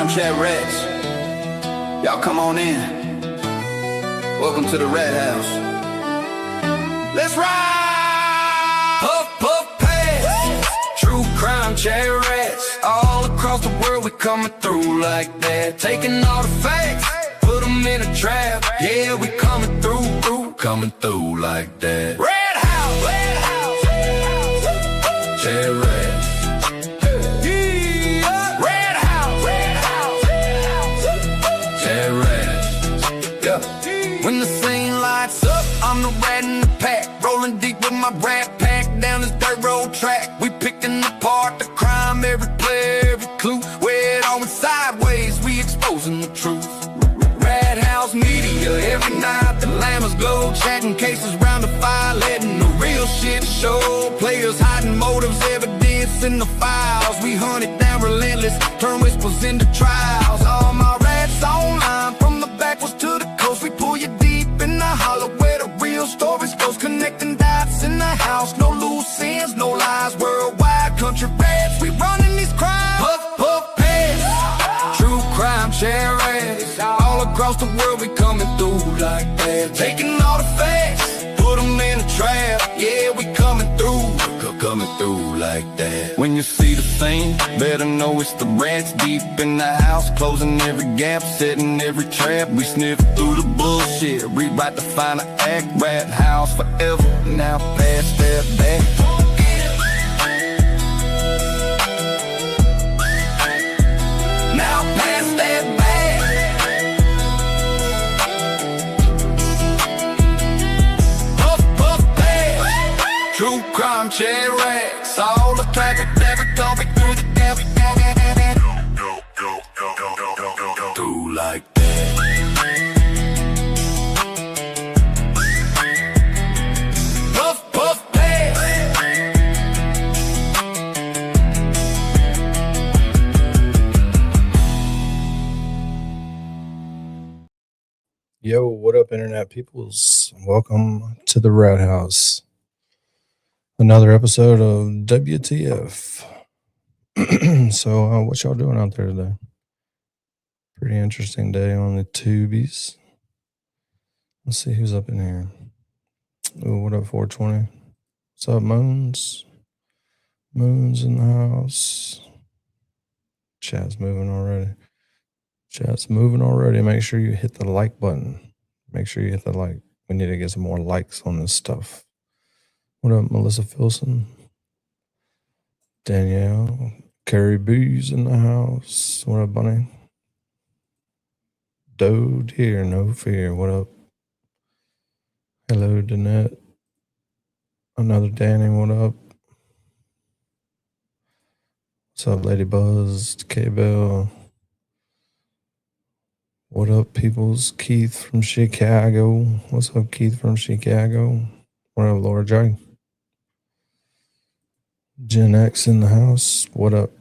Crime Chat Rats. Y'all come on in. Welcome to the Rat House. Let's ride! Puff, puff, pass. True crime chat rats. All across the world we coming through like that. Taking all the facts, put them in a trap. Yeah, we coming through like that. Rat House, Rat House, chat rats. Yeah. Rat House, Rat House, chat rats. Yeah. When the scene lights up, I'm the rat in the pack, rolling deep with my rat pack down this dirt road track. We picking apart the crime, every player, every clue. Where it all went sideways, we exposing the truth. Rat House Media, every night the llamas glow, chatting cases round the fire, letting the real shit show. Players hiding motives, evidence in the files. We hunt it down relentless, turn whispers into trials. All my rats online, from the backwoods to the coast. We pull you deep in the hollow where the real stories goes, connecting dots in the house. No loose ends, no lies. Worldwide country rats, we running these crimes. Puff, puff, pass. True crime chat rats. All across the world we coming through like that. Taking all the facts, put them in a trap. Yeah, we coming through like that. When you see the scene, better know it's the rats. Deep in the house, closing every gap, setting every trap. We sniff through the bullshit, rewrite the final act. Rat House forever, now pass that back. Now pass that back. Puff, puff, pass. True crime chat rats. All the traffic never coming through the gap. Through like that. Puff, puff, pass. Yo, what up, internet peoples? Welcome to the Rat House. Another episode of WTF. So, what y'all doing out there today? Pretty interesting day on the tubies. Let's see who's up in here. Oh, what up, 420? What's up, Moons? Moons in the house. Chat's moving already. Make sure you hit the like button. Make sure you hit the like. We need to get some more likes on this stuff. What up, Melissa Filson? Danielle. Carrie Boo's in the house. What up, Bunny? Doe dear, no fear. What up? Hello, Danette. Another Danny, what up? What's up, Lady Buzz? K-Bell. What up, peoples? Keith from Chicago. What's up, Keith from Chicago? What up, Laura J? Gen X in the house. What up?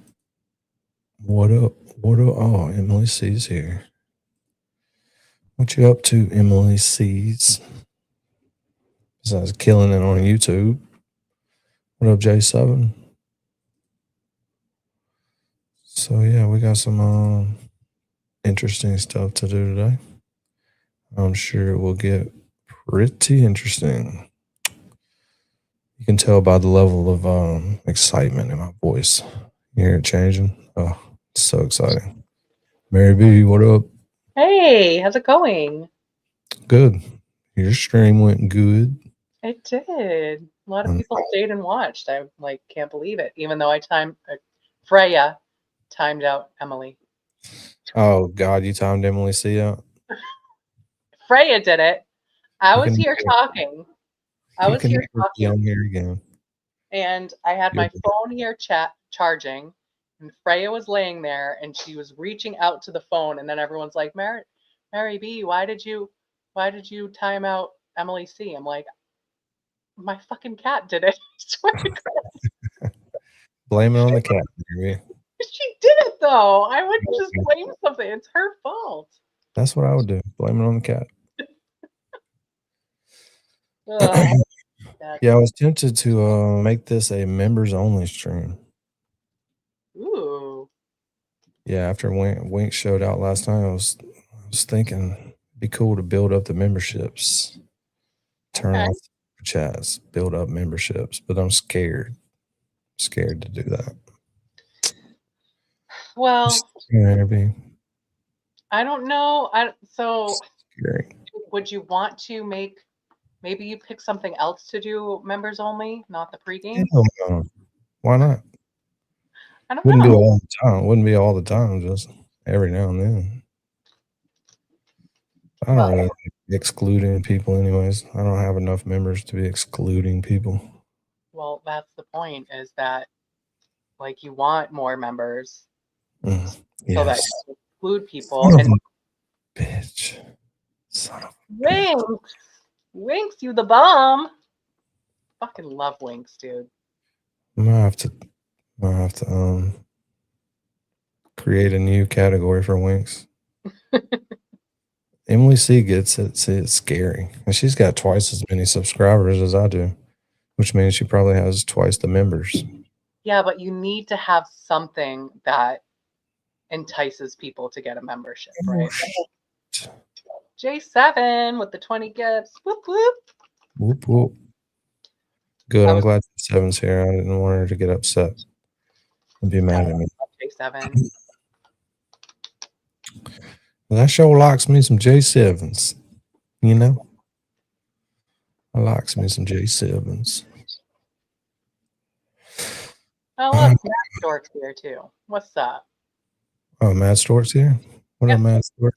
What up? What up? Oh, Emily C's here. What you up to, Emily C's? Besides killing it on YouTube. What up, J7? So, yeah, we got some interesting stuff to do today. I'm sure it will get pretty interesting. You can tell by the level of excitement in my voice. You hear it changing? Oh, it's so exciting. Mary B, what up? Hey, how's it going? Good. Your stream went good. It did. A lot of people stayed and watched. I can't believe it. Even though Freya timed out Emily. Oh God, you timed Emily C out? Freya did it. I was here talking. On here again. And I had my phone here charging, and Freya was laying there, and she was reaching out to the phone, and then everyone's like, Mary B, why did you time out Emily C? I'm like, my fucking cat did it. I swear to God. Blame it on the cat, Mary. She did it though. I wouldn't just blame something. It's her fault. That's what I would do. Blame it on the cat. Yeah, I was tempted to make this a members only stream. Ooh. Yeah, after Wink showed out last night, I was thinking it'd be cool to build up the memberships, turn Okay. off the chats, build up memberships, but I'm scared to do that. Well, Maybe I don't know. So scary. would you want to maybe you pick something else to do members only, not the pregame? Hell no. Why not? I don't Wouldn't be know. all the time. Wouldn't be all the time. Just every now and then. I don't really like excluding people, anyways. I don't have enough members to be excluding people. Well, that's the point, is that like you want more members Mm, so that yes. you exclude people. Son of And a bitch. Son of a Winks, Winks, you the bomb. Fucking love Winks, dude. I'm gonna have to create a new category for Winks. Emily C gets it. See, it's scary. And she's got twice as many subscribers as I do, which means she probably has twice the members. Yeah, but you need to have something that entices people to get a membership, right? J7 with the 20 gifts. Whoop whoop. Whoop whoop. Good. I'm glad Seven's here. I didn't want her to get upset and be mad at me. J7. That show likes me some J7s. You know? I likes me some J7s. Oh, look, Matt Stork's here too. What's up? Oh, Matt Stork's here? What up, Matt Stork?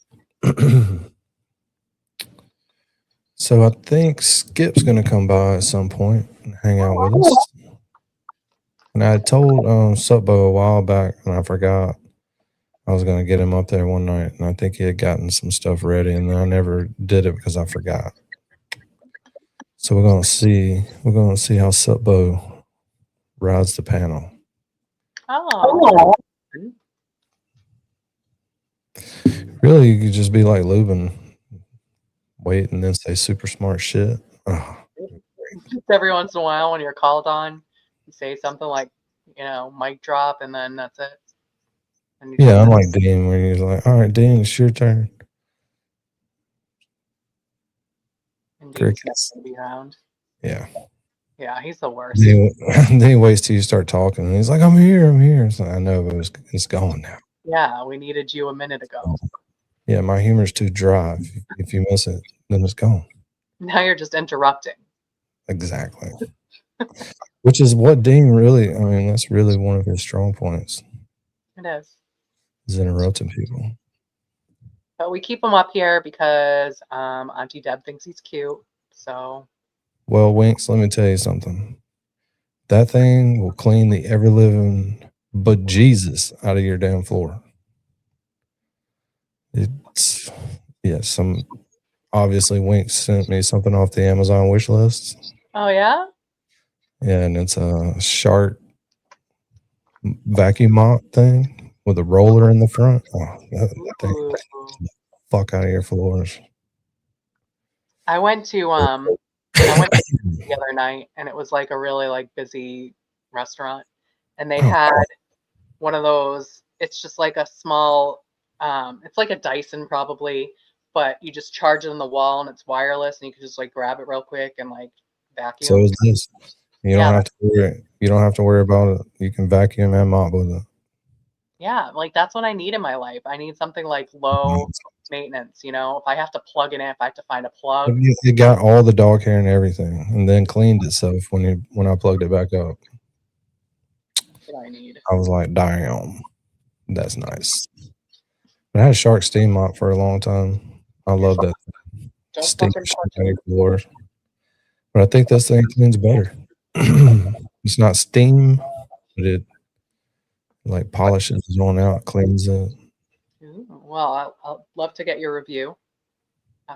So I think Skip's going to come by at some point and hang out with us. And I told Supbo a while back, and I forgot I was going to get him up there one night. And I think he had gotten some stuff ready, and then I never did it because I forgot. So we're going to see how Supbo rides the panel. Oh. Really, you could just be like Lubin, wait, and then say super smart shit. Oh. Just every once in a while when you're called on, you say something like, mic drop, and then that's it. And yeah, I'm like Dean, where he's like, all right, Dean, it's your turn. And Dean's never be around. Yeah. Yeah, he's the worst. Then he waits till you start talking, and he's like, I'm here. So I know, but it's gone now. Yeah, we needed you a minute ago. Yeah, my humor's too dry. If you miss it, then it's gone. Now you're just interrupting. Exactly. Which is what Dean really, that's really one of his strong points. It is interrupting people. But we keep him up here because Auntie Deb thinks he's cute. So. Well, Winks, let me tell you something. That thing will clean the ever-living bejesus out of your damn floor. Obviously Winks sent me something off the Amazon wish list. Oh, yeah? Yeah, and it's a Shark vacuum mop thing with a roller in the front. Oh, that thing the fuck out of your floors. I went to the other night, and it was like a really busy restaurant, and they had one of those. It's just like a small, it's like a Dyson probably, but you just charge it on the wall and it's wireless, and you can just grab it real quick and vacuum. So is this. You don't have to worry. You don't have to worry about it. You can vacuum and mop with it. Yeah, that's what I need in my life. I need something low maintenance. If I have to plug it in, if I have to find a plug. It got all the dog hair and everything, and then cleaned itself when I plugged it back up. What I need. I was like, damn, that's nice. But I had a Shark steam mop for a long time. I love that steam floors. But I think this thing cleans better. It's not steam, but it polishes it on out, cleans it. Ooh, well, I'll love to get your review.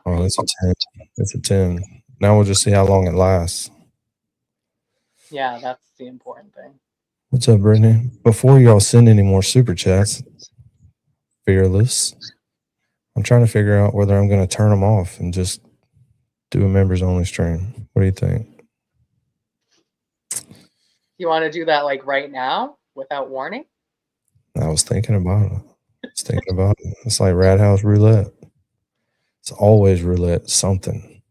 Oh, it's a 10. It's a 10. Now we'll just see how long it lasts. Yeah, that's the important thing. What's up, Brittany? Before y'all send any more super chats, Fearless, I'm trying to figure out whether I'm going to turn them off and just do a members only stream. What do you think? You want to do that right now without warning? I was thinking about it. Just thinking about it. It's like Rat House roulette. It's always roulette something.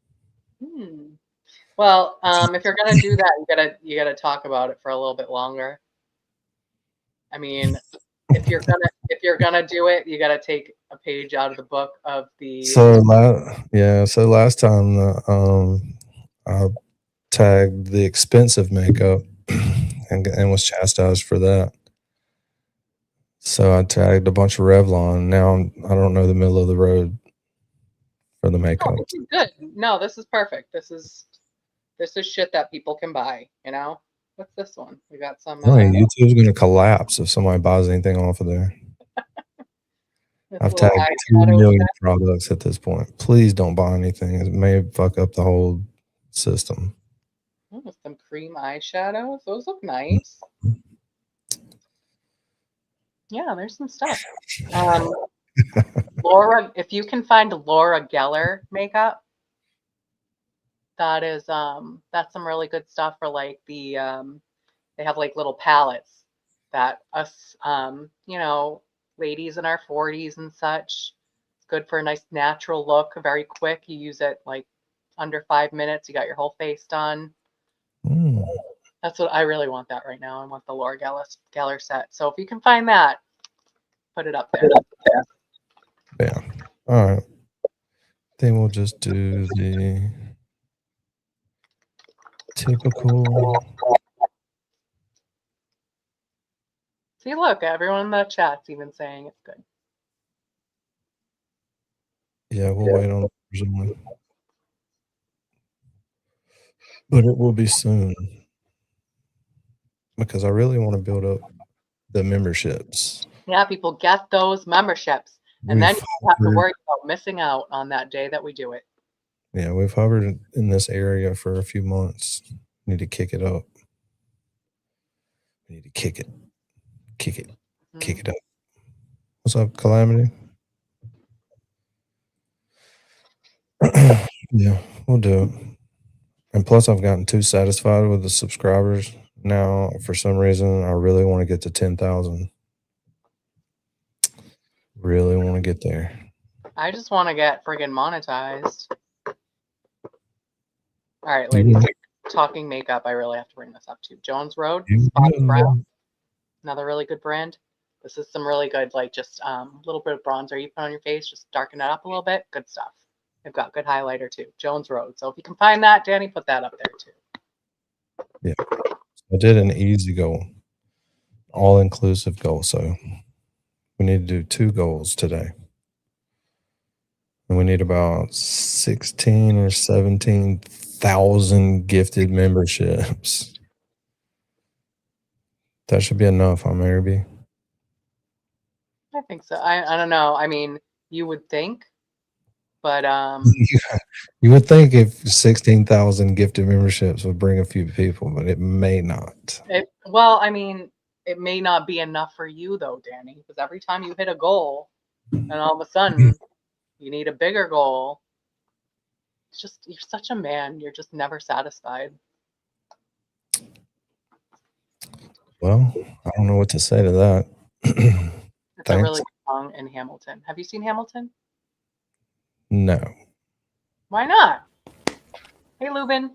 Well, if you're gonna do that, you gotta talk about it for a little bit longer. I mean, if you're gonna do it, you gotta take a page out of the book of the. So last time I tagged the expensive makeup and was chastised for that. So I tagged a bunch of Revlon. Now I don't know the middle of the road for the makeup. Oh, this is good. No, this is perfect. This is shit that people can buy. You know, what's this one? We got some. YouTube's gonna collapse if somebody buys anything off of there. I've tagged 2 million products at this point. Please don't buy anything. It may fuck up the whole system. Some cream eyeshadows. Those look nice. Yeah, there's some stuff. Laura, if you can find Laura Geller makeup, that is that's some really good stuff for like the they have like little palettes that us you know, ladies in our 40s and such. It's good for a nice natural look, very quick. You use it like under 5 minutes, you got your whole face done. That's what I really want that right now. I want the Laura Geller set. So if you can find that, put it up there. Yeah. All right. Then we'll just do the typical. See, look, everyone in the chat's even saying it's good. Yeah, we'll wait on the but it will be soon because I really want to build up the memberships. Yeah, people get those memberships, and then you don't have to worry about missing out on that day that we do it. Yeah, we've hovered in this area for a few months. Need to kick it up. We need to kick it up. What's up, Calamity? Yeah, we'll do it. And plus, I've gotten too satisfied with the subscribers. Now, for some reason, I really want to get to 10,000. Really want to get there. I just want to get friggin' monetized. All right, ladies, talking makeup, I really have to bring this up too. Jones Road, Spotted Brow, another really good brand. This is some really good, like just a little bit of bronzer you put on your face, just darken it up a little bit. Good stuff. They've got good highlighter too. Jones Road. So if you can find that, Danny, put that up there too. Yeah. I did an easy goal, all-inclusive goal. So we need to do 2 goals today. And we need about 16 or 17,000 gifted memberships. That should be enough, huh, Mary B? I think so. I don't know. I mean, you would think, but you would think if 16,000 gifted memberships would bring a few people, but it may not. Well, I mean, it may not be enough for you though, Danny, because every time you hit a goal, and all of a sudden you need a bigger goal. It's just, you're such a man. You're just never satisfied. Well, I don't know what to say to that. It's a really good song in Hamilton. Have you seen Hamilton? No. Why not? Hey, Lubin.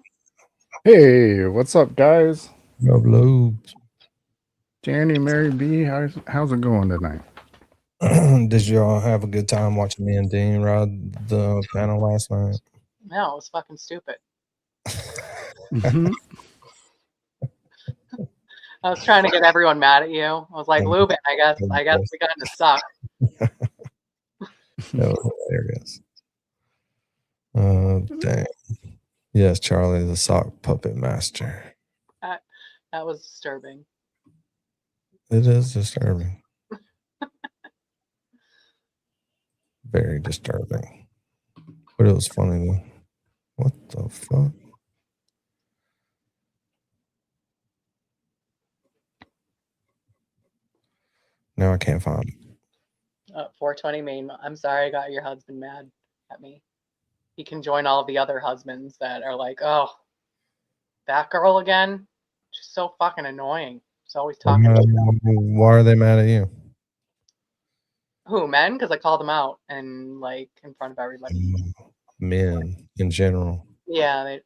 Hey, what's up, guys? Rob Lobes. Danny, Mary B, how's it going tonight? Did y'all have a good time watching me and Dean ride the panel last night? No, it was fucking stupid. I was trying to get everyone mad at you. I was like, Lubin, I guess we got to suck. That was hilarious. Dang. Yes, Charlie, the sock puppet master. That was disturbing. It is disturbing. Very disturbing. But it was funny though. What the fuck? Now I can't find it. 420 main. I'm sorry I got your husband mad at me. He can join all of the other husbands that are like, oh, that girl again? She's so fucking annoying. She's always talking. Why are they mad at you? Who, men? Because I called them out and like in front of everybody. Men in general. Yeah, they,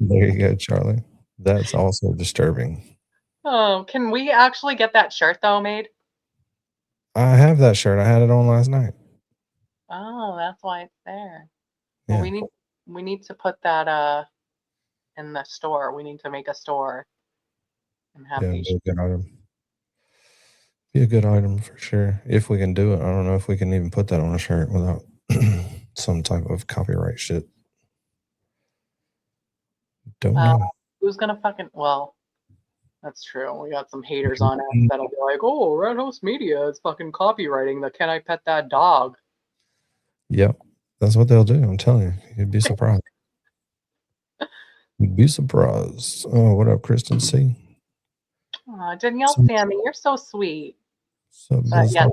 There you go, Charlie. That's also disturbing. oh, can we actually get that shirt though made? I have that shirt. I had it on last night. Oh, that's why it's there. Yeah. Well, we need to put that in the store. We need to make a store and have Yeah, these. be a good item. Be a good item for sure. If we can do it. I don't know if we can even put that on a shirt without some type of copyright shit. Don't know. Who's gonna fucking that's true. We got some haters on it that'll be like, oh, Red House Media is fucking copywriting the Can I Pet That Dog? Yep. That's what they'll do. I'm telling you. You'd be surprised. You'd be surprised. Oh, what up, Kristen C? Aw, Danielle Sammy, you're so sweet. But yes,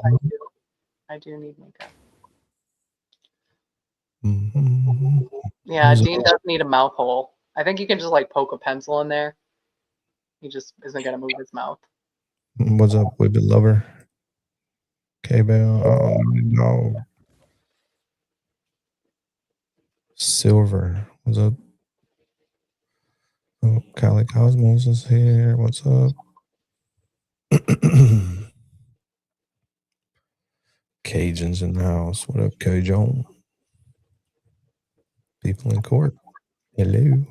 I do need makeup. Mm-hmm. Yeah, Dean does need a mouth hole. I think you can just like poke a pencil in there. He just isn't gonna move his mouth. What's up, Whippet Lover? K-Bell. Oh, no. Silver. What's up? Oh, Kylie Cosmos is here. What's up? Cajuns in the house. What up, Cajun? People in court. Hello.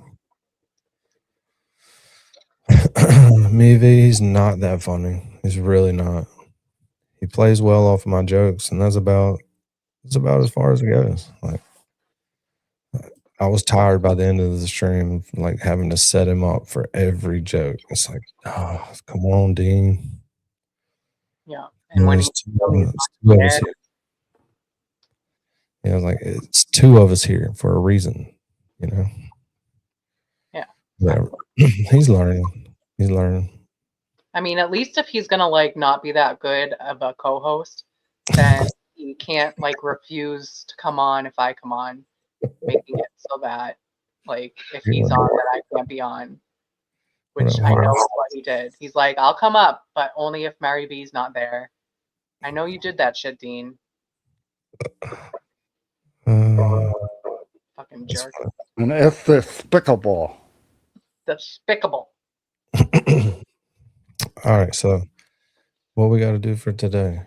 He's not that funny. He's really not. He plays well off of my jokes, and that's about as far as it goes. Like, I was tired by the end of the stream, like having to set him up for every joke. It's like, oh, come on, Dean. Yeah, and when it's two of us here. Yeah, like it's two of us here for a reason, you know. Yeah. Whatever. He's learning. He's learning. I mean, at least if he's gonna like not be that good of a co-host, then he can't like refuse to come on if I come on, making it so that like if he's on that I can't be on. Which I know what he did. He's like, I'll come up, but only if Mary B's not there. I know you did that shit, Dean. Fucking jerk. And it's despicable. Despicable. All right, so what we got to do for today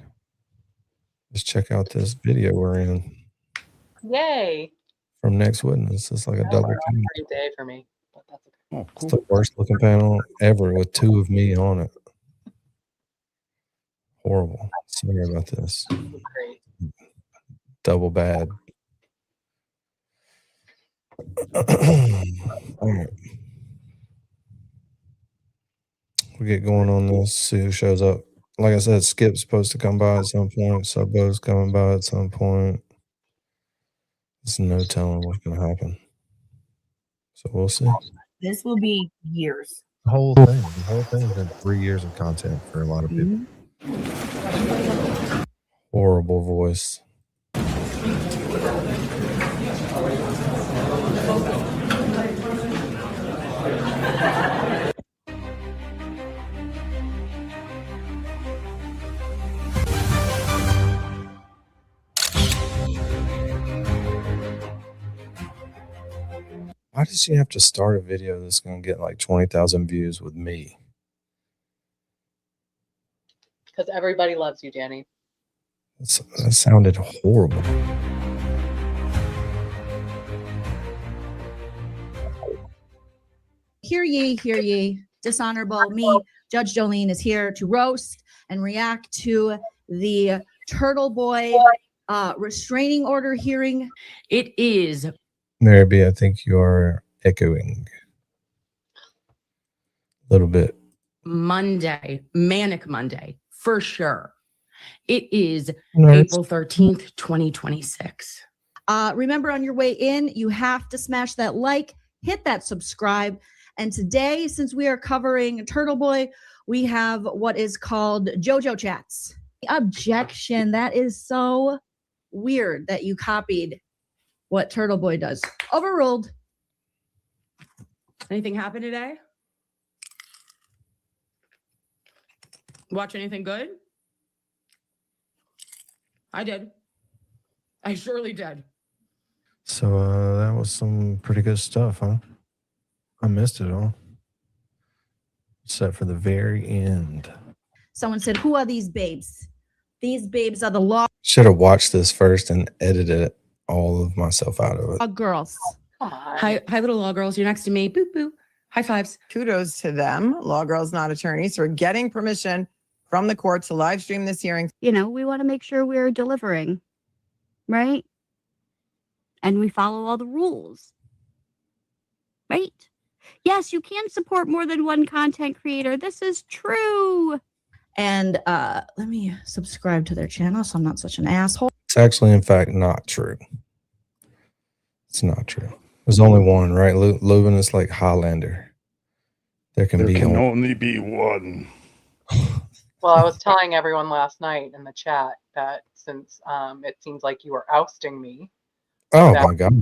is check out this video we're in. Yay! From Next Witness. It's like a double panel. Great day for me. But that's okay. Oh, cool. It's the worst looking panel ever with two of me on it. Horrible. Sorry about this. Great. Double bad. All right. We get going on this, see who shows up. Like I said, Skip's supposed to come by at some point. Subbo's coming by at some point. There's no telling what's going to happen. So we'll see. This will be years. The whole thing's been 3 years of content for a lot of people. Horrible voice. Why does she have to start a video that's going to get like 20,000 views with me? Because everybody loves you, Danny. That sounded horrible. Hear ye. Dishonorable. Me, Judge Jolene, is here to roast and react to the Turtleboy restraining order hearing. It is Mary B, I think you are echoing a little bit. Monday, Manic Monday, for sure. It is Nerds. April 13th, 2026. Remember, on your way in, you have to smash that like, hit that subscribe. And today, since we are covering Turtleboy, we have what is called JoJo Chats. Objection. That is so weird that you copied what Turtleboy does. Overruled. Anything happen today? Watch anything good? I did. I surely did. So that was some pretty good stuff, huh? I missed it all. Except for the very end. Someone said, "Who are these babes?" These babes are the law Should have watched this first and edited all of myself out of it. girls. Come on. Hi, little law girls. You're next to me. Boop, boop. High fives. Kudos to them, law girls, not attorneys, for getting permission from the court to live stream this hearing. You know, we want to make sure we're delivering, right? And we follow all the rules, right? Yes, you can support more than one content creator. This is true. And let me subscribe to their channel so I'm not such an asshole. It's actually, in fact, not true. It's not true. There's only one, right? Lubin is like Highlander. There can only be one. Well, I was telling everyone last night in the chat that since it seems like you were ousting me, Oh that my God.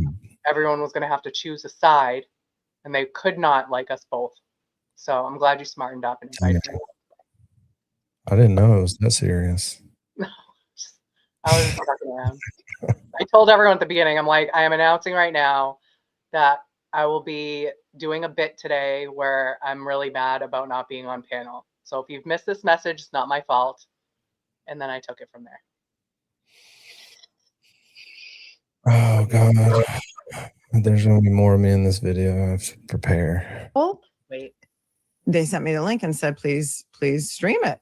everyone was going to have to choose a side, and they could not like us both. So I'm glad you smartened up and invited me. I didn't know it was that serious. I was just fucking around. I told everyone at the beginning, I'm like, I am announcing right now that I will be doing a bit today where I'm really mad about not being on panel. So if you've missed this message, it's not my fault. And then I took it from there. Oh God. There's going to be more of me in this video. I have to prepare. Oh, Wait. They sent me the link and said, please stream it.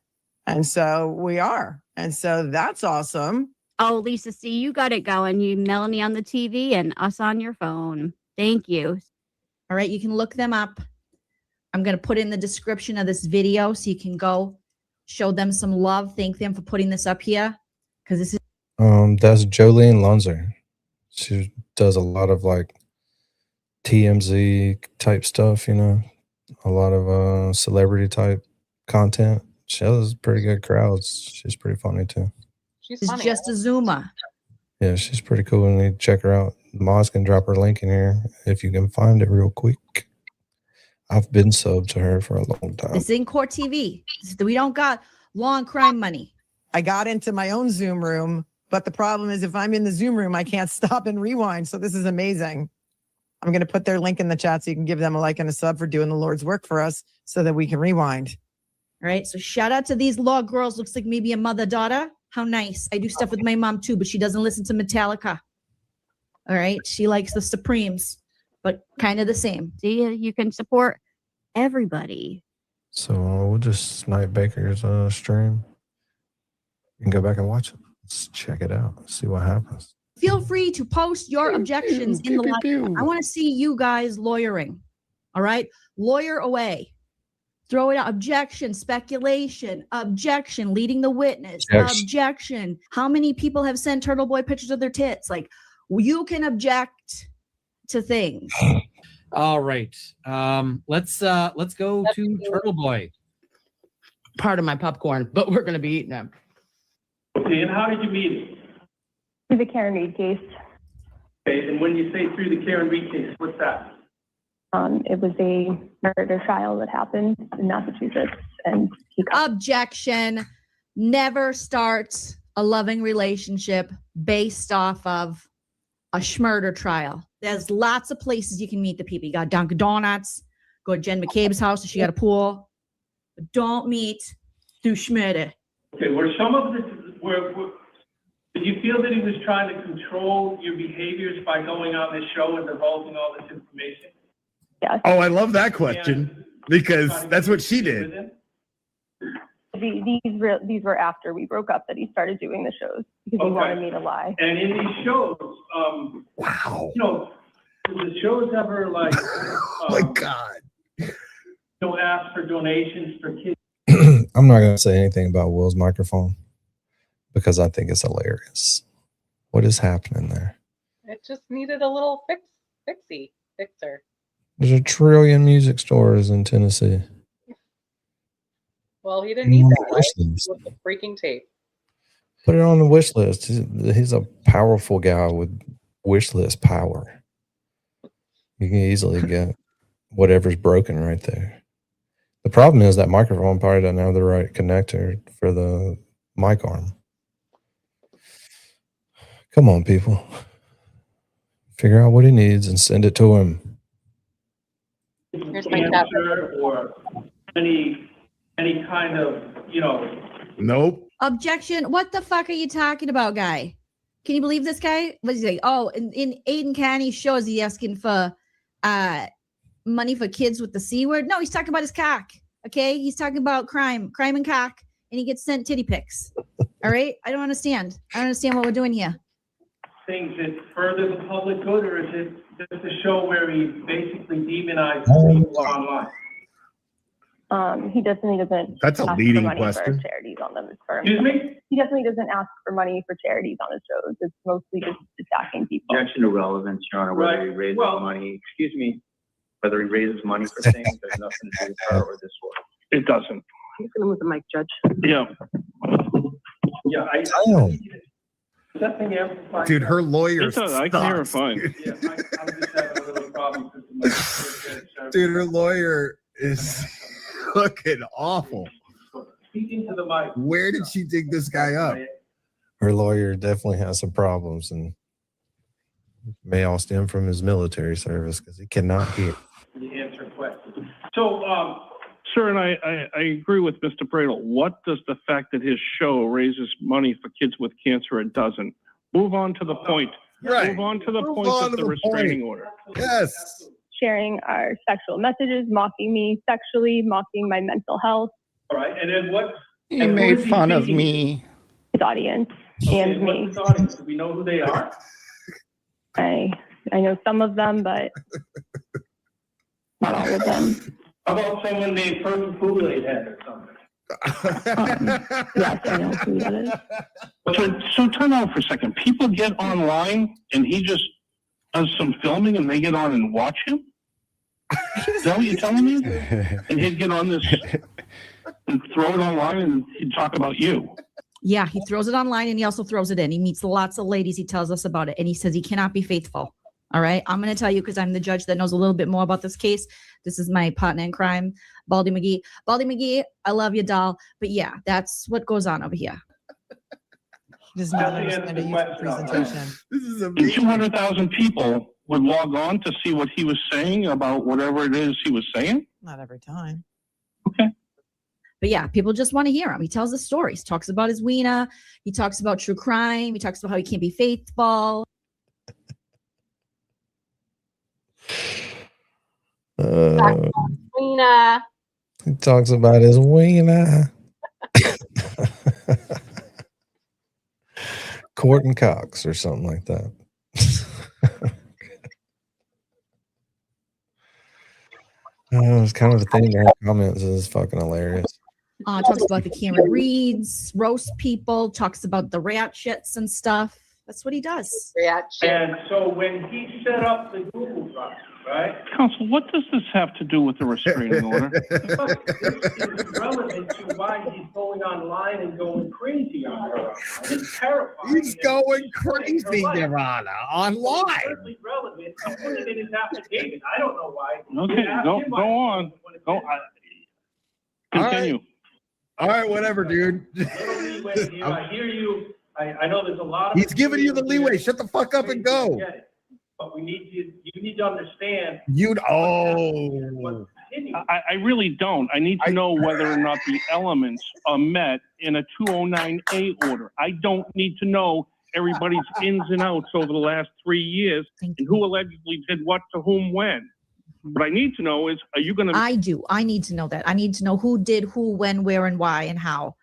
And so we are. And so that's awesome. Oh, Lisa, see, you got it going. You, Melanie on the TV and us on your phone. Thank you. all right. You can look them up. I'm going to put in the description of this video so you can go show them some love. Thank them for putting this up here. Because this is That's Jolene Lunzer. She does a lot of like TMZ type stuff, you know, a lot of celebrity type content. She has pretty good crowds. She's pretty funny too. She's it's funny. just a Zuma. Yeah, she's pretty cool. And you check her out. Moz can drop her link in here if you can find it real quick. I've been subbed to her for a long time. It's in court TV. We don't got law and crime money. I got into my own Zoom room, but the problem is if I'm in the Zoom room, I can't stop and rewind. So this is amazing. I'm going to put their link in the chat so you can give them a like and a sub for doing the Lord's work for us so that we can rewind. All right. So shout out to these law girls. Looks like maybe a mother-daughter. How nice. I do stuff with my mom too, but she doesn't listen to Metallica. All right. She likes the Supremes, but kind of the same. See, you can support everybody. So we'll just snipe Baker's stream. You can go back and watch it. Let's check it out. See what happens. Feel free to post your objections in the live. I want to see you guys lawyering. All right. Lawyer away. Throw it out. Objection, speculation, objection, leading the witness, objection. How many people have sent Turtleboy pictures of their tits? Like, you can object to things. All right. Let's go to Turtleboy. Part of my popcorn, but we're gonna be eating them. Okay, and how did you meet him? Through the Karen Reed case. Okay, and when you say through the Karen Reed case, what's that? It was a murder trial that happened in Massachusetts, and he Objection. Never start a loving relationship based off of a murder trial. There's lots of places you can meet the people. You got Dunkin' Donuts, go to Jen McCabe's house if she got a pool. But don't meet through schmurder. Okay, were some of this, did you feel that he was trying to control your behaviors by going on this show and divulging all this information? Yes. Oh, I love that question because that's what she did. These were after we broke up that he started doing the shows because he wanted me to lie. And in these shows, Wow. you know, did the shows ever like, Oh my God. ask for donations for kids? I'm not going to say anything about Will's microphone because I think it's hilarious. What is happening there? It just needed a little fixer. There's a trillion music stores in Tennessee. Well, he didn't need that, right? Wish list. With the freaking tape. Put it on the wish list. He's a powerful guy with wish list power. You can easily get whatever's broken right there. The problem is that microphone probably doesn't have the right connector for the mic arm. Come on, people. Figure out what he needs and send it to him. Here's my tab. Or any kind of, Nope. Objection. What the fuck are you talking about, guy? Can you believe this guy? What is he like? Oh, in Aiden Canny's show, is he asking for money for kids with the C word? No, he's talking about his cock. Okay? He's talking about crime and cock, and he gets sent titty pics. All right? I don't understand. I don't understand what we're doing here. things that further the public good, or is it just a show where he basically demonizes people online? He definitely doesn't. That's a ask leading for money question. For charities on them. For Excuse me? He definitely doesn't ask for money for charities on his shows. It's mostly just attacking people. Objection to relevance, Your Honor, whether he raises money, excuse me, whether he raises money for things, there's nothing to do with her or this work. It doesn't. I'm just gonna move the mic, Judge. Yeah. Yeah, Damn. that thing amplified. Dude, her lawyer. I can hear her fine. Yeah, I'm just having a little problem. Dude, her lawyer is looking awful. Speaking to the mic. Where did she dig this guy up? Her lawyer definitely has some problems and may all stem from his military service because he cannot hear. You answer questions. So, sir, and I agree with Mr. Bradle. What does the fact that his show raises money for kids with cancer it doesn't? Move on to the point. Right. Move on to the Move point on of to the the restraining point. order. Yes. Sharing our sexual messages, mocking me sexually, mocking my mental health. All right, and then what? He and who made is he fun of speaking me. His audience to? and Okay, me. what's his audience? Do we know who they are? I know some of them, but not all of them. How about someone named Purple Kool-Aid Head or something? Yes, I know who that is. So turn on for a second. People get online and he just does some filming and they get on and watch him? Is that what you're telling me? And he'd get on this and throw it online and he'd talk about you. Yeah, he throws it online and he also throws it in. He meets lots of ladies. He tells us about it and he says he cannot be faithful. All right. I'm going to tell you because I'm the judge that knows a little bit more about this case. This is my partner in crime, Baldy McGee. Baldy McGee, I love you, doll. But yeah, that's what goes on over here. He does not understand a useful presentation. This is And amazing. 200,000 people would log on to see what he was saying about whatever it is he was saying? Not every time. Okay. But yeah, people just want to hear him. He tells the stories, talks about his wiener. He talks about true crime. He talks about how he can't be faithful. Wiener. He talks about his wiener. Courting Cox or something like that. It's kind of a thing to have comments is fucking hilarious. Talks about the Cameron Reeds, roast people, talks about the rat shits and stuff. That's what he does. And so when he set up the Google Drive, right? Counsel, what does this have to do with the restraining order? Because this is relevant to why he's going online and going crazy on her. It's terrifying. He's going crazy, Your Honor, online. It's certainly relevant. I'm putting it in his affidavit. I don't know why. Okay, go on. Go. Continue. All right, whatever, dude. I hear you. I know there's a lot of. He's giving you the leeway. Shut the fuck up and go. But we need you need to understand. I really don't. I need to know whether or not the elements are met in a 209A order. I don't need to know everybody's ins and outs over the last 3 years and who allegedly did what to whom when. What I need to know is, are you going to... I do. I need to know that. I need to know who did who, when, where, and why, and how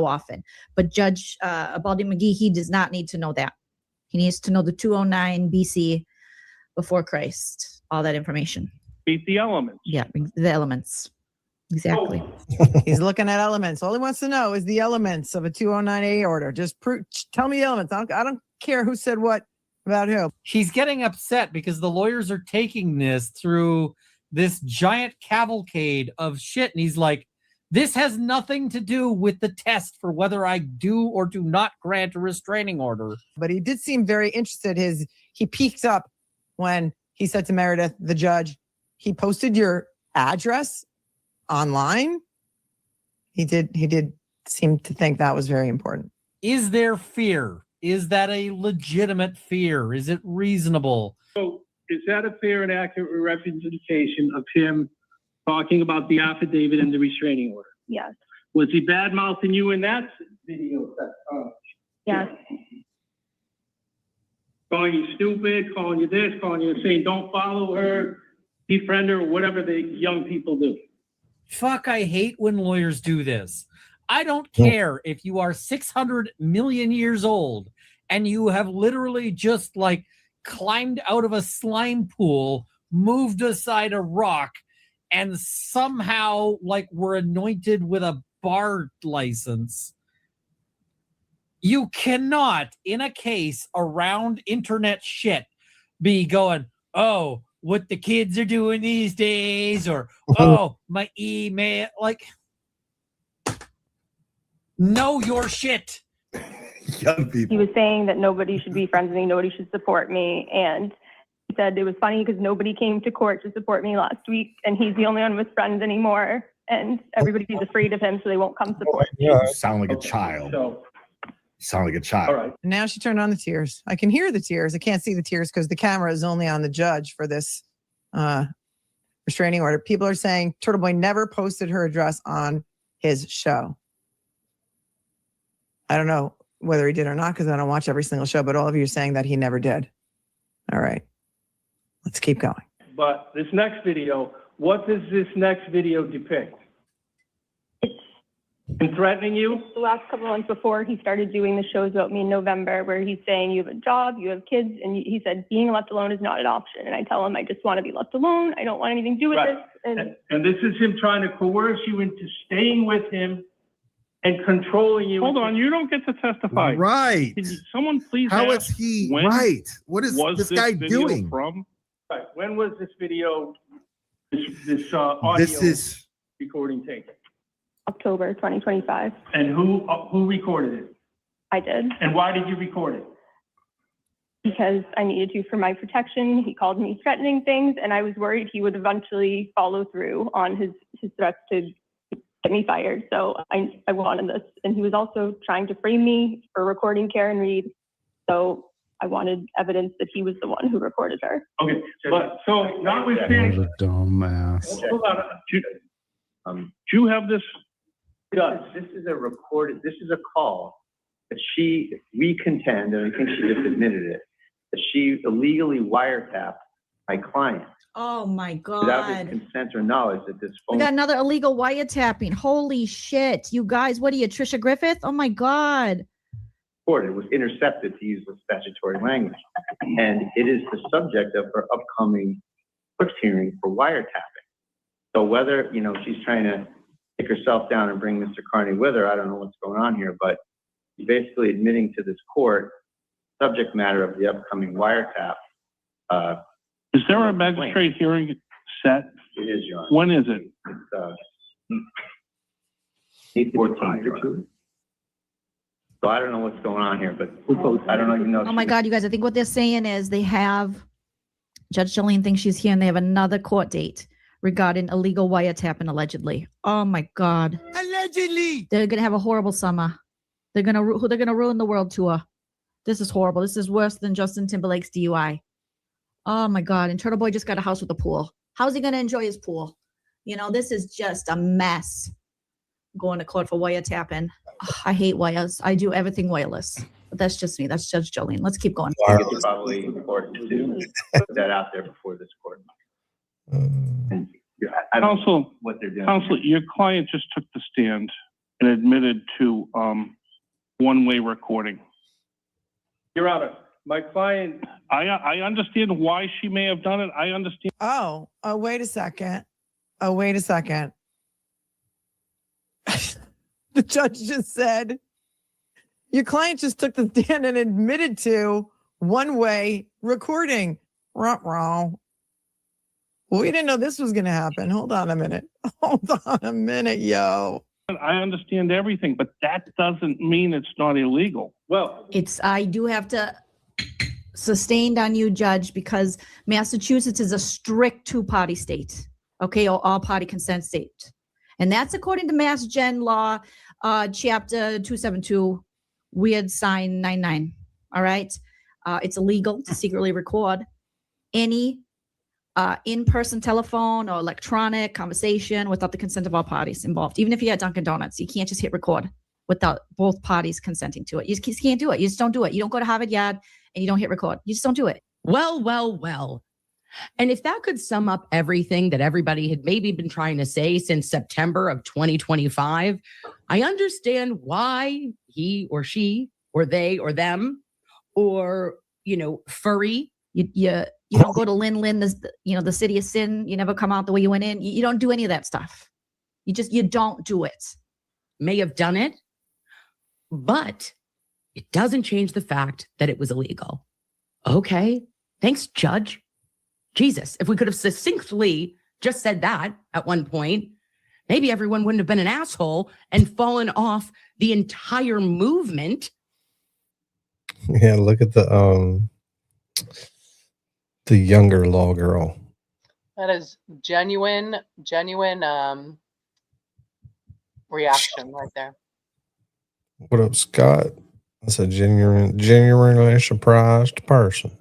often. But Judge Baldy McGee, he does not need to know that. He needs to know the 209 BC before Christ, all that information. Beat the elements. Yeah, the elements. Exactly. He's looking at elements. All he wants to know is the elements of a 209A order. Just tell me the elements. I don't care who said what about who. He's getting upset because the lawyers are taking this through this giant cavalcade of shit. And he's like, this has nothing to do with the test for whether I do or do not grant a restraining order. But he did seem very interested. He peeked up when he said to Meredith, the judge, he posted your address online, he did seem to think that was very important. Is there fear? Is that a legitimate fear? Is it reasonable? So is that a fair and accurate representation of him talking about the affidavit and the restraining order? Yes. Was he bad mouthing you in that video? Yes. Calling you stupid, calling you this, calling you saying don't follow her, befriend her, whatever the young people do. Fuck, I hate when lawyers do this. I don't care if you are 600 million years old and you have literally just like climbed out of a slime pool, moved aside a rock, and somehow like were anointed with a bar license. You cannot, in a case around internet shit, be going, oh, what the kids are doing these days, or oh, my email. Like, know your shit. Young people. He was saying that nobody should be friends with me, nobody should support me, and he said it was funny because nobody came to court to support me last week, and he's the only one with friends anymore, and everybody's afraid of him, so they won't come support. You sound like a child. So, You sound like a child. all right. Now she turned on the tears. I can hear the tears. I can't see the tears because the camera is only on the judge for this restraining order. People are saying Turtleboy never posted her address on his show. I don't know whether he did or not because I don't watch every single show, but all of you are saying that he never did. All right. Let's keep going. But this next video, what does this next video depict? Him threatening you? The last couple months before he started doing the shows about me in November, where he's saying you have a job, you have kids, and he said being left alone is not an option. And I tell him I just want to be left alone. I don't want anything to do with Right. this. And this is him trying to coerce you into staying with him and controlling you. Hold on, you don't get to testify. Right. Can someone please How ask is he when right? What is was this guy video doing? from? Right. When was this video, this audio This is recording taken? October 2025. And who recorded it? I did, And why did you record it? because I needed to for my protection. He called me threatening things, and I was worried he would eventually follow through on his threats to get me fired. So I wanted this. And he was also trying to frame me for recording Karen Reed. So I wanted evidence that he was the one who recorded her. Okay, but so What notwithstanding, a dumbass. hold on. Do you have this? This is a call that we contend, and I think she just admitted it, that she illegally wiretapped my client Oh my without his God. consent or knowledge that this We phone. got another illegal wiretapping. Holy shit. You guys, what are you, Trisha Griffith? Oh my God. It was intercepted, to use the statutory language. And it is the subject of her upcoming court hearing for wiretapping. So whether, she's trying to take herself down and bring Mr. Carney with her, I don't know what's going on here, but she's basically admitting to this court subject matter of the upcoming wiretap. Is there a magistrate hearing set? It is, Your Honor. When is it? It's 8/14. So I don't know what's going on here, but I don't even know. Oh my God, you guys, I think what they're saying is they have, Judge Jolene thinks she's here and they have another court date regarding illegal wiretapping allegedly. Oh my God. allegedly. They're going to have a horrible summer. They're going to ruin the world tour. This is horrible. This is worse than Justin Timberlake's DUI. Oh my God. And Turtleboy just got a house with a pool. How's he going to enjoy his pool? This is just a mess. Going to court for wiretapping. Ugh, I hate wires. I do everything wireless. But that's just me. That's Judge Jolene. Let's keep going. I think it's probably important to put that out there before this court. And I don't know Counsel, what they're doing. Counsel, your client just took the stand and admitted to one-way recording. Your Honor, my client. I understand why she may have done it. I understand. Oh, wait a second. The judge just said, your client just took the stand and admitted to one-way recording. Ruh-roh. We didn't know this was going to happen. Hold on a minute, yo. I understand everything, but that doesn't mean it's not illegal. Well, I do have to sustained on you, Judge, because Massachusetts is a strict two-party state. Okay, or all-party consent state. And that's according to Mass Gen Law, Chapter 272, Weird Sign 99. All right. It's illegal to secretly record any in-person telephone or electronic conversation without the consent of all parties involved. Even if you're at Dunkin' Donuts, you can't just hit record without both parties consenting to it. You just can't do it. You just don't do it. You don't go to Harvard Yard and you don't hit record. You just don't do it. Well, well, well. And if that could sum up everything that everybody had maybe been trying to say since September of 2025, I understand why he or she or they or them or, furry. You don't go to Lin, the city of sin. You never come out the way you went in. You don't do any of that stuff. You don't do it. May have done it, but it doesn't change the fact that it was illegal. Okay. Thanks, Judge. Jesus, if we could have succinctly just said that at one point, maybe everyone wouldn't have been an asshole and fallen off the entire movement. Yeah, look at the younger law girl. That is genuine reaction right there. What up, Scott? That's a genuinely surprised person.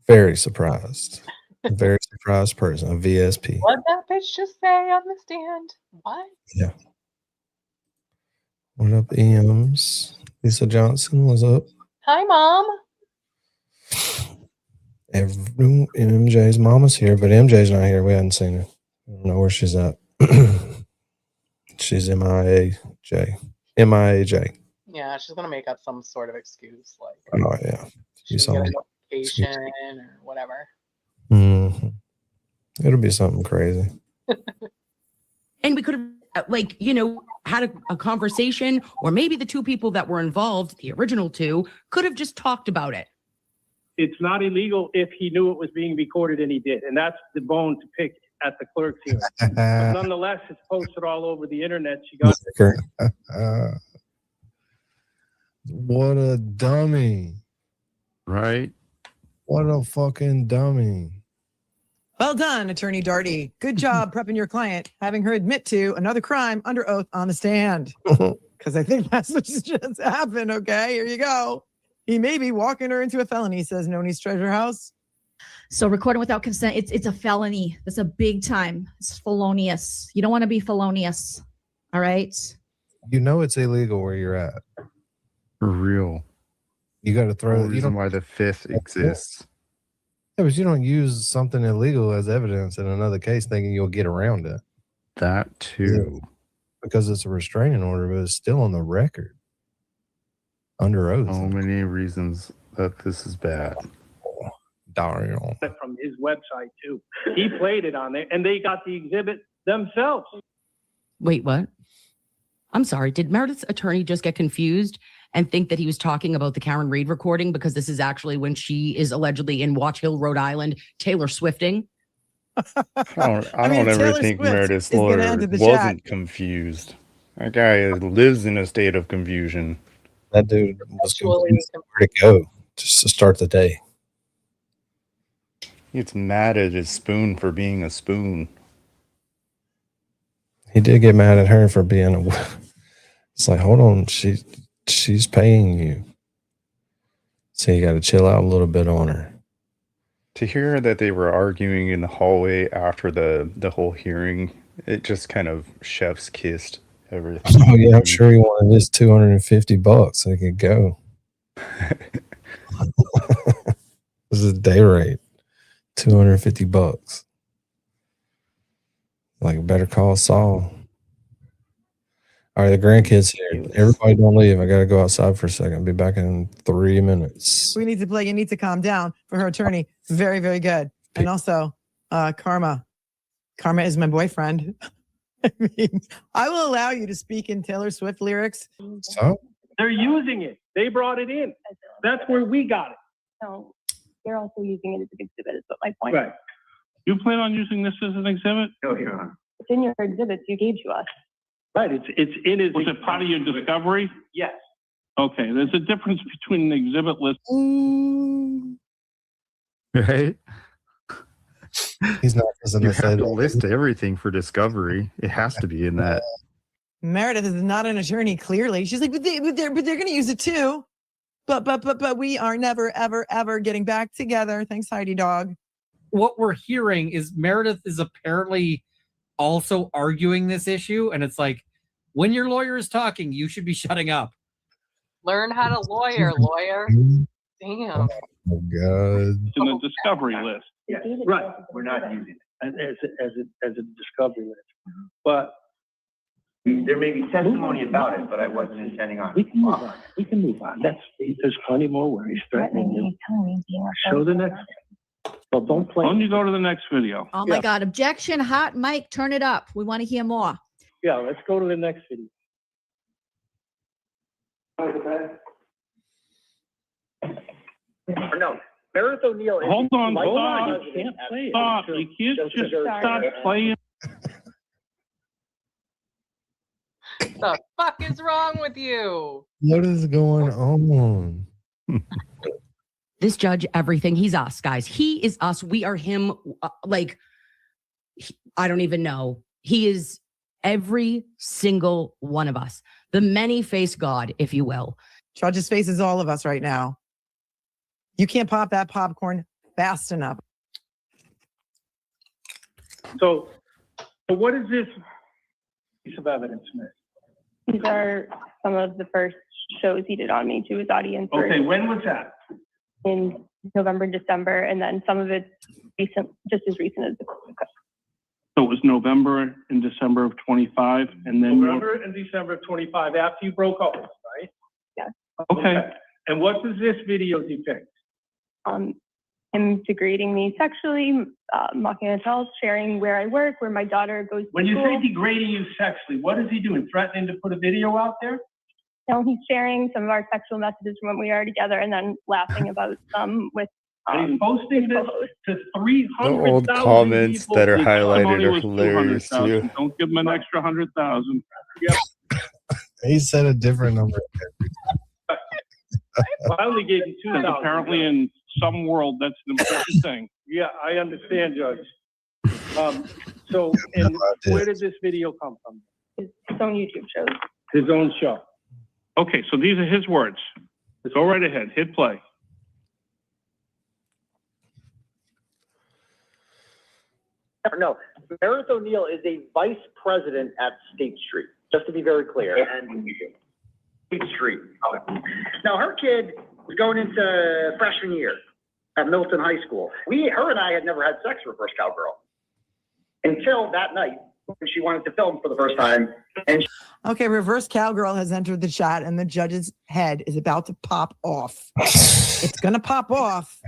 Very surprised. A very surprised person. A VSP. What that bitch just say on the stand? What? Yeah. What up, EMs? Lisa Johnson, what's up? Hi, Mom. MJ's mama's here, but MJ's not here. We haven't seen her. I don't know where she's at. She's MIAJ. Yeah, she's gonna make up some sort of excuse, like Oh yeah. she's gonna get a notification or whatever. Mm-hmm. It'll be something crazy. And we could have, had a conversation, or maybe the two people that were involved, the original two, could have just talked about it. It's not illegal if he knew it was being recorded and he did. And that's the bone to pick at the clerk's hearing. But nonetheless, it's posted all over the internet. She got What a dummy. Right? What a fucking dummy. Well done, Attorney Darty. Good job prepping your client, having her admit to another crime under oath on the stand. Because I think that's what just happened, okay? Here you go. He may be walking her into a felony, says Noni's Treasure House. So recording without consent, it's a felony. It's a big time. It's felonious. You don't want to be felonious. All right? You know it's illegal where you're at. For real. You got to throw The reason why the fifth exists. Yeah, but you don't use something illegal as evidence in another case thinking you'll get around it. That too. Because it's a restraining order, but it's still on the record. Under oath. So many reasons that this is bad. Dario. from his website too. He played it on there, and they got the exhibit themselves. Wait, what? I'm sorry. Did Meredith's attorney just get confused and think that he was talking about the Karen Reid recording, because this is actually when she is allegedly in Watch Hill, Rhode Island, Taylor Swifting? I don't ever think Meredith's lawyer wasn't confused. That guy lives in a state of confusion. That dude was confused where to go just to start the day. He gets mad at his spoon for being a spoon. He did get mad at her for being a... It's like, hold on, she's paying you. So you got to chill out a little bit on her. To hear that they were arguing in the hallway after the whole hearing, it just kind of chef's kissed everything. Oh yeah, I'm sure he wanted his $250 so he could go. This is a day rate. $250. Like, better call Saul. All right, the grandkids here. Everybody don't leave. I got to go outside for a second. I'll be back in 3 minutes. We need to play. You need to calm down for her attorney. Very, very good. And also, Karma. Karma is my boyfriend. I mean, I will allow you to speak in Taylor Swift lyrics. So? They're using it. They brought it in. That's where we got it. No, they're also using it as an exhibit, is what my point Right. is. You plan on using this as an exhibit? No, Your Honor. It's in your exhibits you gave to us. Right. It's in his. Was it part of your discovery? Yes. Okay, there's a difference between an exhibit list. Right? He's not listening You to say have to that. list everything for discovery. It has to be in that. Meredith is not an attorney, clearly. She's like, but they're going to use it too. But we are never, ever, ever getting back together. Thanks, Heidi Dog. What we're hearing is Meredith is apparently also arguing this issue. And it's like, when your lawyer is talking, you should be shutting up. Learn how to lawyer. Damn. Oh, God. In the discovery list. Yeah, right. We're not using it as a discovery list. But There may be testimony about it, but I wasn't intending on. we can move on. We can move on. There's plenty more where he's threatening you. Show the next. Well, don't play. Why don't you go to the next video? Oh my God. Objection. Hot mic. Turn it up. We want to hear more. Yeah, let's go to the next video. No, Meredith O'Neill. Hold on, You can't play it. stop. You can't just stop playing. The fuck is wrong with you? What is going on? This judge, everything. He's us, guys. He is us. We are him. I don't even know. He is every single one of us. The many-faced God, if you will. Judge's face is all of us right now. You can't pop that popcorn fast enough. So what is this piece of evidence, Smith? These are some of the first shows he did on me to his audience. Okay, when was that? In November, December, and then some of it's recent, just as recent as the So it was November and December of 25, and then November and December of 25, after you broke up, right? Yes. Okay. And what does this video depict? Him degrading me sexually, mocking adults, sharing where I work, where my daughter goes to When you school. say degrading you sexually, what is he doing? Threatening to put a video out there? No, he's sharing some of our sexual messages from when we are together, and then laughing about some with. And he's posting this to The 300,000 old comments people. that are the highlighted testimony are was hilarious 200,000. too. Don't give him an extra 100,000. He said a different number. I only gave you 2,000. Apparently, in some world, that's an important thing. Yeah, I understand, Judge. So, and where did this video come from? His own YouTube shows. His own show. Okay, so these are his words. Go right ahead. Hit play. No, Meredith O'Neill is a vice president at State Street, just to be very clear. And State Street. Okay. Now, her kid was going into freshman year at Milton High School. Her and I had never had sex with Reverse Cowgirl until that night when she wanted to film for the first time. And Okay, Reverse Cowgirl has entered the chat, and the judge's head is about to pop off. It's going to pop off.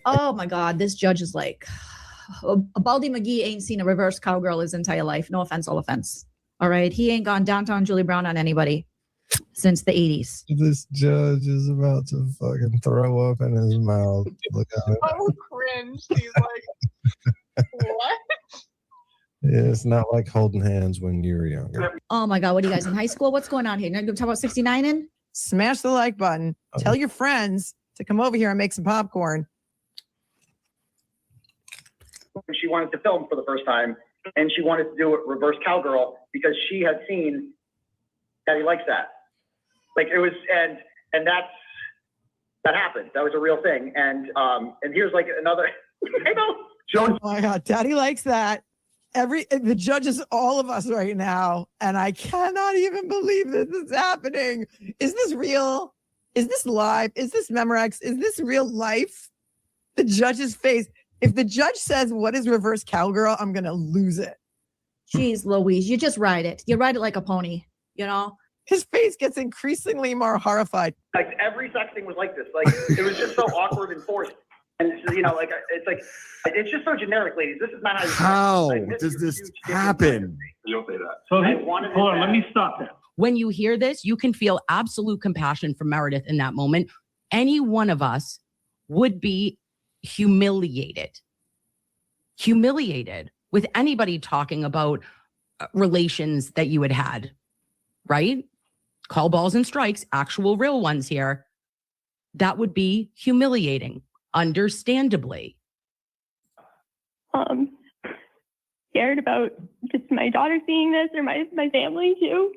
Oh my God. This judge is like, Baldy McGee ain't seen a reverse cowgirl his entire life. No offense, all offense. All right. He ain't gone downtown Julie Brown on anybody since the 80s. This judge is about to fucking throw up in his mouth. Look at it. So cringe. He's like, what? Yeah, it's not like holding hands when you were younger. Oh my God. What are you guys in high school? What's going on here? You're going to talk about 69 in? Smash the like button. Tell your friends to come over here and make some popcorn. she wanted to film for the first time, and she wanted to do it Reverse Cowgirl because she had seen that he likes that. Like it was, and that happened. That was a real thing. And here's like another, I know. Oh my God, Daddy likes that. The judge is all of us right now, and I cannot even believe this is happening. Is this real? Is this live? Is this Memorex? Is this real life? The judge's face. If the judge says, "What is Reverse Cowgirl?" I'm gonna lose it. Jeez, Louise, you just ride it. You ride it like a pony, you know? His face gets increasingly more horrified. Like every sexting was like this. Like it was just so awkward and forced. And you know, like it's just so generic, ladies. This is not how like, does this happen? You don't say that. So hold on, let me stop that. When you hear this, you can feel absolute compassion for Meredith in that moment. Any one of us would be humiliated with anybody talking about relations that you had, right? Call balls and strikes, actual real ones here. That would be humiliating, understandably. scared about just my daughter seeing this or my family too.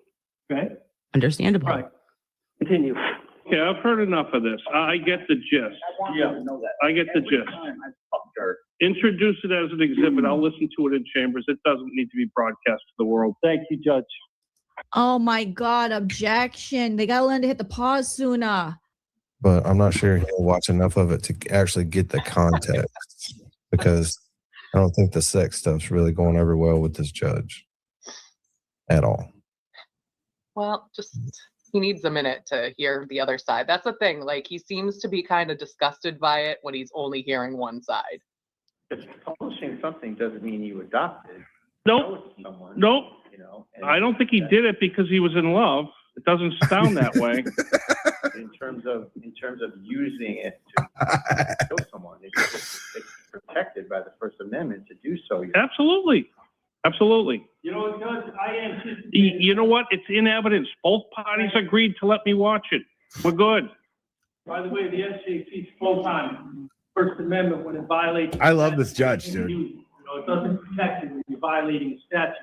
Okay. Understandable. Right. Continue. Yeah, I've heard enough of this. I get the gist. Yeah, know that. I get the gist. Introduce it as an exhibit. I'll listen to it in chambers. It doesn't need to be broadcast to the world. Thank you, Judge. Oh my God, objection. They got to learn to hit the pause sooner. But I'm not sure he'll watch enough of it to actually get the context because I don't think the sex stuff's really going over well with this judge at all. Well, just he needs a minute to hear the other side. That's the thing. Like, he seems to be kind of disgusted by it when he's only hearing one side. Just publishing something doesn't mean you adopt it. Nope. Someone, Nope. you know, and I don't think he did it because he was in love. It doesn't sound that way. in terms of using it to kill someone, it's protected by the First Amendment to do so. Absolutely. Absolutely. You know, Judge, I anticipate. You know what? It's in evidence. Both parties agreed to let me watch it. We're good. By the way, the SJC's full-time First Amendment when it violates. I love this judge, dude. You know, it doesn't protect you when you're violating a statute,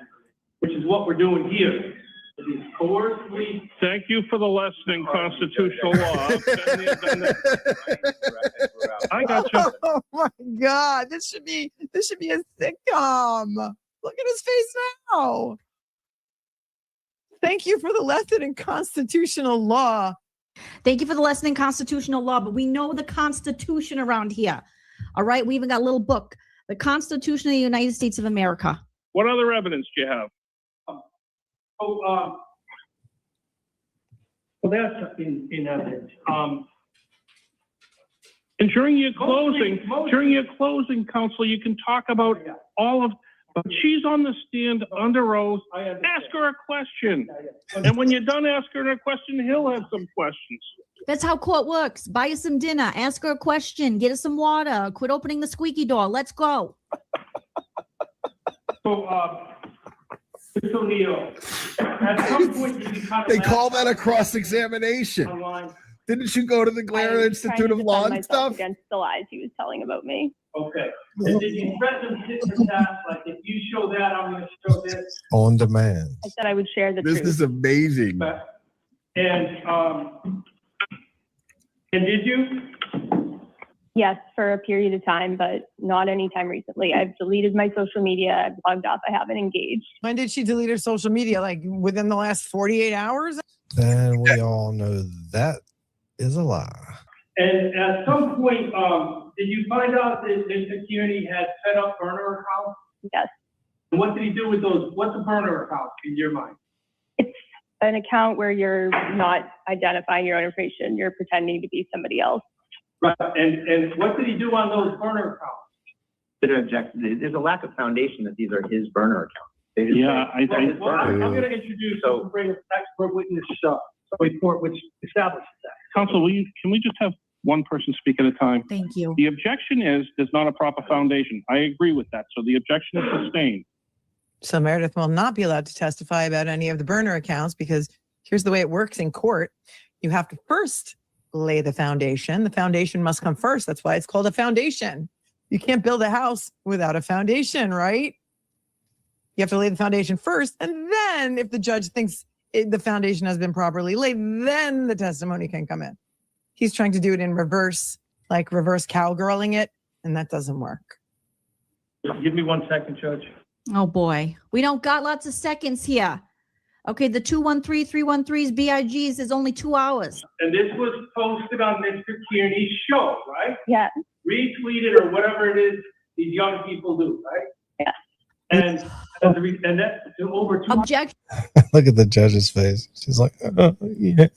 which is what we're doing here. It is coercively. Thank you for the lesson in constitutional law. I got you. Oh my God, this should be a sitcom. Look at his face now. Thank you for the lesson in constitutional law. Thank you for the lesson in constitutional law, but we know the Constitution around here. All right, we even got a little book, the Constitution of the United States of America. What other evidence do you have? Well, that's in evidence. And during your closing, counsel, you can talk about all of. But she's on the stand under oath. Ask her a question, and when you're done asking her a question, he'll have some questions. That's how court works. Buy her some dinner, ask her a question, get her some water, quit opening the squeaky door. Let's go. So, Mr. O'Neill, at some point you can kind of They call that a cross-examination. online. Didn't you go to the Glare Institute of Law and stuff? Against the lies he was telling about me. Okay. And did you threaten him to the task? Like, if you show that, I'm going to show this. On demand. I said I would share the This truth. is amazing. And did you? Yes, for a period of time, but not anytime recently. I've deleted my social media. I've logged off. I haven't engaged. When did she delete her social media? Like within the last 48 hours? And we all know that is a lie. And at some point, did you find out that Mr. Kearney had set up burner accounts? Yes. And what did he do with those? What's a burner account in your mind? It's an account where you're not identifying your own information. You're pretending to be somebody else. Right. And what did he do on those burner accounts? There's a lack of foundation that these are his burner accounts. They just Well, I'm going to introduce to bring an expert witness report which establishes that. Counsel, can we just have one person speak at a time? Thank you. The objection is there's not a proper foundation. I agree with that. So the objection is sustained. So Meredith will not be allowed to testify about any of the burner accounts because here's the way it works in court. You have to first lay the foundation. The foundation must come first. That's why it's called a foundation. You can't build a house without a foundation, right? You have to lay the foundation first. And then if the judge thinks the foundation has been properly laid, then the testimony can come in. He's trying to do it in reverse, like reverse cowgirling it, and that doesn't work. Give me 1 second, Judge. Oh boy, we don't got lots of seconds here. Okay, the 213-313's BIGs is only 2 hours. And this was posted on Mr. Kearney's show, right? Yeah. Retweeted or whatever it is these young people do, right? Yeah. And that to over 200. Objection. Look at the judge's face. She's like, yeah.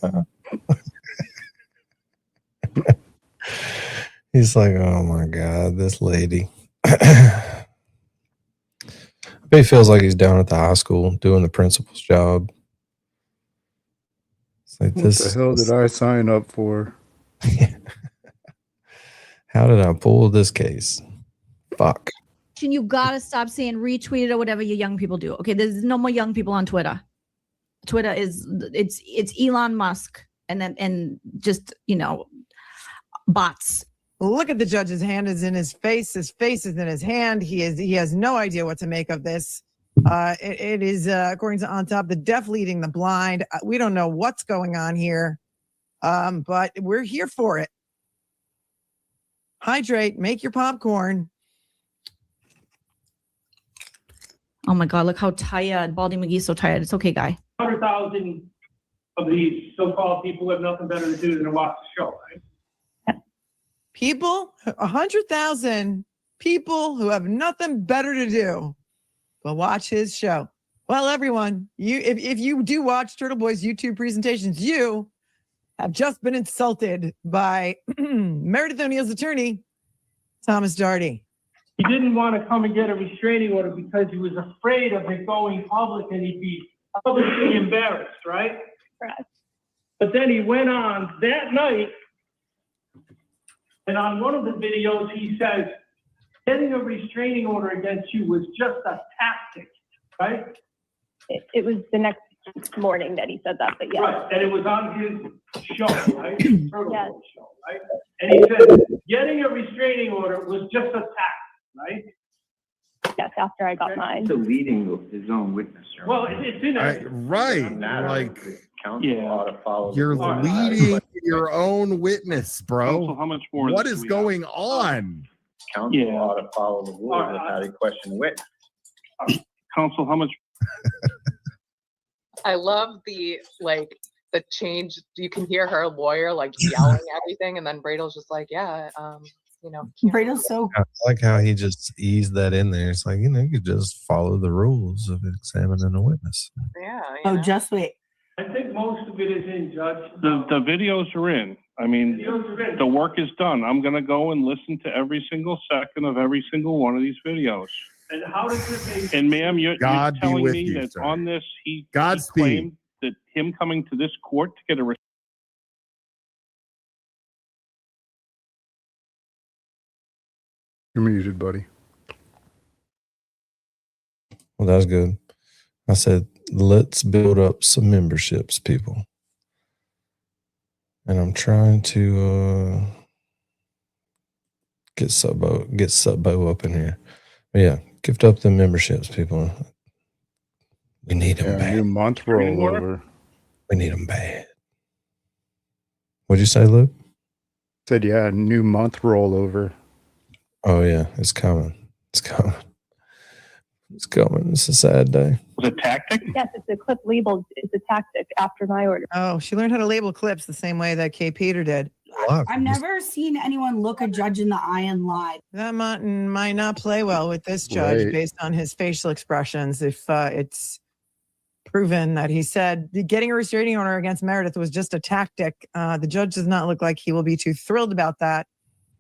He's like, oh my God, this lady. I bet he feels like he's down at the high school doing the principal's job. It's like, What the hell did I sign up for? How did I pull this case? Fuck. You gotta stop saying retweeted or whatever you young people do. Okay, there's no more young people on Twitter. Twitter is it's Elon Musk and just bots. Look at the judge's hand is in his face. His face is in his hand. He has no idea what to make of this. It is, according to On Top, the deaf leading the blind. We don't know what's going on here, but we're here for it. Hydrate, make your popcorn. Oh my God, look how tired. Baldy McGee's so tired. It's okay, guy. 100,000 of these so-called people have nothing better to do than to watch the show, right? People, 100,000 people who have nothing better to do but watch his show. Well, everyone, if you do watch Turtleboy's YouTube presentations, you have just been insulted by Meredith O'Neill's attorney, Thomas Darty. He didn't want to come and get a restraining order because he was afraid of it going public and he'd be publicly embarrassed, right? Correct. But then he went on that night, and on one of the videos, he says, getting a restraining order against you was just a tactic, right? It was the next morning that he said that, but yeah. Right, and it was on his show, right? Turtleboy Yes. show, right? And he said, getting a restraining order was just a tactic, right? Yes, after I got mine. Deleting his own witness. Well, it's in it. Right. Like, Counsel ought to follow. you're leading your own witness, bro. Counsel, how much more What do is we going on? Counsel ought to follow the rules of how to question a witness. Counsel, how much? I love the change. You can hear her lawyer like yelling everything, and then Bradel's just like, yeah, Bradel's so. I like how he just eased that in there. It's like, you could just follow the rules of examining a witness. Yeah. Just wait. I think most of it is in, Judge. The videos are in. I mean, the work is done. I'm going to go and listen to every single second of every single one of these videos. And how does it make? And ma'am, you're God be telling with me you, that sir. on this, he Godspeed. claimed that him coming to this court to get a You're muted, buddy. Well, that's good. I said, let's build up some memberships, people. And I'm trying to get Subbo up in here. But yeah, gift up the memberships, people. We need them bad. New month rollover. We need them bad. What'd you say, Luke? Said, yeah, new month rollover. Oh yeah, it's coming. It's coming. It's coming. It's a sad day. Was it tactic? Yes, it's a clip labeled. It's a tactic after my order. Oh, she learned how to label clips the same way that Kay Peter did. I've never seen anyone look a judge in the eye and lie. That might not play well with this judge Right. based on his facial expressions. If it's proven that he said getting a restraining order against Meredith was just a tactic, the judge does not look like he will be too thrilled about that.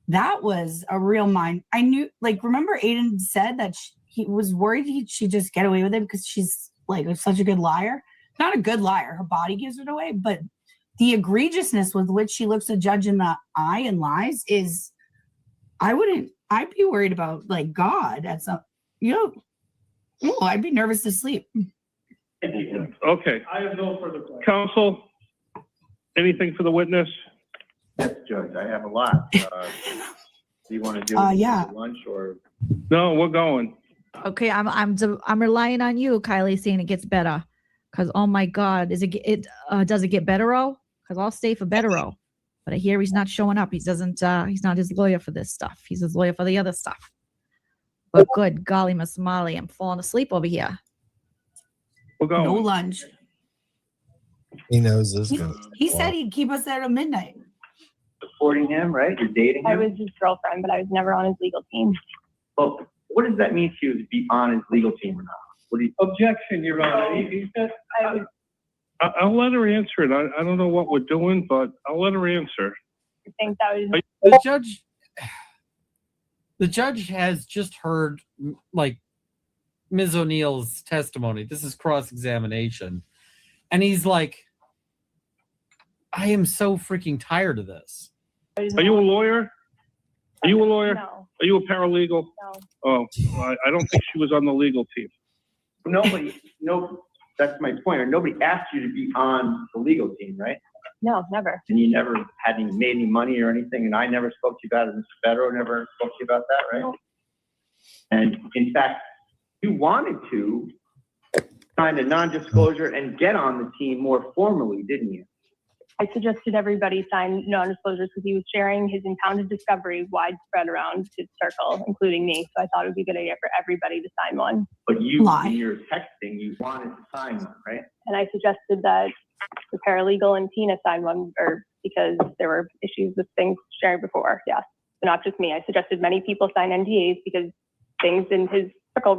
That was a real mind. I knew, remember Aiden said that he was worried she'd just get away with it because she's such a good liar. Not a good liar. Her body gives it away, but the egregiousness with which she looks a judge in the eye and lies is, I'd be worried about God at some, I'd be nervous to sleep. Okay. I have no further questions. Counsel, anything for the witness? Yes, Judge, I have a lot. Do you want to do it yeah. for lunch or? No, we're going. Okay, I'm relying on you, Kylie, saying it gets better. Cause oh my God, does it get better? Cause I'll stay for better. But I hear he's not showing up. He doesn't. He's not his lawyer for this stuff. He's his lawyer for the other stuff. But good golly, Miss Molly, I'm falling asleep over here. We're going. No lunch. He knows this. He said he'd keep us there till midnight. Supporting him, right? You're dating him? I was his girlfriend, but I was never on his legal team. Well, what does that mean to you to be on his legal team or not? What do you? Objection, Your Honor. He said, I'll let her answer it. I don't know what we're doing, but I'll let her answer. I think that was The judge has just heard Ms. O'Neill's testimony. This is cross-examination. And he's like, I am so freaking tired of this. Are you a lawyer? Are you a lawyer? No. Are you a paralegal? No. Oh, I don't think she was on the legal team. No, that's my point. Nobody asked you to be on the legal team, right? No, never. And you never made any money or anything, and I never spoke to you about it. Mr. Federo never spoke to you about that, right? No. And in fact, you wanted to sign a non-disclosure and get on the team more formally, didn't you? I suggested everybody sign non-disclosures because he was sharing his impounded discovery widespread around his circle, including me. So I thought it would be a good idea for everybody to sign one. But in your texting, you wanted to sign one, right? And I suggested that the paralegal and Tina sign one, or because there were issues with things shared before. Yes, but not just me. I suggested many people sign NDAs because things in his circle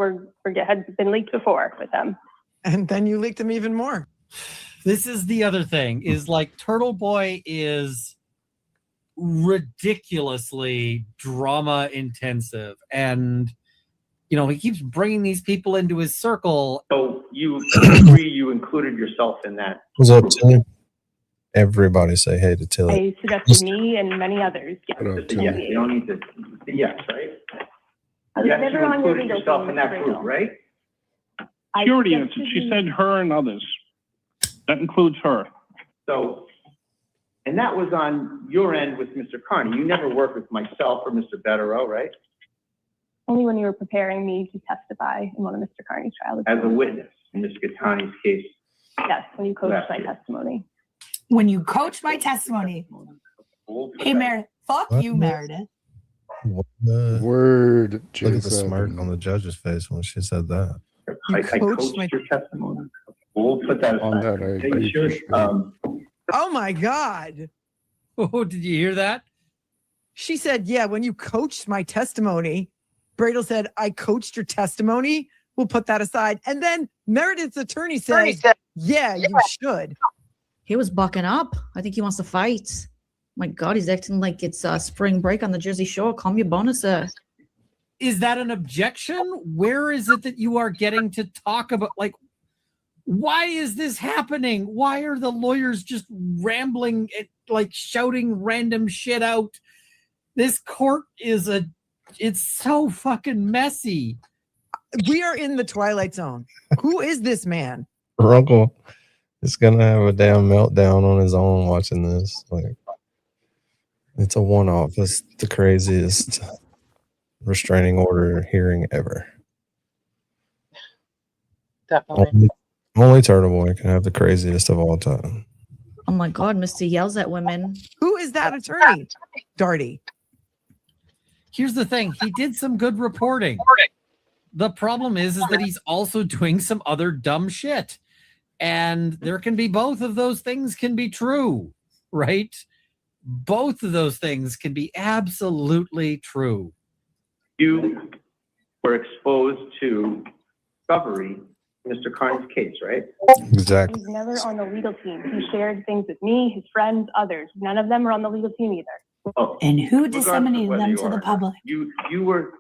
had been leaked before with him. And then you leaked them even more. This is the other thing, is like Turtleboy is ridiculously drama intensive, and he keeps bringing these people into his circle. So you agree you included yourself in that? What's up, Tilly? Everybody say hey to Tilly. I suggested me and many others. Yes, Yes, you don't need to. Yes, right? I was Yes, never you on your included legal yourself team, in that Mr. group, Riddle. right? She already answered. She said her and others. That includes her. So, and that was on your end with Mr. Carney. You never worked with myself or Mr. Federo, right? Only when you were preparing me to testify in one of Mr. Carney's trials. As a witness in Mr. Gattani's case. Yes, when you coached Last my year. testimony. When you coach my testimony. Hey, Meredith. Fuck you, Meredith. Word. Look at the smirk on the judge's face when she said that. I coached your testimony. We'll put that On aside. that, I Hey, agree. sure. Oh my God. Oh, did you hear that? She said, yeah, when you coached my testimony, Bradel said, I coached your testimony. We'll put that aside. And then Meredith's attorney says, yeah, you should. He was bucking up. I think he wants to fight. My God, he's acting like it's spring break on the Jersey Shore. Calm your bonus. Is that an objection? Where is it that you are getting to talk about, like, why is this happening? Why are the lawyers just rambling, like shouting random shit out? This court it's so fucking messy. We are in the twilight zone. Who is this man? Her uncle is gonna have a damn meltdown on his own watching this. Like, it's a one-off. It's the craziest restraining order hearing ever. Definitely. Only Turtleboy can have the craziest of all time. Oh my God, Mr. yells at women. Who is that attorney? Darty. Here's the thing. He did some good reporting. The problem is that he's also doing some other dumb shit. And there can be both of those things can be true, right? Both of those things can be absolutely true. You were exposed to discovery in Mr. Carney's case, right? Exactly. He's never on the legal team. He shared things with me, his friends, others. None of them are on the legal team either. Well, And who regardless of disseminated whether them you to the are. public? You were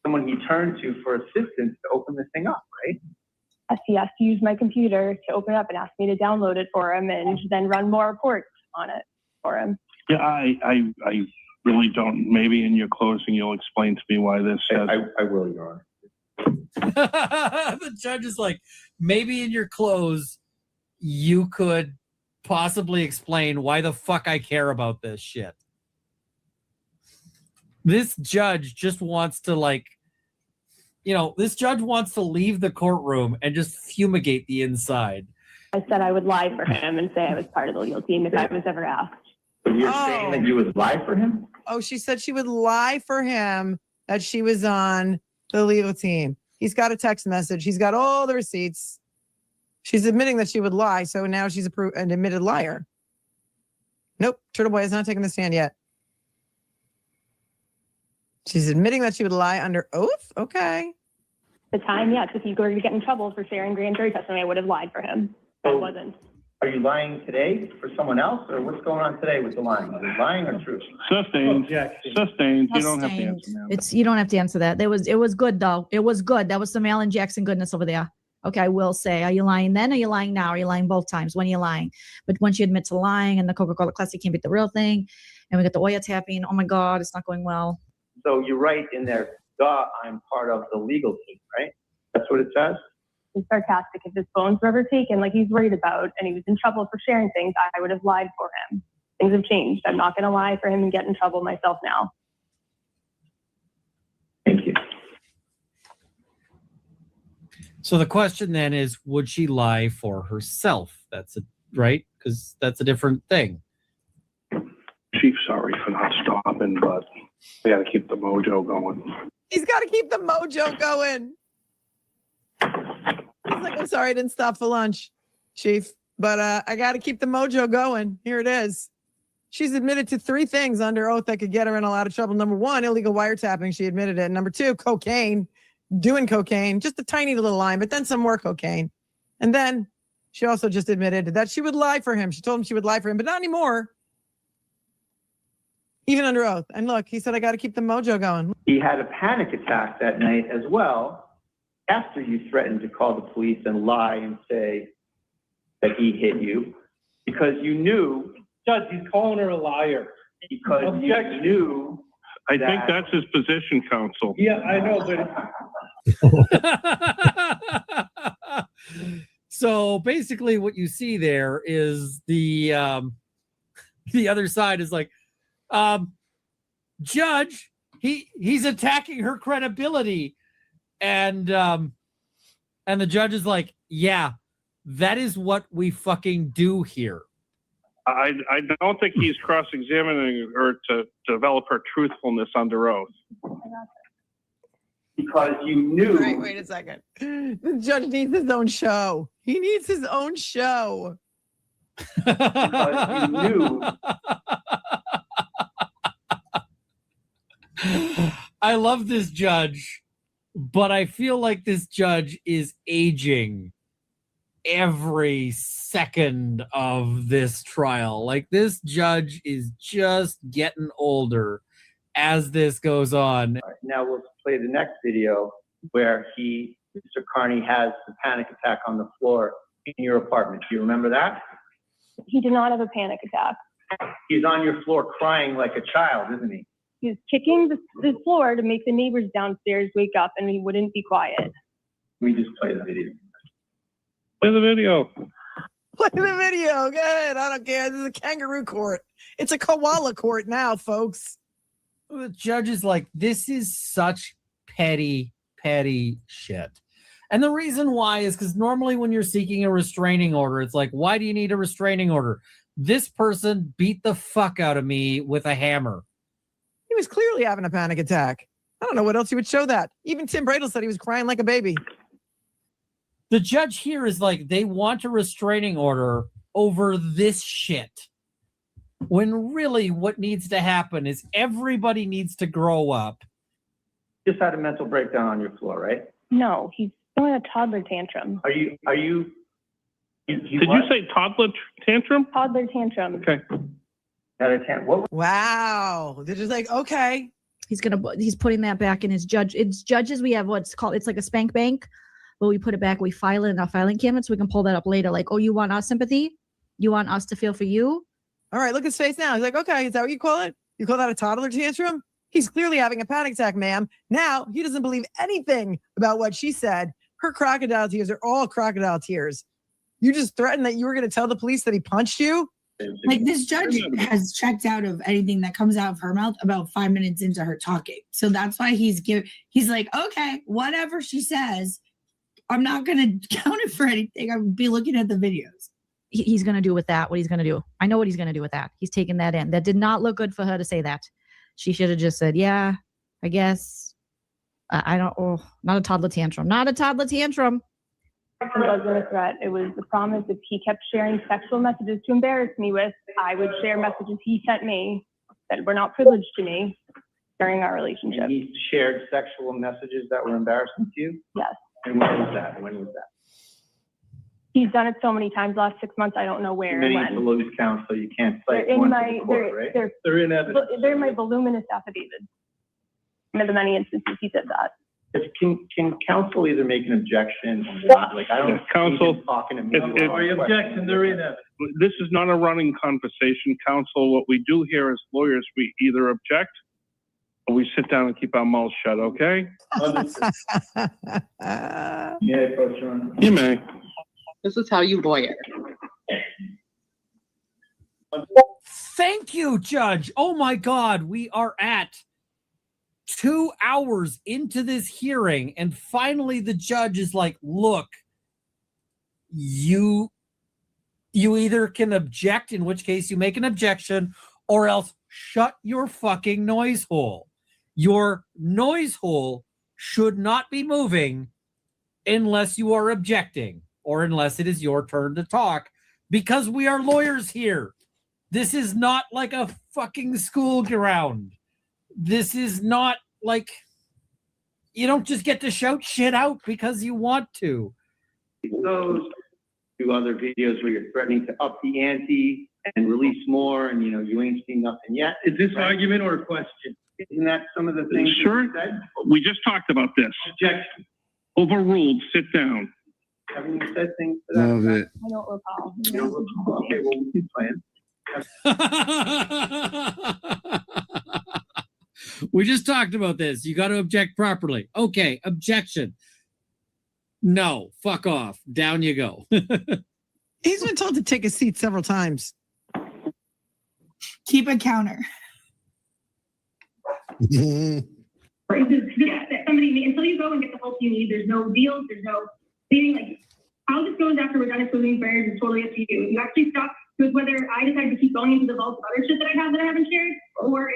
someone he turned to for assistance to open this thing up, right? Yes, he asked to use my computer to open it up and asked me to download it for him and then run more reports on it for him. Yeah, I really don't. Maybe in your closing, you'll explain to me why this says. I will, Your Honor. The judge is like, maybe in your close, you could possibly explain why the fuck I care about this shit. This judge just wants to this judge wants to leave the courtroom and just fumigate the inside. I said I would lie for him and say I was part of the legal team if I was ever asked. So you're saying that you would lie for him? Oh, she said she would lie for him that she was on the legal team. He's got a text message. He's got all the receipts. She's admitting that she would lie. So now she's an admitted liar. Nope. Turtleboy has not taken the stand yet. She's admitting that she would lie under oath? Okay. At the time, yes, if you were to get in trouble for sharing grand jury testimony, I would have lied for him. I wasn't. Are you lying today for someone else, or what's going on today with the lying? Are you lying or true? Sustained. Sustained. You don't have to Sustained. answer now. You don't have to answer that. It was good though. It was good. That was some Alan Jackson goodness over there. Okay, I will say. Are you lying then? Or are you lying now? Are you lying both times? When are you lying? But once you admit to lying and the Coca-Cola Classic can't beat the real thing, and we got the wiretapping, oh my God, it's not going well. So you're right in there. I'm part of the legal team, right? That's what it says? sarcastic. If his phones were ever taken, like he's worried about, and he was in trouble for sharing things, I would have lied for him. Things have changed. I'm not going to lie for him and get in trouble myself now. Thank you. So the question then is, would she lie for herself? Right? Because that's a different thing. Chief, sorry for not stopping, but we got to keep the mojo going. He's got to keep the mojo going. He's like, I'm sorry I didn't stop for lunch, Chief, but I got to keep the mojo going. Here it is. She's admitted to 3 things under oath that could get her in a lot of trouble. Number 1, illegal wiretapping. She admitted it. Number 2, cocaine, doing cocaine, just a tiny little line, but then some more cocaine. And then she also just admitted that she would lie for him. She told him she would lie for him, but not anymore. Even under oath. And look, he said, I got to keep the mojo going. He had a panic attack that night as well, after you threatened to call the police and lie and say that he hit you, because you knew. Judge, he's calling her a liar. Because you knew. I think that's his position, counsel. Yeah, I know, but so basically what you see there is the other side is like, Judge, he's attacking her credibility, and the judge is like, yeah, that is what we fucking do here. I don't think he's cross-examining her to develop her truthfulness under oath. Because you knew. Right, wait a second. The judge needs his own show. He needs his own show. Because you knew. I love this judge, but I feel like this judge is aging every second of this trial. Like, this judge is just getting older as this goes on. Now we'll play the next video where Mr. Carney has the panic attack on the floor in your apartment. Do you remember that? He did not have a panic attack. He's on your floor crying like a child, isn't he? He was kicking the floor to make the neighbors downstairs wake up, and he wouldn't be quiet. We just play the video. Play the video. Play the video. Good. I don't care. This is a kangaroo court. It's a koala court now, folks. The judge is like, this is such petty shit. And the reason why is because normally when you're seeking a restraining order, it's like, why do you need a restraining order? This person beat the fuck out of me with a hammer. He was clearly having a panic attack. I don't know what else he would show that. Even Tim Bradle said he was crying like a baby. The judge here is like, they want a restraining order over this shit. When really what needs to happen is everybody needs to grow up. Just had a mental breakdown on your floor, right? No, he's throwing a toddler tantrum. Are you? Did you say toddler tantrum? Toddler tantrum. Okay. Wow. They're just like, okay. He's putting that back in his judge. It's judges. We have what's called, it's like a spank bank, but we put it back. We file it in our filing cabinet so we can pull that up later. Like, oh, you want our sympathy? You want us to feel for you? All right, look at his face now. He's like, okay, is that what you call it? You call that a toddler tantrum? He's clearly having a panic attack, ma'am. Now he doesn't believe anything about what she said. Her crocodile tears are all crocodile tears. You just threatened that you were going to tell the police that he punched you? Like, this judge has checked out of anything that comes out of her mouth about 5 minutes into her talking. So that's why he's like, okay, whatever she says, I'm not going to count it for anything. I would be looking at the videos. He's going to do with that what he's going to do. I know what he's going to do with that. He's taking that in. That did not look good for her to say that. She should have just said, yeah, I guess. Not a toddler tantrum. Not a toddler tantrum. It wasn't a threat. It was the promise if he kept sharing sexual messages to embarrass me with, I would share messages he sent me that were not privileged to me during our relationship. And he shared sexual messages that were embarrassing to you? Yes. And when was that? He's done it so many times last 6 months, I don't know where Many and to when. lose count, so you can't cite They're in one my, to the court, right? they're in evidence. They're in my voluminous affidavit. One of the many instances he said that. Can counsel either make an objection or not? Like, I don't. Counsel, talking to me. objection, they're in evidence. This is not a running conversation, counsel. What we do here as lawyers, we either object or we sit down and keep our mouths shut, okay? Yeah, Coach Sean. You may. This is how you lawyer. Thank you, Judge. Oh my God, we are at 2 hours into this hearing, and finally the judge is like, look, you either can object, in which case you make an objection, or else shut your fucking noise hole. Your noise hole should not be moving unless you are objecting or unless it is your turn to talk, because we are lawyers here. This is not like a fucking school ground. This is not like, you don't just get to shout shit out because you want to. Those two other videos where you're threatening to up the ante and release more, and you ain't seen nothing yet. Is this argument or a question? Isn't that some of the things Sure. you said? We just talked about this. Objection. Overruled. Sit down. Haven't you said things to that? Love it. I don't recall. You don't recall? Okay, well, we keep playing. We just talked about this. You got to object properly. Okay, objection. No, fuck off. Down you go. He's been told to take a seat several times. Keep a counter. Yeah, somebody, until you go and get the help you need, there's no deals, there's no anything. Like, how this goes after we're done excluding prayers is totally up to you. You actually stop with whether I decide to keep going into the vault of other shit that I have that I haven't shared, or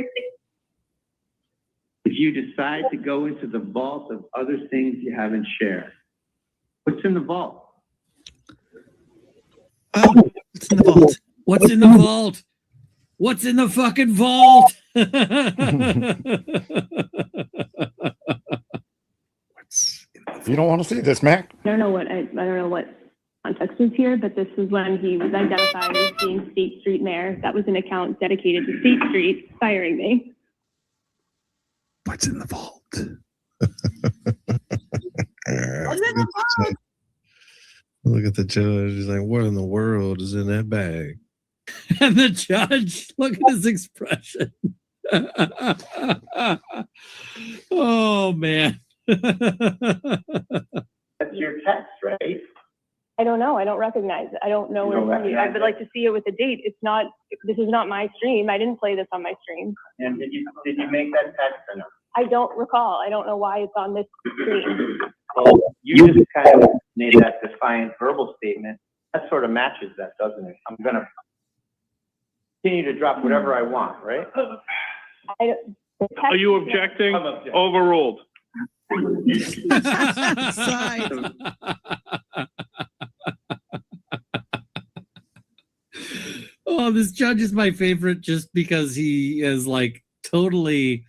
If you decide to go into the vault of other things you haven't shared, what's in the vault? Oh, what's in the vault? What's in the vault? What's in the fucking vault? You don't want to see this, Mac? I don't know what context is here, but this is when he was identified as being State Street Mayor. That was an account dedicated to State Street firing me. What's in the vault? Look at the judge. He's like, what in the world is in that bag? And the judge, look at his expression. Oh, man. That's your text, right? I don't know. I don't recognize it. I don't know You where don't I would like to see it with a date. This is not my stream. I didn't play this on my stream. And did you make that text or no? I don't recall. I don't know why it's on this screen. Well, you just kind of made that defiant verbal statement. That sort of matches that, doesn't it? I'm going to continue to drop whatever I want, right? Are you objecting? Overruled. Oh, this judge is my favorite just because he is like totally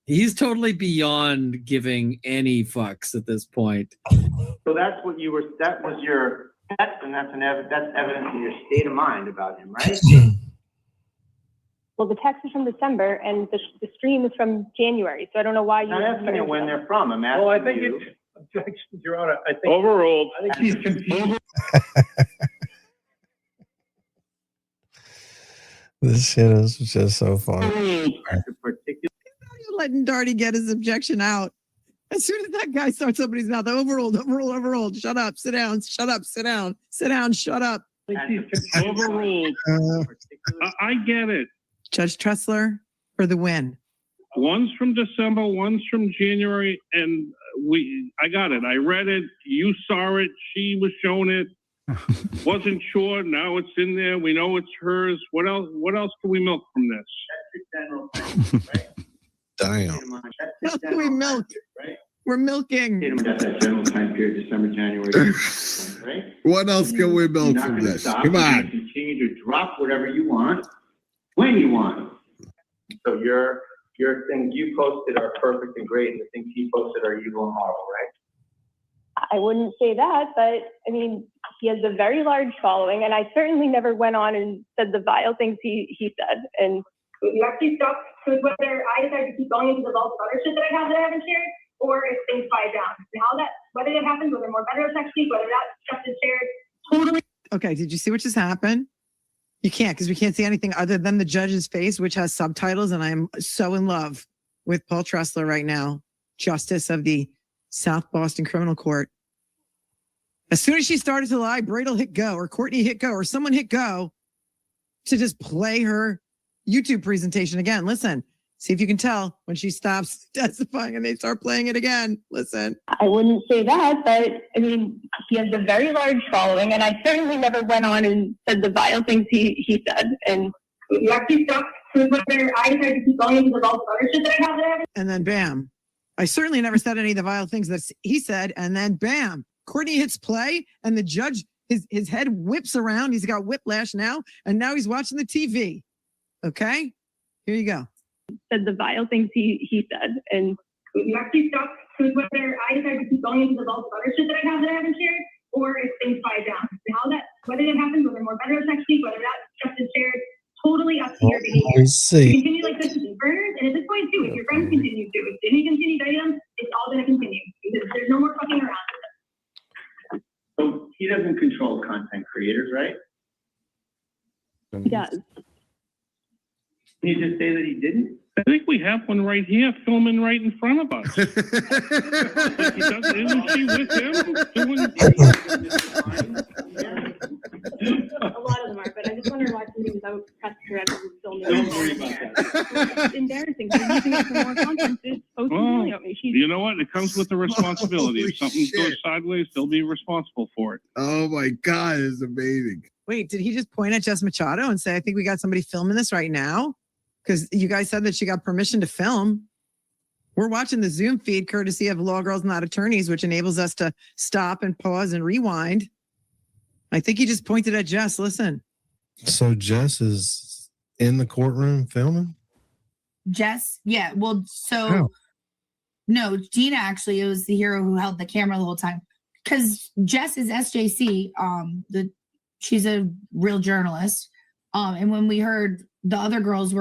he's totally beyond giving any fucks at this point. So that was your text, and that's evidence of your state of mind about him, right? Well, the text is from December, and the stream is from January, so I don't know why you... I'm asking you when they're from. I'm asking Well, I think you. it's objections, Your Honor. I think Overruled. I think he's confused. This shit is just so funny. You're letting Darty get his objection out. As soon as that guy starts opening his mouth, overruled. Shut up, sit down, shut up, sit down, shut up. Overruled. I get it. Judge Tressler for the win. One's from December, one's from January, and I got it. I read it. You saw it. She was shown it. Wasn't sure. Now it's in there. We know it's hers. What else can we milk from this? Damn. How can we milk? Right? We're milking. That's that general time period, December, January, right? What else can we You're build not from gonna this? stop. Come You're gonna on. continue to drop whatever you want when you want. So your things you posted are perfect and great, and the things he posted are evil and horrible, right? I wouldn't say that, but I mean, he has a very large following, and I certainly never went on and said the vile things he said. And you actually stuck to whether I decide to keep going into the vault of other shit that I have that I haven't shared, or if things quiet down. And whether that happens, whether more better next week, whether that stuff is shared, totally. Okay, did you see what just happened? You can't, because we can't see anything other than the judge's face, which has subtitles, and I am so in love with Paul Tressler right now, Justice of the South Boston Criminal Court. As soon as she started to lie, Bradel hit go, or Courtney hit go, or someone hit go to just play her YouTube presentation again. Listen, see if you can tell when she stops testifying and they start playing it again. Listen. I wouldn't say that, but I mean, he has a very large following, and I certainly never went on and said the vile things he said. And you actually stuck to whether I tried to keep going into the vault ownership that I have there. And then bam. I certainly never said any of the vile things that he said. And then bam, Courtney hits play and the judge, his head whips around. He's got whiplash now. And now he's watching the TV. Okay, here you go. Said the vile things he said. And you actually stuck to whether I decided to keep going into the vault ownership that I haven't shared, or if things die down. Whether that happens, whether more better next week, whether that stuff is shared, totally up to your behavior. You continue like this with burners, and at this point too, if your friends continue to, if Jimmy continues to them, it's all going to continue because there's no more fucking around. So he doesn't control content creators, right? He does. Can you just say that he didn't? I think we have one right here filming right in front of us. Isn't she with him? A lot of them are, but I just wonder why somebody without press correct is filming. Don't worry about that. It's embarrassing. She's using it for more content. It's supposed to humiliate me. You know what? It comes with the responsibility. If something goes sideways, they'll be responsible for it. Oh my God, it's amazing. Wait, did he just point at Jess Machado and say, I think we got somebody filming this right now? Because you guys said that she got permission to film. We're watching the Zoom feed courtesy of Law Girls Not Attorneys, which enables us to stop and pause and rewind. I think he just pointed at Jess. Listen. So Jess is in the courtroom filming? Jess? Yeah. Well, so no, Gina actually, it was the hero who held the camera the whole time. Because Jess is SJC. She's a real journalist. And when we heard the other girls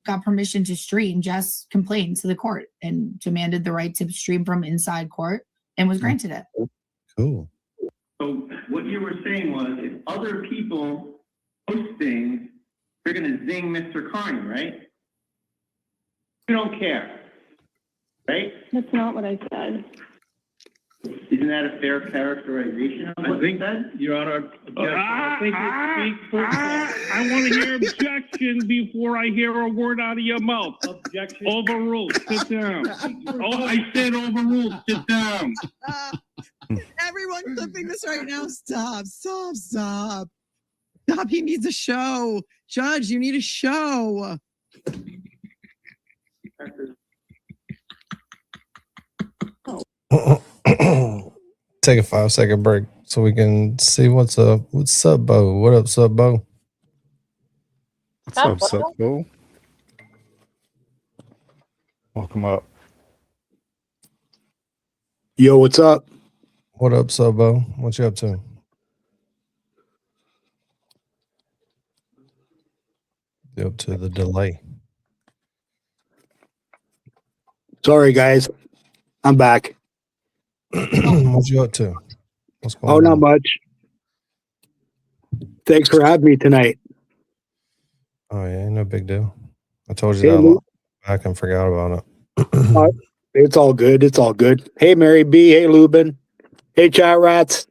got permission to stream, Jess complained to the court and demanded the right to stream from inside court and was granted it. Cool. So what you were saying was, if other people post things, they're going to zing Mr. Carney, right? You don't care, right? That's not what I said. Isn't that a fair characterization of what you said? Your Honor, I want to hear objection before I hear a word out of your mouth. Objection. Overruled. Sit down. Oh, I said overruled. Sit down. Everyone clipping this right now. Stop. Stop. He needs a show. Judge, you need a show. Take a 5-second break so we can see what's up. What's up, Bo? What up, Bo? What's up, Bo? Welcome up. Yo, what's up? What up, Bo? What you up to? You up to the delay? Sorry, guys. I'm back. What you up to? What's going on? Oh, not much. Thanks for having me tonight. Oh, yeah, no big deal. I told you that a while back and forgot about it. It's all good. It's all good. Hey, Mary B. Hey, Lubin. Hey, chat rats.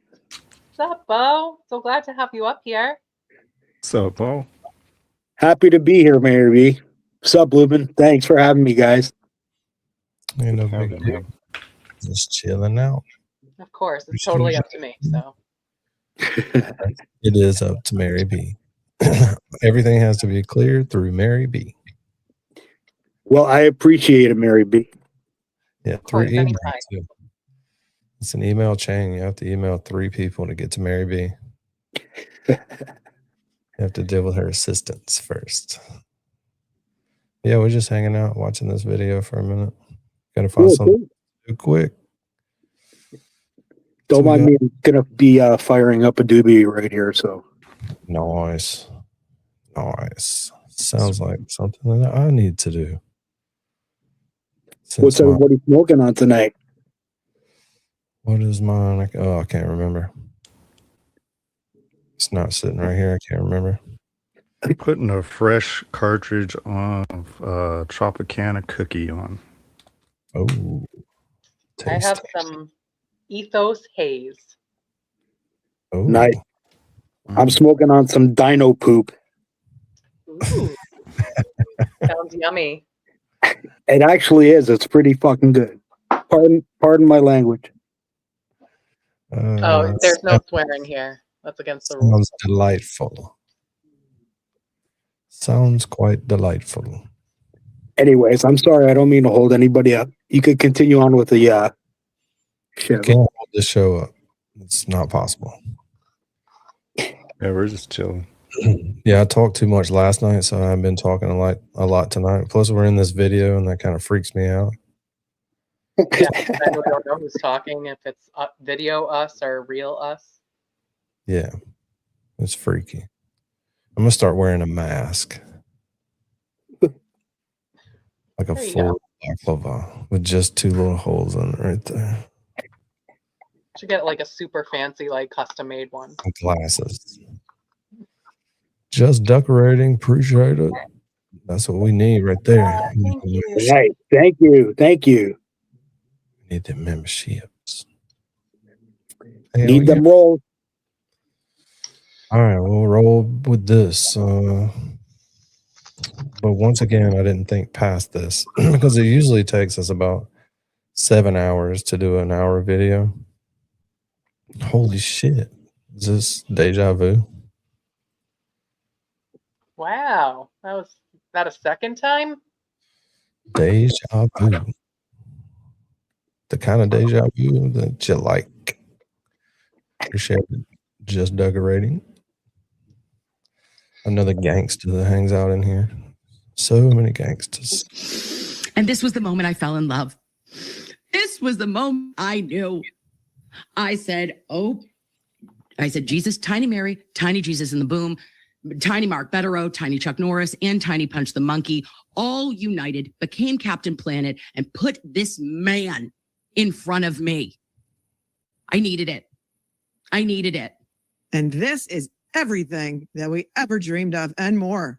What's up, Bo? So glad to have you up here. What's up, Bo? Happy to be here, Mary B. What's up, Lubin? Thanks for having me, guys. Ain't no big deal. Just chilling out. Of course, it's totally up to me. So it is up to Mary B. Everything has to be clear through Mary B. Well, I appreciate it, Mary B. Yeah, 3 emails. Too. It's an email chain. You have to email 3 people to get to Mary B. You have to deal with her assistants first. Yeah, we're just hanging out, watching this video for a minute. Gotta find something to do quick. Don't mind me. I'm gonna be firing up a doobie right here. So nice. Sounds like something that I need to do. What's everybody smoking on tonight? What is mine? I can't remember. It's not sitting right here. I can't remember. I'm putting a fresh cartridge on Tropicana cookie on. Oh, I have some Ethos Haze. Nice. I'm smoking on some dino poop. Ooh. Sounds yummy. It actually is. It's pretty fucking good. Pardon my language. Oh, there's no swearing here. That's against the rules. Sounds delightful. Sounds quite delightful. Anyways, I'm sorry. I don't mean to hold anybody up. You could continue on with the You show. can't hold this show up. It's not possible. Yeah, we're just chilling. Yeah, I talked too much last night, so I've been talking a lot tonight. Plus, we're in this video, and that kind of freaks me out. Yeah, I really don't know who's talking, if it's video us or real us. Yeah, it's freaky. I'm gonna start wearing a mask, like a There you full baklava with just 2 little holes in it right there. Should get like a super fancy, like custom made one. And glasses. Just decorating. Appreciate it. That's what we need right there. Thank you. Right. Thank you. Thank you. Need the memberships. Need them roll. All right, we'll roll with this. But once again, I didn't think past this because it usually takes us about 7 hours to do an hour video. Holy shit. Is this deja vu? Wow. Was that a second time? Deja vu. The kind of deja vu that you like. Appreciate it. Just decorating. Another gangster that hangs out in here. So many gangsters. And this was the moment I fell in love. This was the moment I knew. I said, Jesus, Tiny Mary, Tiny Jesus in the Boom, Tiny Mark Betterow, Tiny Chuck Norris, and Tiny Punch the Monkey, all united, became Captain Planet, and put this man in front of me. I needed it. I needed it. And this is everything that we ever dreamed of and more.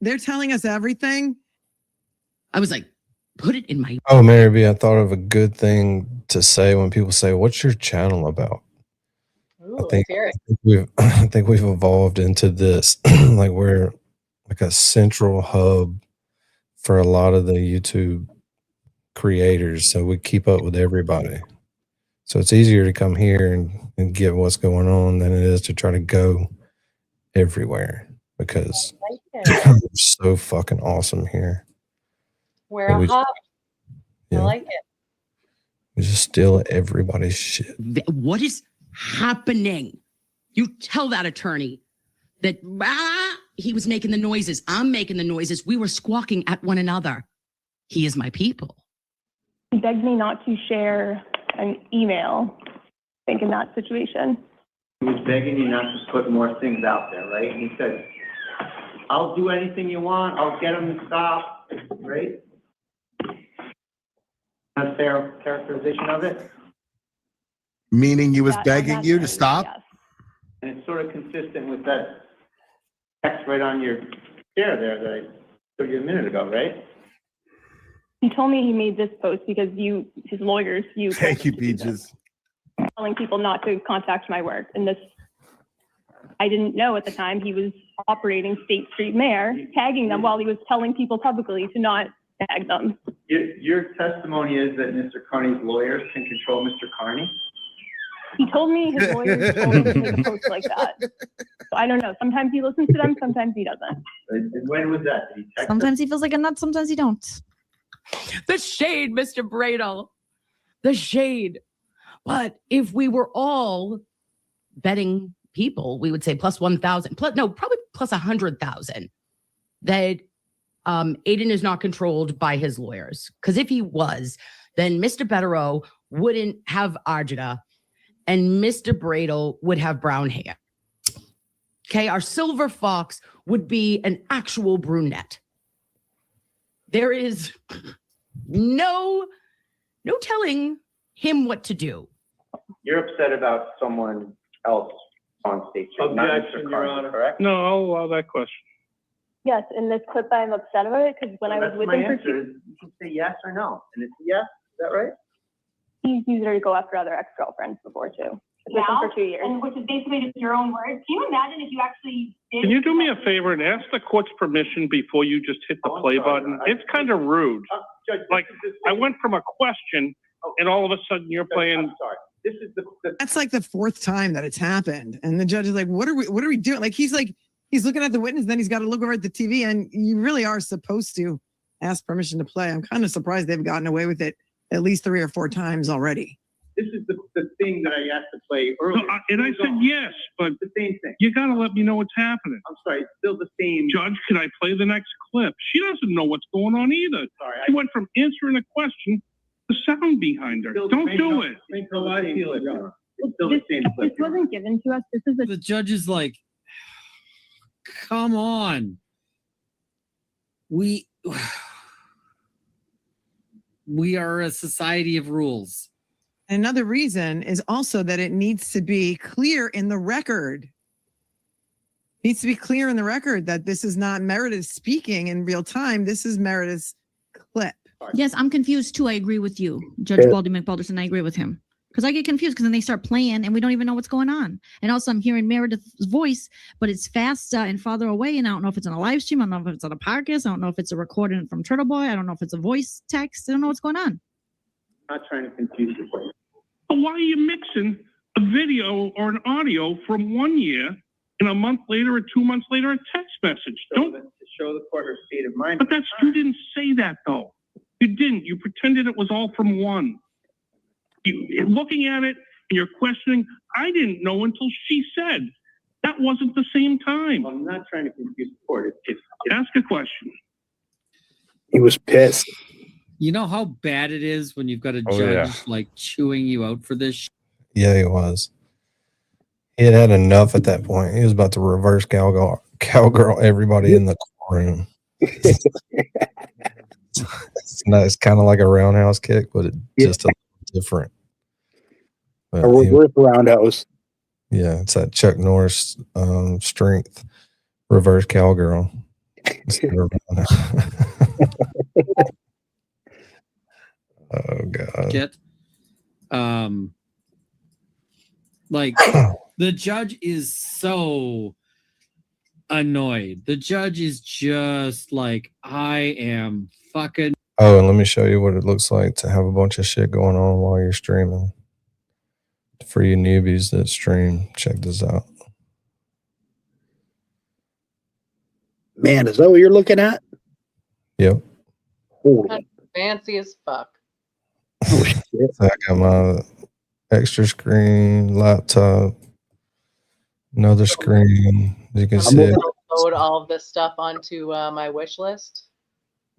They're telling us everything. I was like, put it in my... Oh, Mary B, I thought of a good thing to say when people say, what's your channel about? Ooh, I think we've evolved into this. Like we're like a central hub for a lot of the YouTube creators. So we keep up with everybody. So it's easier to come here and get what's going on than it is to try to go everywhere because we're so fucking awesome here. We're a hub. Yeah. I like it. We just steal everybody's shit. What is happening? You tell that attorney that he was making the noises. I'm making the noises. We were squawking at one another. He is my people. He begged me not to share an email, I think, in that situation. He was begging you not to put more things out there, right? He said, I'll do anything you want. I'll get them to stop, right? A fair characterization of it? Meaning he was begging you to right, stop? yes. And it's sort of consistent with that text right on your chair there that I showed you a minute ago, right? He told me he made this post because his lawyers, Thank you, Peaches. telling people not to contact my work. And this, I didn't know at the time he was operating State Street Mayor, tagging them while he was telling people publicly to not tag them. Your testimony is that Mr. Carney's lawyers can control Mr. Carney? He told me his lawyers told him to make a post like that. So I don't know. Sometimes he listens to them, sometimes he doesn't. And when was that? Did he text Sometimes he feels like a nut, sometimes he don't. The shade, Mr. Bradle. The shade. But if we were all betting people, we would say plus 1,000. Probably plus 100,000. That Aiden is not controlled by his lawyers. Because if he was, then Mr. Betterow wouldn't have Arjuna and Mr. Bradle would have brown hair. Okay, our silver fox would be an actual brunette. There is no telling him what to do. You're upset about someone else on State Street, not Mr. Carney, correct? No, I'll allow that question. Yes, in this clip, I'm upset about it because when I was with him for You can say yes or no, and it's yes. Is that right? he's used her to go after other ex-girlfriends before too. With him for 2 years. And which is basically just your own words. Can you imagine if you actually did? Can you do me a favor and ask the court's permission before you just hit the play button? It's kind of rude. Judge, Like, I went from a question and all of a sudden you're playing. I'm sorry. This is the That's like the fourth time that it's happened. And the judge is like, what are we doing? Like, he's looking at the witness, then he's got to look over at the TV, and you really are supposed to ask permission to play. I'm kind of surprised they've gotten away with it at least 3 or 4 times already. This is the thing that I asked to play earlier. No, and I said yes, but the same thing. You got to let me know what's happening. I'm sorry, it's still the same. Judge, can I play the next clip? She doesn't know what's going on either. Sorry, She went from answering a question to sound behind her. Don't do it. I feel it. It's still This, the same this clip. wasn't given to us. This is The judge is like, come on. We are a society of rules. Another reason is also that it needs to be clear in the record. Needs to be clear in the record that this is not Meredith speaking in real time. This is Meredith's clip. Yes, I'm confused too. I agree with you, Judge Baldy McBalderson. I agree with him. Because I get confused because then they start playing and we don't even know what's going on. And also I'm hearing Meredith's voice, but it's fast and farther away. And I don't know if it's on a live stream. I don't know if it's on a podcast. I don't know if it's a recording from Turtleboy. I don't know if it's a voice text. I don't know what's going on. I'm not trying to confuse you. But why are you mixing a video or an audio from 1 year and a month later or 2 months later a text message? To show the court her state of mind. But you didn't say that though. You didn't. You pretended it was all from one. You looking at it and you're questioning. I didn't know until she said. That wasn't the same time. I'm not trying to confuse the court. Ask a question. He was pissed. You know how bad it is when you've got a Oh, judge yeah. like chewing you out for this shit? Yeah, he was. He had had enough at that point. He was about to reverse cowgirl everybody in the courtroom. It's kind of like a roundhouse kick, but it's just a little different. But A reverse roundhouse. yeah, it's that Chuck Norris strength reverse cowgirl. Oh god. Like the judge is so annoyed. The judge is just like, I am fucking. Oh, and let me show you what it looks like to have a bunch of shit going on while you're streaming. For you newbies that stream, check this out. Man, is that what you're looking at? Yep. Holy Fancy as fuck. So I got my extra screen, laptop, another screen. You can see it. Load all of this stuff onto my wish list.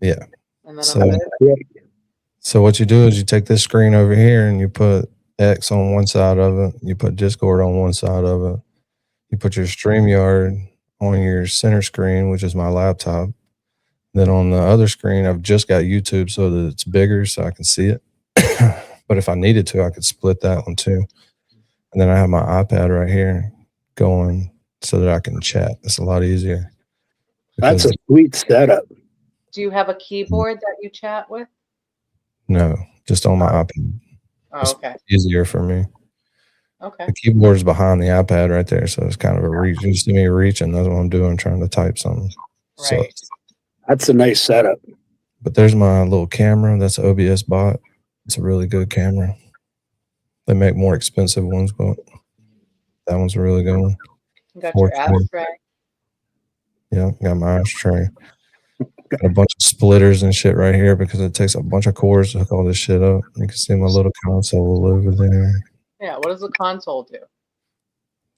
Yeah. And then So what you do is you take this screen over here and you put X on one side of it. You put Discord on one side of it. You put your StreamYard on your center screen, which is my laptop. Then on the other screen, I've just got YouTube so that it's bigger so I can see it. But if I needed to, I could split that one too. And then I have my iPad right here going so that I can chat. It's a lot easier. That's a sweet setup. do you have a keyboard that you chat with? No, just on my iPad. Oh, okay. It's easier for me. Okay. The keyboard is behind the iPad right there, so it's kind of a reach. You see me reaching, that's what I'm doing, trying to type something. So, that's a nice setup. but there's my little camera. That's OBS bot. It's a really good camera. They make more expensive ones, but that one's a really good one. You got your 4K. ashtray. Yeah, got my ashtray. Got a bunch of splitters and shit right here because it takes a bunch of cords to hook all this shit up. You can see my little console over there. Yeah, what does the console do?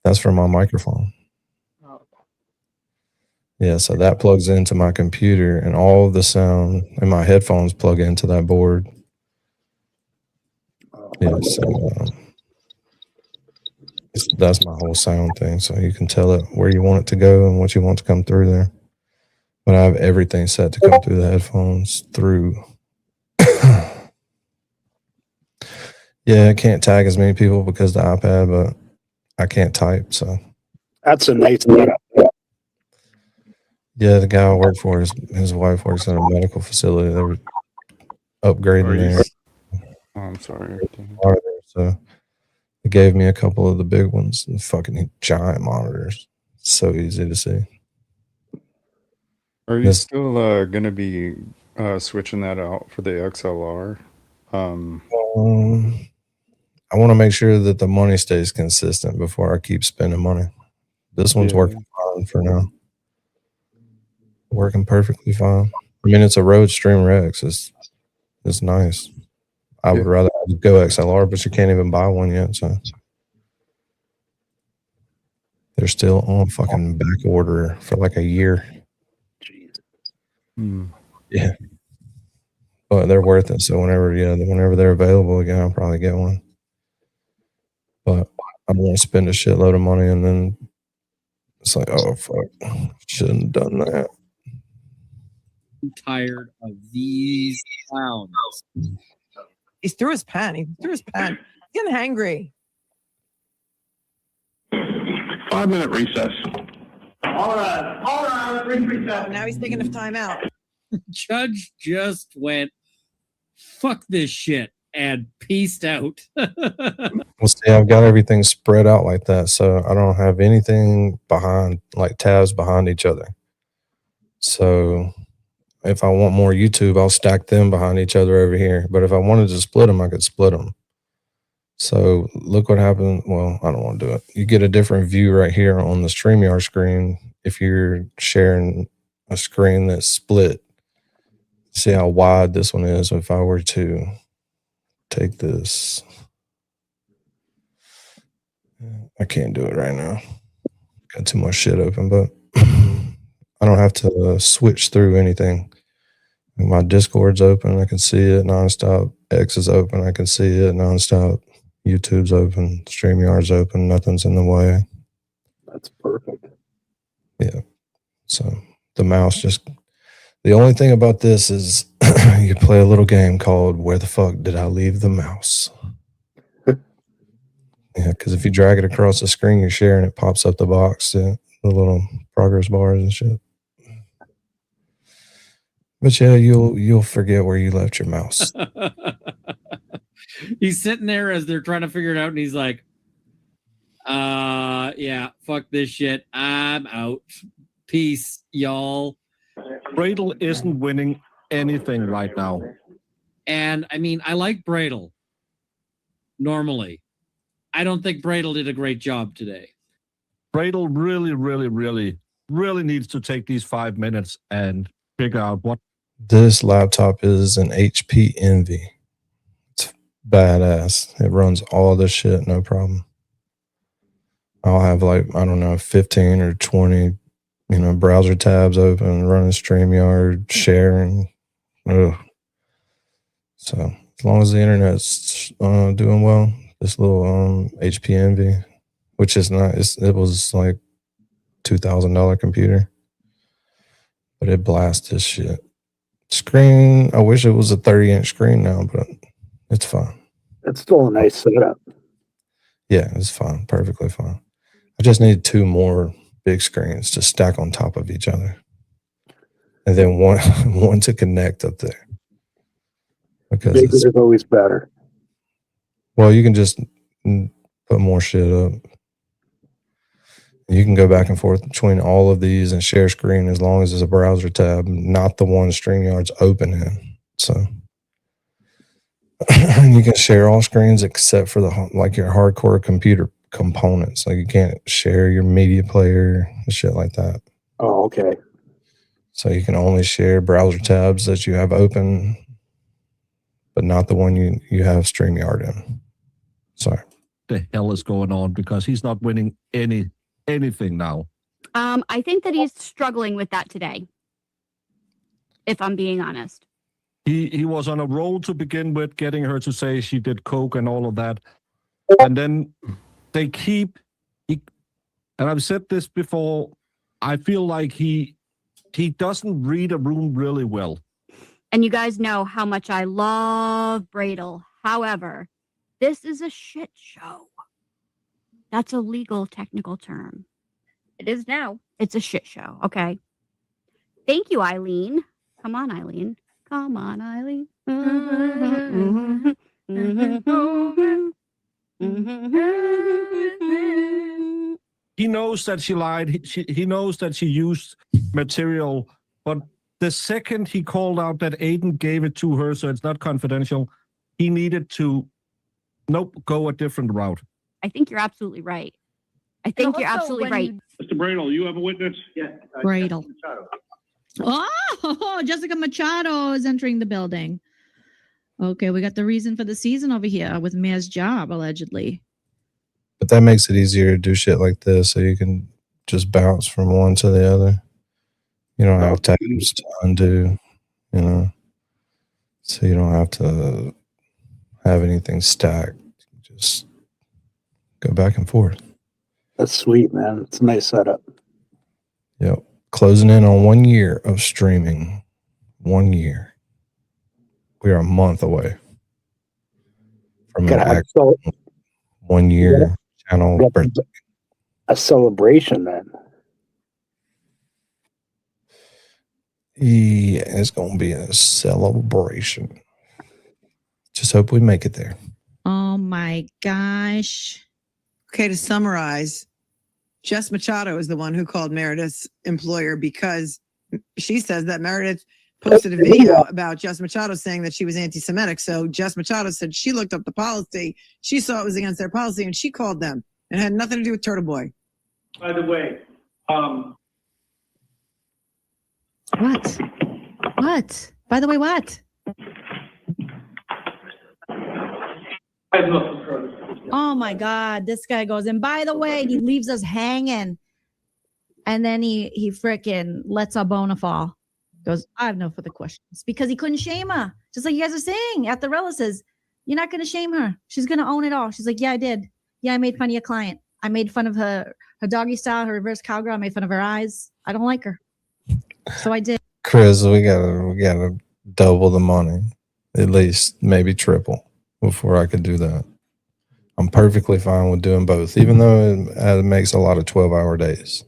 That's for my microphone. Oh, okay. Yeah, so that plugs into my computer and all of the sound and my headphones plug into that board. Yeah, so that's my whole sound thing. So you can tell it where you want it to go and what you want to come through there. But I have everything set to come through the headphones through. Yeah, I can't tag as many people because of the iPad, but I can't type. So that's a nice setup. Yeah, the guy I work for, his wife works in a medical facility. They were upgrading there. Oh, I'm sorry. So it gave me a couple of the big ones, the fucking giant monitors. So easy to see. Are you This- still going to be switching that out for the XLR? I want to make sure that the money stays consistent before I keep spending money. This one's working fine for now. Working perfectly fine. I mean, it's a Rode Stream Rex. It's nice. I would rather have the Go XLR, but you can't even buy one yet. So they're still on fucking back order for like a year. Yeah. But they're worth it. So whenever they're available again, I'll probably get one. But I don't want to spend a shitload of money and then it's like, oh fuck, shouldn't have done that. I'm tired of these clowns. He threw his pen. He's getting hangry. 5-minute recess. All right, recess. Now he's taking a time out. Judge just went, fuck this shit, and peaced out. Well, see, I've got everything spread out like that, so I don't have anything behind, like tabs behind each other. So if I want more YouTube, I'll stack them behind each other over here. But if I wanted to split them, I could split them. So look what happened. Well, I don't want to do it. You get a different view right here on the StreamYard screen if you're sharing a screen that's split. See how wide this one is. If I were to take this, I can't do it right now. Got too much shit open, but I don't have to switch through anything. My Discord's open. I can see it nonstop. X is open. I can see it nonstop. YouTube's open. StreamYard's open. Nothing's in the way. That's perfect. Yeah. So the mouse just, the only thing about this is you play a little game called Where the Fuck Did I Leave the Mouse? Yeah, because if you drag it across the screen you're sharing, it pops up the box, the little progress bars and shit. But yeah, you'll forget where you left your mouse. He's sitting there as they're trying to figure it out, and he's like, yeah, fuck this shit. I'm out. Peace, y'all. Bradle isn't winning anything right now. And I mean, I like Bradle normally. I don't think Bradle did a great job today. Bradle really needs to take these 5 minutes and figure out what. This laptop is an HP Envy. It's badass. It runs all this shit, no problem. I'll have like, I don't know, 15 or 20, browser tabs open, running StreamYard, sharing. Ugh. So as long as the internet's doing well, this little HP Envy, which is not, it was like $2,000 computer, but it blasts this shit. Screen, I wish it was a 30-inch screen now, but it's fine. It's still a nice setup. Yeah, it's fine. Perfectly fine. I just need 2 more big screens to stack on top of each other. And then one to connect up there. Because bigger is always better. Well, you can just put more shit up. You can go back and forth between all of these and share screen as long as it's a browser tab, not the one StreamYard's open in. So you can share all screens except for your hardcore computer components. Like you can't share your media player and shit like that. Oh, okay. So you can only share browser tabs that you have open, but not the one you have StreamYard in. Sorry. The hell is going on? Because he's not winning anything now. I think that he's struggling with that today, if I'm being honest. He was on a roll to begin with, getting her to say she did coke and all of that. And then they and I've said this before, I feel like he doesn't read a room really well. And you guys know how much I love Bradle. However, this is a shit show. That's a legal technical term. It is now. It's a shit show. Okay. Thank you, Eileen. Come on, Eileen. Come on, Eileen. He knows that she lied. He knows that she used material, but the second he called out that Aiden gave it to her, so it's not confidential, he needed to, go a different route. I think you're absolutely right. I think you're absolutely right. Mr. Bradle, you have a witness? Yeah. Bradle. Oh, Jessica Machado is entering the building. Okay, we got the reason for the season over here with Mayor's job, allegedly. But that makes it easier to do shit like this, so you can just bounce from one to the other. You don't have tabs to undo, so you don't have to have anything stacked. Just go back and forth. That's sweet, man. It's a nice setup. Yep. Closing in on 1 year of streaming. 1 year. We are a month away from an actual 1 year channel birthday. A celebration, then. Yeah, it's going to be a celebration. Just hope we make it there. Oh my gosh. Okay, to summarize, Jess Machado is the one who called Meredith's employer because she says that Meredith posted a video about Jess Machado saying that she was anti-Semitic. So Jess Machado said she looked up the policy. She saw it was against their policy and she called them. It had nothing to do with Turtleboy. By the way, What? What? By the way, what? I have nothing further. Oh my God. This guy goes, and by the way, he leaves us hanging. And then he freaking lets our bona fall. Goes, I have no further questions. Because he couldn't shame her. Just like you guys are saying at the Rella says, you're not going to shame her. She's going to own it all. She's like, yeah, I did. Yeah, I made fun of your client. I made fun of her doggy style, her reverse cowgirl. I made fun of her eyes. I don't like her. So I did. Chris, we gotta double the money. At least maybe triple before I could do that. I'm perfectly fine with doing both, even though it makes a lot of 12-hour days.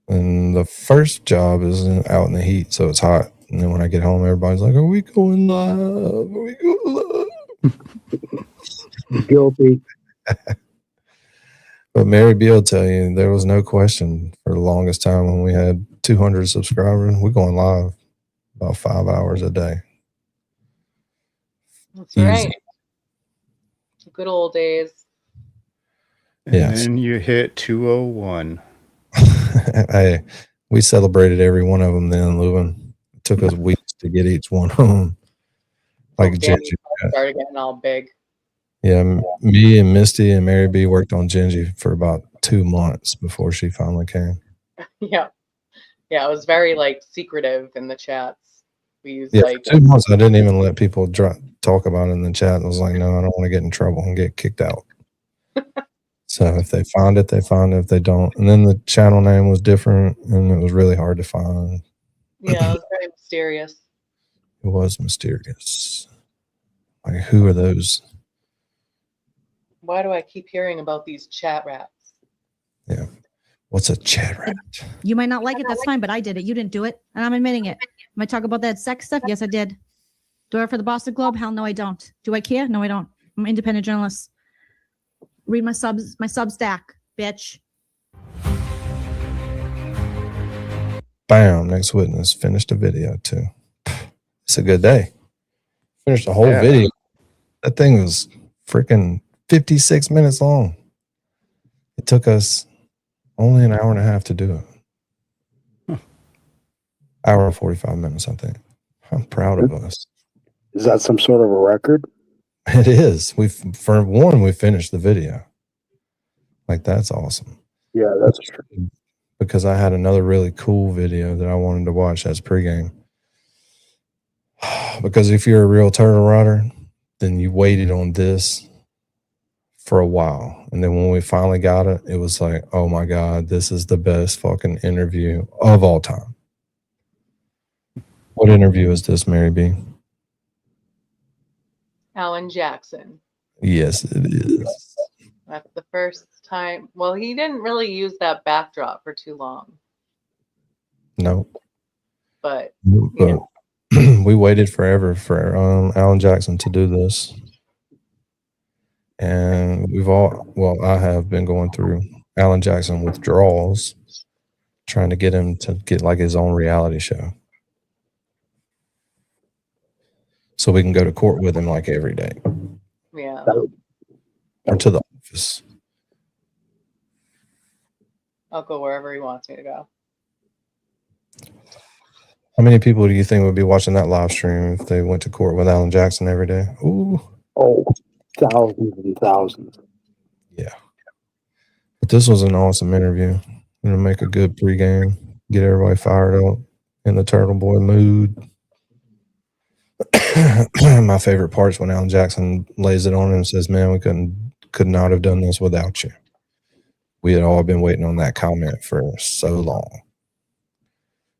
And the first job is out in the heat, so it's hot. And then when I get home, everybody's like, are we going live? Are we going live? Guilty. But Mary B will tell you, there was no question for the longest time when we had 200 subscribers. We're going live about 5 hours a day. That's right. Good old days. And Yes. then you hit 201. Hey, we celebrated every one of them then, Lewin. It took us weeks to get each one of them. Like Gingy. Started getting all big. Yeah, me and Misty and Mary B worked on Gingy for about 2 months before she finally came. Yeah. Yeah, it was very secretive in the chats. We used Yeah, for 2 months I didn't even let people talk about it in the chat. I was like, no, I don't want to get in trouble and get kicked out. So if they find it, they find it. If they don't, and then the channel name was different, and it was really hard to find. Yeah, it was very mysterious. It was mysterious. Like, who are those? Why do I keep hearing about these chat rats? Yeah. What's a chat rat? You might not like it. That's fine, but I did it. You didn't do it. And I'm admitting it. Am I talking about that sex stuff? Yes, I did. Do I work for the Boston Globe? Hell no, I don't. Do I care? No, I don't. I'm an independent journalist. Read my Substack, bitch. Bam. Next witness. Finished the video too. It's a good day. Finished the whole video. That thing was freaking 56 minutes long. It took us only an hour and a half to do it. Hour and 45 minutes, I think. I'm proud of us. Is that some sort of a record? It is. We finished the video. Like, that's awesome. Yeah, that's true. Because I had another really cool video that I wanted to watch. That's pregame. Because if you're a real turtle rider, then you waited on this for a while. And then when we finally got it, it was like, oh my God, this is the best fucking interview of all time. What interview is this, Mary B? Alan Jackson. Yes, it is. That's the first time. Well, he didn't really use that backdrop for too long. No. But But we waited forever for Alan Jackson to do this. And I have been going through Alan Jackson withdrawals, trying to get him to get like his own reality show. So we can go to court with him like every day. Yeah. Or to the office. I'll go wherever he wants me to go. How many people do you think would be watching that live stream if they went to court with Alan Jackson every day? Ooh. Oh, thousands and thousands. Yeah. But this was an awesome interview. It'll make a good pregame, get everybody fired up in the Turtleboy mood. My favorite part is when Alan Jackson lays it on him and says, man, we could not have done this without you. We had all been waiting on that comment for so long.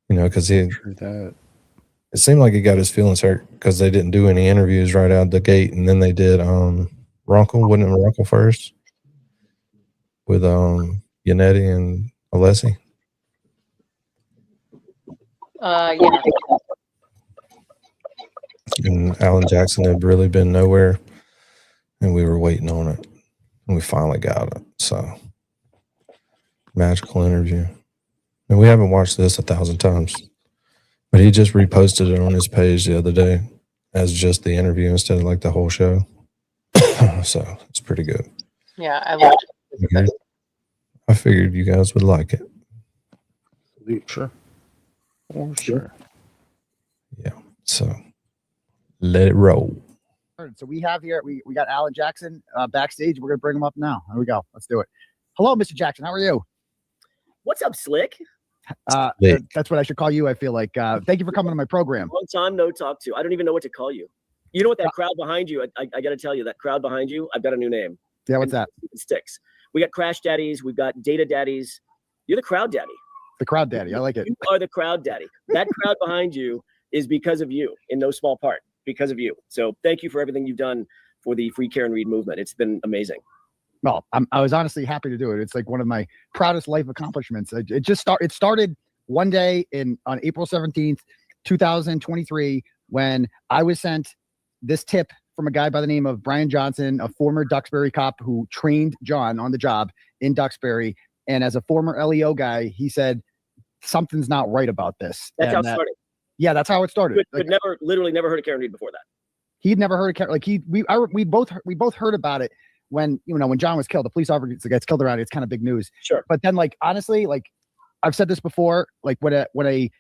You know, because it seemed like he got his feelings hurt because they didn't do any interviews right out the gate, and then they did Runkle, wasn't it Runkle first? With Yannetti and Alessi. Yeah. And Alan Jackson had really been nowhere, and we were waiting on it, and we finally got it. So, magical interview. And we haven't watched this 1,000 times, but he just reposted it on his page the other day as just the interview instead of like the whole show. So it's pretty good. Yeah, I love it. I figured you guys would like it. Sure. Sure. Yeah. So let it roll. So we have here, we got Alan Jackson backstage. We're going to bring him up now. Here we go. Let's do it. Hello, Mr. Jackson. How are you? What's up, Slick? That's what I should call you, I feel like. Thank you for coming to my program. Long time no talk to. I don't even know what to call you. You know what, that crowd behind you, I got to tell you, that crowd behind you, I've got a new name. Yeah, what's that? It sticks. We got Crash Daddies. We've got Data Daddies. You're the crowd daddy. The crowd daddy. I like it. You are the crowd daddy. That crowd behind you is because of you, in no small part, because of you. So thank you for everything you've done for the Free Karen Reed movement. It's been amazing. Well, I was honestly happy to do it. It's like one of my proudest life accomplishments. It started one day on April 17th, 2023, when I was sent this tip from a guy by the name of Brian Johnson, a former Duxbury cop who trained John on the job in Duxbury. And as a former LEO guy, he said, something's not right about this. That's how it started. Yeah, that's how it started. But literally never heard of Karen Reed before that. He'd never heard of Karen. Like we both heard about it when John was killed. The police officer gets killed around. It's kind of big news. Sure. But then, like, honestly, like I've said this before, like when a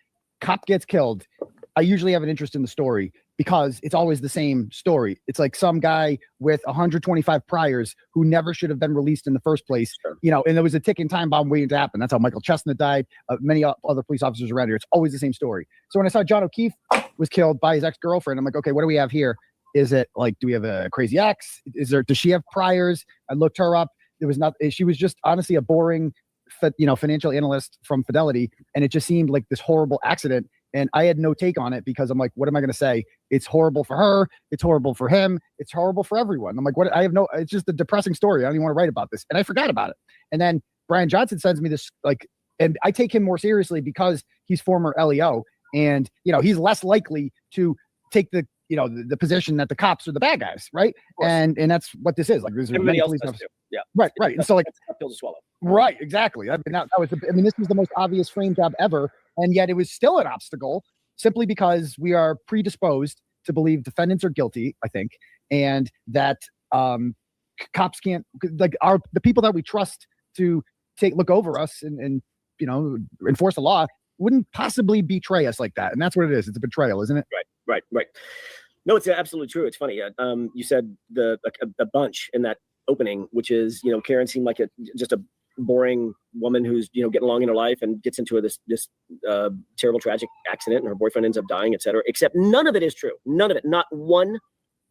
cop gets killed, I usually have an interest in the story because it's always the same story. It's like some guy with 125 priors who never should have been released in the first place, sure. And there was a ticking time bomb waiting to happen. That's how Michael Chestnut died. Many other police officers around here. It's always the same story. So when I saw John O'Keefe was killed by his ex-girlfriend, I'm like, okay, what do we have here? Is it like, do we have a crazy ex? Does she have priors? I looked her up. There was not, she was just honestly a boring, financial analyst from Fidelity. And it just seemed like this horrible accident. And I had no take on it because I'm like, what am I going to say? It's horrible for her. It's horrible for him. It's horrible for everyone. I'm like, what? It's just a depressing story. I don't even want to write about this. And I forgot about it. And then Brian Johnson sends me this, and I take him more seriously because he's former LEO and, he's less likely to take the position that the cops are the bad guys. Right. And that's what this is. Like, there's everybody else does too. Yeah. Right. And so, like, pill to swallow. Right. Exactly. I mean, this was the most obvious frame job ever. And yet it was still an obstacle simply because we are predisposed to believe defendants are guilty, I think, and that cops can't, like, the people that we trust to look over us and enforce the law wouldn't possibly betray us like that. And that's what it is. It's a betrayal, isn't it? Right. No, it's absolutely true. It's funny. You said a bunch in that opening, which is, Karen seemed like just a boring woman who's getting along in her life and gets into this terrible tragic accident and her boyfriend ends up dying, etc. Except none of it is true. None of it. Not one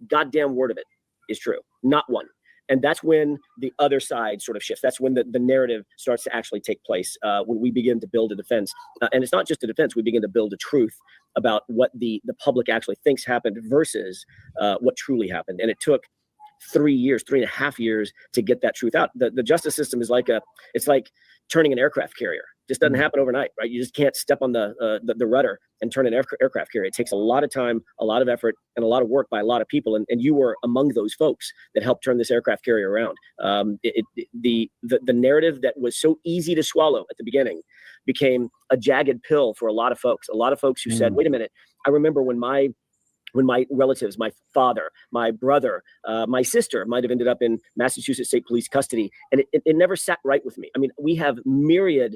goddamn word of it is true. Not one. And that's when the other side sort of shifts. That's when the narrative starts to actually take place, when we begin to build a defense. And it's not just a defense. We begin to build a truth about what the public actually thinks happened versus what truly happened. And it took 3.5 years to get that truth out. The justice system is it's like turning an aircraft carrier. Just doesn't happen overnight, right? You just can't step on the rudder and turn an aircraft carrier. It takes a lot of time, a lot of effort, and a lot of work by a lot of people. And you were among those folks that helped turn this aircraft carrier around. The narrative that was so easy to swallow at the beginning became a jagged pill for a lot of folks. A lot of folks who said, wait a minute, I remember when my relatives, my father, my brother, my sister might have ended up in Massachusetts State Police custody. And it never sat right with me. I mean, we have myriad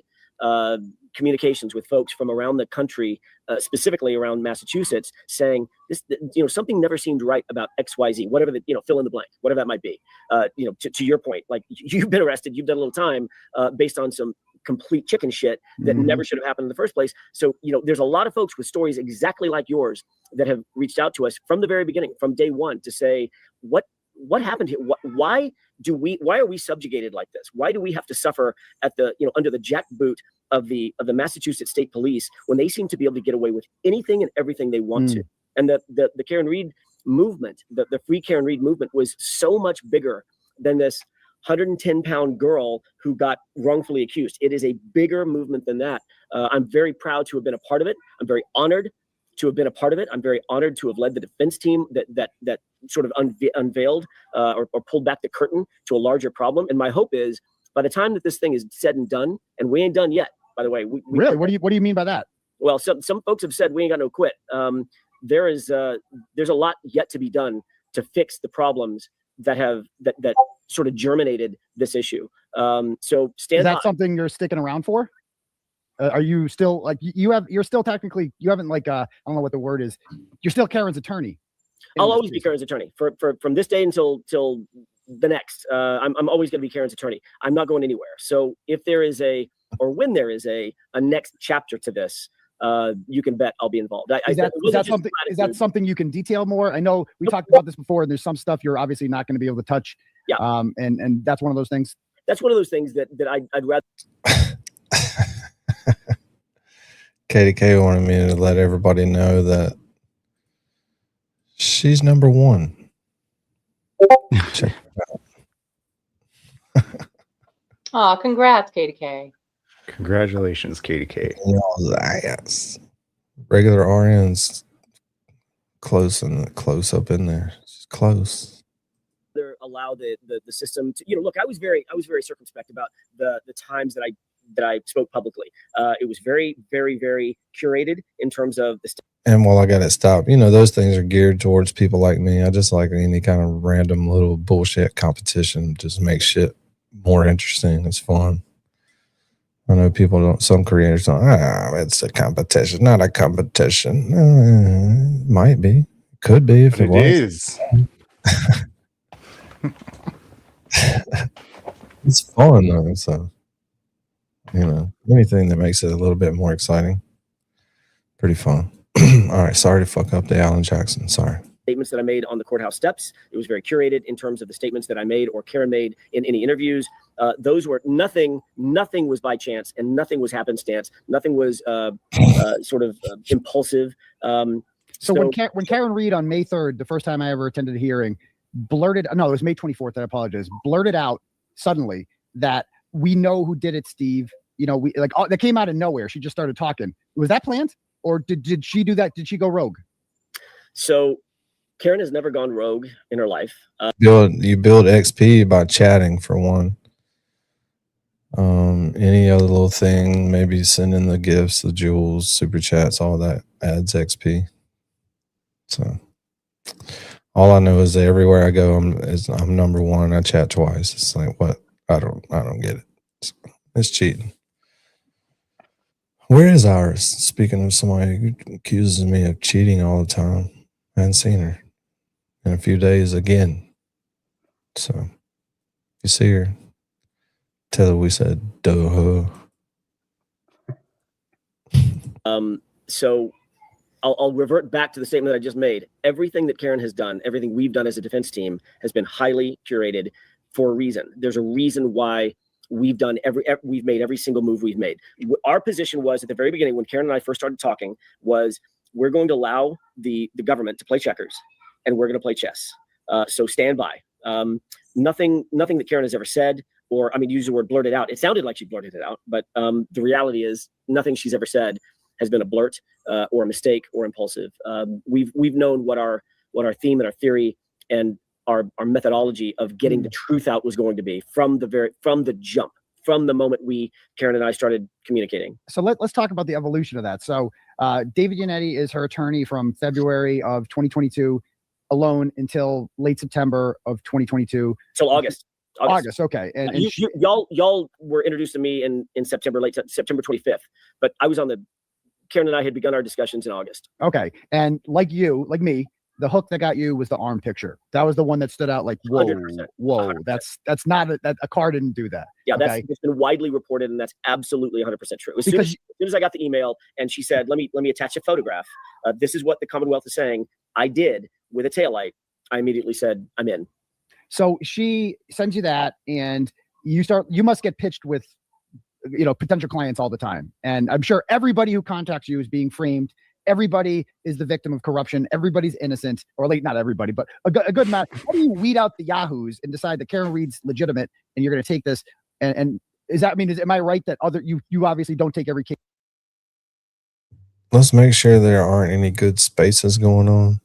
communications with folks from around the country, specifically around Massachusetts, saying this, something never seemed right about XYZ, whatever the, fill in the blank, whatever that might be. To your point, like you've been arrested, you've done a little time based on some complete chicken shit that never should have happened in the first place. So, there's a lot of folks with stories exactly like yours that have reached out to us from the very beginning, from day one, to say, what happened here? Why are we subjugated like this? Why do we have to suffer at the, under the jackboot of the Massachusetts State Police when they seem to be able to get away with anything and everything they want to? And the Karen Read movement, the Free Karen Read movement, was so much bigger than this 110-pound girl who got wrongfully accused. It is a bigger movement than that. I'm very proud to have been a part of it. I'm very honored to have been a part of it. I'm very honored to have led the defense team that sort of unveiled or pulled back the curtain to a larger problem. And my hope is, by the time that this thing is said and done, and we ain't done yet, by the way. Really? What do you mean by that? Well, some folks have said we ain't got no quit. There's a lot yet to be done to fix the problems that sort of germinated this issue. So stand. Is that by. something you're sticking around for? Are you still like you're still technically, you haven't like I don't know what the word is. You're still Karen's attorney. I'll always be Karen's attorney from this day until the next. I'm always going to be Karen's attorney. I'm not going anywhere. So if there is when there is a next chapter to this, you can bet I'll be involved. Is that something you can detail more? I know we talked about this before, and there's some stuff you're obviously not going to be able to touch. Yeah. And that's one of those things. That's one of those things that I'd rather. Katie K wanted me to let everybody know that she's number one. Check it out. Aw, congrats, Katie K. Congratulations, Katie K. Yes. Regular RN's close up in there. She's close. Allow the system to, look, I was very circumspect about the times that I spoke publicly. It was very, very, very curated in terms of the and while I got it stopped, those things are geared towards people like me. I just like any kind of random little bullshit competition. Just makes shit more interesting. It's fun. I know people don't, some creators don't, it's a competition, not a competition. Might be. Could be if it was. Is. It's fun though, so anything that makes it a little bit more exciting, pretty fun. All right, sorry to fuck up the Alan Jackson. Sorry. Statements that I made on the courthouse steps. It was very curated in terms of the statements that I made or Karen made in any interviews. Those were nothing was by chance, and nothing was happenstance. Nothing was sort of impulsive. So when Karen Read on May 3rd, the first time I ever attended a hearing, it was May 24th. I apologize. Blurted out suddenly that we know who did it, Steve. That came out of nowhere. She just started talking. Was that planned, or did she do that? Did she go rogue? So Karen has never gone rogue in her life. You build XP by chatting, for one. Any other little thing, maybe sending the gifts, the jewels, super chats, all that adds XP. So all I know is that everywhere I go, I'm number one. I chat twice. It's like, what? I don't get it. It's cheating. Where is Iris? Speaking of somebody who accuses me of cheating all the time, I haven't seen her in a few days again. So if you see her, tell her we said duh. So I'll revert back to the statement that I just made. Everything that Karen has done, everything we've done as a defense team, has been highly curated for a reason. There's a reason why we've made every single move we've made. Our position was at the very beginning, when Karen and I first started talking, was we're going to allow the government to play checkers, and we're going to play chess. So stand by. Nothing that Karen has ever said or I mean, use the word blurted out. It sounded like she blurted it out, but the reality is nothing she's ever said has been a blurt or a mistake or impulsive. We've known what our theme and our theory and our methodology of getting the truth out was going to be from the jump, from the moment Karen and I started communicating. So let's talk about the evolution of that. So David Yannetti is her attorney from February of 2022 alone until late September of 2022. Till August. Okay. And y'all were introduced to me in September, September 25th, but Karen and I had begun our discussions in August. Okay. And like me, the hook that got you was the arm picture. That was the one that stood out like, whoa, 100%. whoa. 100%. That's not a car didn't do that. Yeah, okay? It's been widely reported, and that's absolutely 100% true. As soon as I got the email and she said, let me attach a photograph. This is what the Commonwealth is saying. I did with a taillight. I immediately said, I'm in. So she sends you that, and you must get pitched with, potential clients all the time. And I'm sure everybody who contacts you is being framed. Everybody is the victim of corruption. Everybody's innocent, or not everybody, but a good amount. How do you weed out the yahoos and decide that Karen Reed's legitimate and you're going to take this? And am I right that you obviously don't take every case? Let's make sure there aren't any good spaces going on.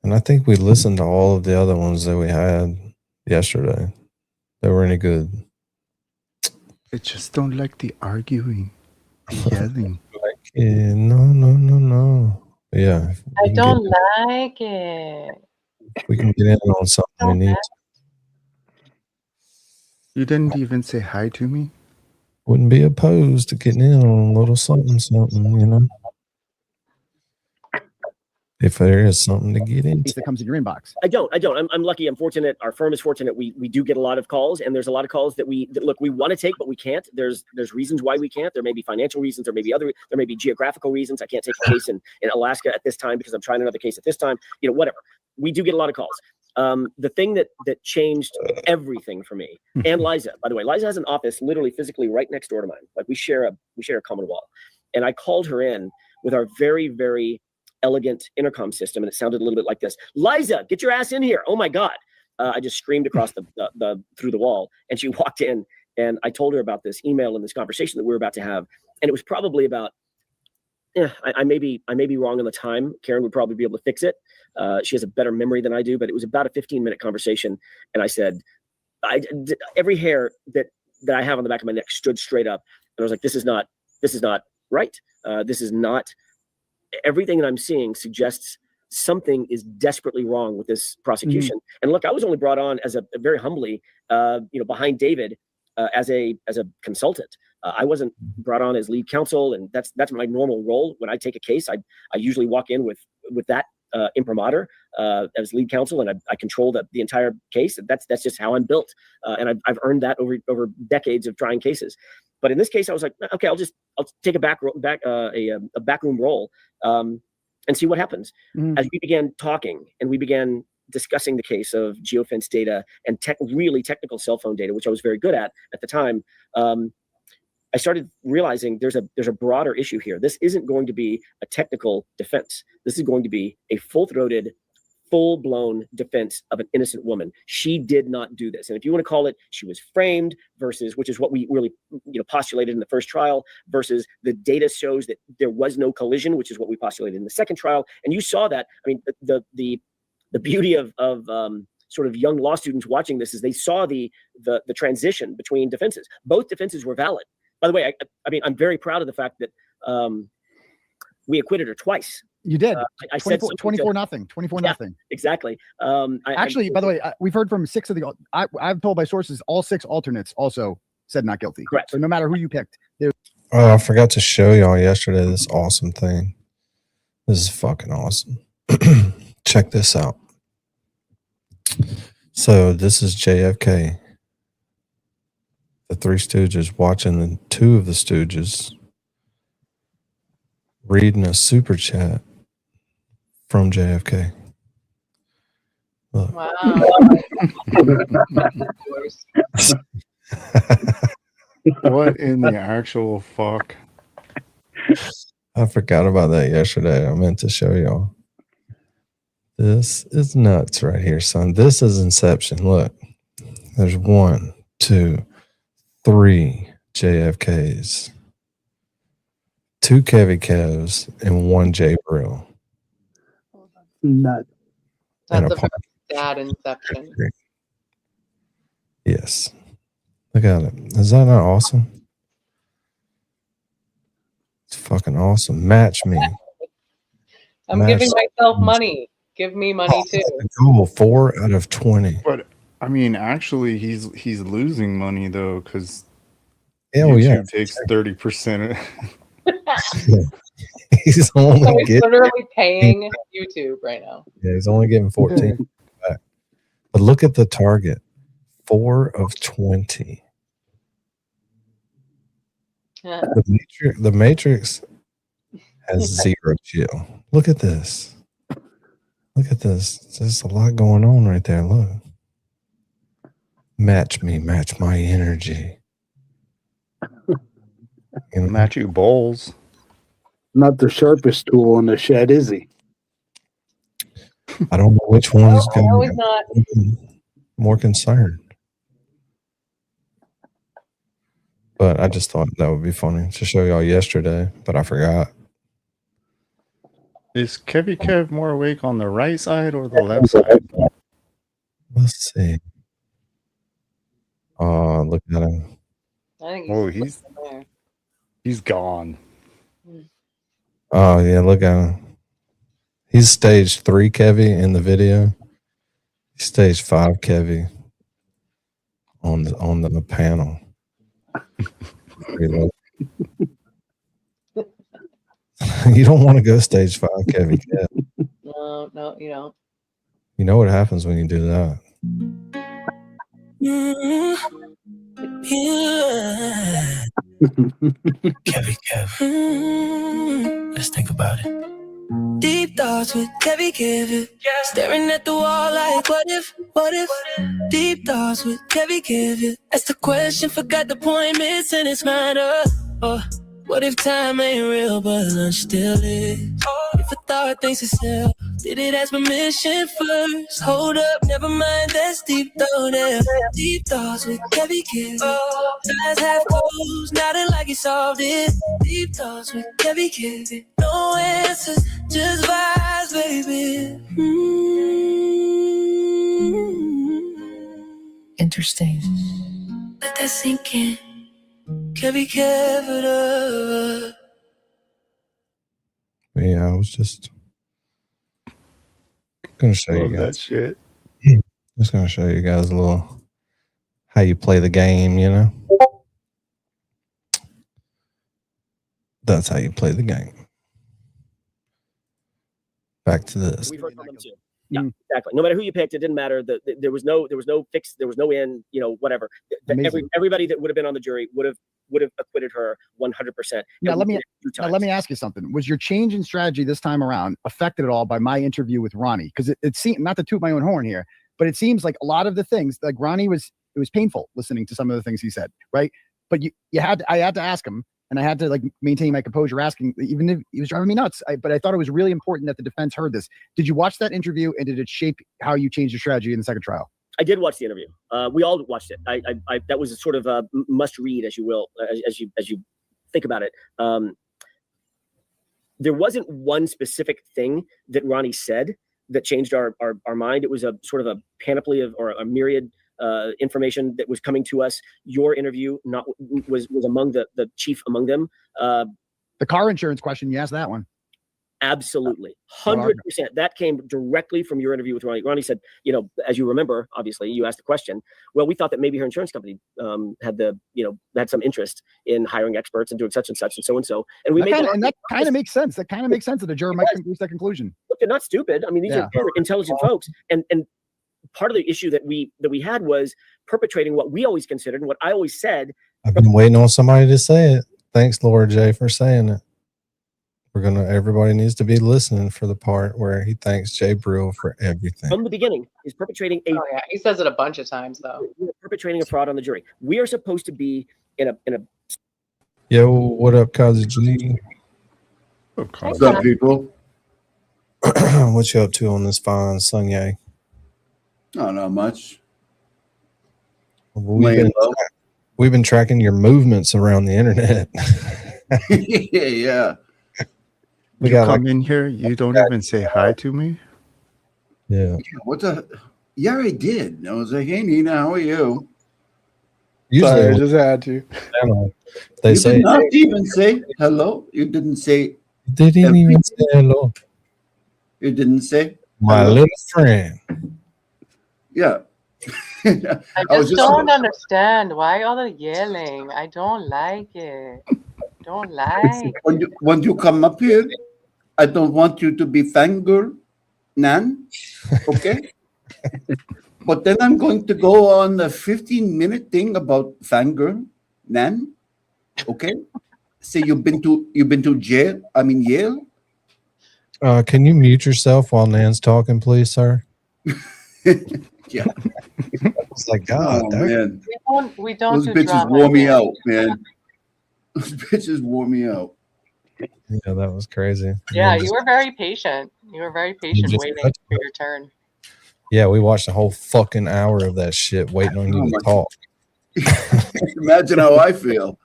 And I think we listened to all of the other ones that we had yesterday. They were any good. I just don't like the arguing, the yelling. Yeah, no. Yeah. I don't like it. We can get in on something we need. You didn't even say hi to me? Wouldn't be opposed to getting in on a little something, if there is something to get into. That comes in your inbox. I don't. I'm lucky. I'm fortunate. Our firm is fortunate. We do get a lot of calls, and there's a lot of calls that we want to take, but we can't. There's reasons why we can't. There may be financial reasons. There may be geographical reasons. I can't take a case in Alaska at this time because I'm trying another case at this time. Whatever. We do get a lot of calls. The thing that changed everything for me, and Liza, by the way, Liza has an office literally physically right next door to mine. Like we share a common wall. And I called her in with our very, very elegant intercom system, and it sounded a little bit like this: Liza, get your ass in here. Oh my God. I just screamed across the through the wall, and she walked in, and I told her about this email and this conversation that we were about to have. And it was probably about, I may be wrong on the time. Karen would probably be able to fix it. She has a better memory than I do, but it was about a 15-minute conversation. And I said, every hair that I have on the back of my neck stood straight up. And I was like, this is not right. This is not, everything that I'm seeing suggests something is desperately wrong with this prosecution. And look, I was only brought on as a very humbly, behind David as a consultant. I wasn't brought on as lead counsel, and that's my normal role. When I take a case, I usually walk in with that imprimatur as lead counsel, and I control the entire case. That's just how I'm built, and I've earned that over decades of trying cases. But in this case, I was like, okay, I'll take a backroom role and see what happens. As we began talking and we began discussing the case of geofence data and really technical cell phone data, which I was very good at the time, I started realizing there's a broader issue here. This isn't going to be a technical defense. This is going to be a full-throated, full-blown defense of an innocent woman. She did not do this. And if you want to call it, she was framed versus, which is what we really postulated in the first trial, versus the data shows that there was no collision, which is what we postulated in the second trial. And you saw that. I mean, the beauty of sort of young law students watching this is they saw the transition between defenses. Both defenses were valid. By the way, I mean, I'm very proud of the fact that we acquitted her twice. You did. I said 24-0. 24-0. Exactly. Actually, by the way, we've heard from 6 of the. I've told by sources all 6 alternates also said not guilty. Correct. So no matter who you picked. Oh, I forgot to show y'all yesterday this awesome thing. This is fucking awesome. Check this out. So this is JFK. The 3 Stooges watching the 2 of the Stooges reading a super chat from JFK. Look. Wow. What in the actual fuck? I forgot about that yesterday. I meant to show y'all. This is nuts right here, son. This is Inception. Look, there's 1, 2, 3 JFKs, 2 Kevy Kevs, and 1 J Brill. Nuts. And That's a a very sad inception. Yes. Look at it. Is that not awesome? It's fucking awesome. Match me. I'm Match giving myself money. Give me money too. goal 4 out of 20. But I mean, actually, he's losing money though, because Hell YouTube yeah. takes 30%. He's only So he's getting literally paying YouTube right now. Yeah, he's only getting 14 back. But look at the target. 4 of 20. Yeah. The Matrix has 0 chill. Look at this. Look at this. There's a lot going on right there. Look. Match me, match my energy. Match you bowls. Not the sharpest tool in the shed, is he? I don't know which one is No, going he's not. more concerned. But I just thought that would be funny to show y'all yesterday, but I forgot. Is Kevy Kev more awake on the right side or the left side? Let's see. Oh, look at him. I think Oh, he's he's gone. Oh, yeah, look at him. He's stage 3 Kevy in the video. He's stage 5 Kevy on the panel. You don't want to go stage 5 Kevy Kev. No, you don't. You know what happens when you do that. Kevy Kev. Let's think about it. Deep thoughts with Kevy Kev. Staring at the wall like, what if? Deep thoughts with Kevy Kev. That's the question, forgot the point, missing its matter. What if time ain't real, but lunch still is? If a thought thinks itself, did it ask permission first? Hold up, never mind, that's deep though there. Deep thoughts with Kevy Kev. Eyes half closed, nodding like he solved it. Deep thoughts with Kevy Kev. No answers, just vibes, baby. Interesting. Let that sink in. Kevy Kev. Yeah, I was just gonna show you Love guys. that shit. Just gonna show you guys a little how you play the game, you know? That's how you play the game. Back to this. We've heard from them too. Yeah, exactly. No matter who you picked, it didn't matter. There was no fix. There was no in. Whatever. Everybody that would have been on the jury would have acquitted her 100%. Now let me ask you something. Was your change in strategy this time around affected at all by my interview with Ronnie? Because it seemed, not to toot my own horn here, but it seems like a lot of the things, like Ronnie it was painful listening to some of the things he said, right? But I had to ask him. And I had to maintain my composure asking, even if he was driving me nuts. But I thought it was really important that the defense heard this. Did you watch that interview and did it shape how you changed your strategy in the second trial? I did watch the interview. We all watched it. I that was a sort of a must read, as you will, as you think about it. There wasn't one specific thing that Ronnie said that changed our mind. It was a sort of a panoply of, or a myriad information that was coming to us. Your interview was among the chief among them. The car insurance question, you asked that one. Absolutely. 100%. That came directly from your interview with Ronnie. Ronnie said, as you remember, obviously you asked the question. Well, we thought that maybe her insurance company had some interest in hiring experts and doing such and such and so and so. And that kind of makes sense. That kind of makes sense that a juror might reach that conclusion. Look, they're not stupid. I mean, these are intelligent folks. And part of the issue that we had was perpetrating what we always considered and what I always said. I've been waiting on somebody to say it. Thanks, Laura J, for saying it. Everybody needs to be listening for the part where he thanks Jay Brill for everything. From the beginning, he's perpetrating a. Oh, yeah. He says it a bunch of times though. We're perpetrating a fraud on the jury. We are supposed to be in a. Yo, what up, Kazi G? What's up, people? What you up to on this fine Sunday? Oh, not much. We've been tracking your movements around the internet. Yeah. We You got come in here, you don't even say hi to me. Yeah. What the? Yeah, I did. I was like, hey, Nina, how are you? Usually, Sorry, I just had to. They you say, did not even say hello. You didn't say. They didn't even say hello. You didn't say My hello? little friend. Yeah. I just don't understand why all the yelling. I don't like it. Don't like. When you come up here, I don't want you to be fangirl, Nan. Okay. But then I'm going to go on a 15-minute thing about fangirl, Nan. Okay. Say you've been to jail. I mean Yale. Can you mute yourself while Nan's talking, please, sir? Yeah. It's like, God, Oh, dang. man. We don't Those do bitches drama wore me here. out, man. Those bitches wore me out. Yeah, that was crazy. Yeah, And then you were very patient. You were very patient just waiting cut for your turn. yeah, we watched a whole fucking hour of that shit waiting on you to talk. Imagine how I feel.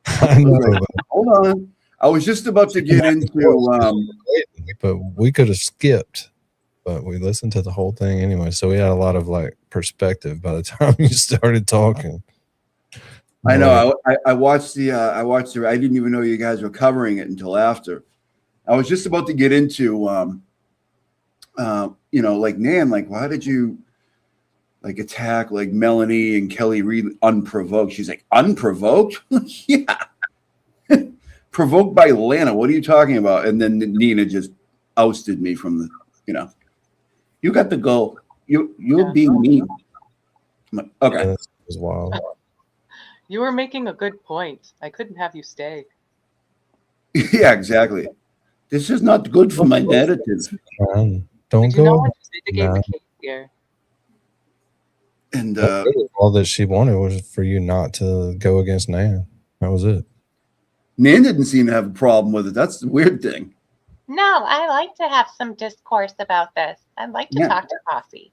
I know, Like, hold on. I was just about to get into but we could have skipped, but we listened to the whole thing anyway. So we had a lot of like perspective by the time you started talking. I know. I watched the I didn't even know you guys were covering it until after. I was just about to get into like Nan, like why did you like attack like Melanie and Kelly Reed unprovoked? She's like, unprovoked? Yeah. Provoked by Lana. What are you talking about? And then Nina just ousted me from the, you got to go. You're being mean. I'm like, okay. Yeah, that was wild. You were making a good point. I couldn't have you stay. Yeah, exactly. This is not good for my narrative. Don't You know go. what? Mitigate the case here. And all that she wanted was for you not to go against Nan. That was it. Nan didn't seem to have a problem with it. That's the weird thing. No, I like to have some discourse about this. I'd like to talk to Posse.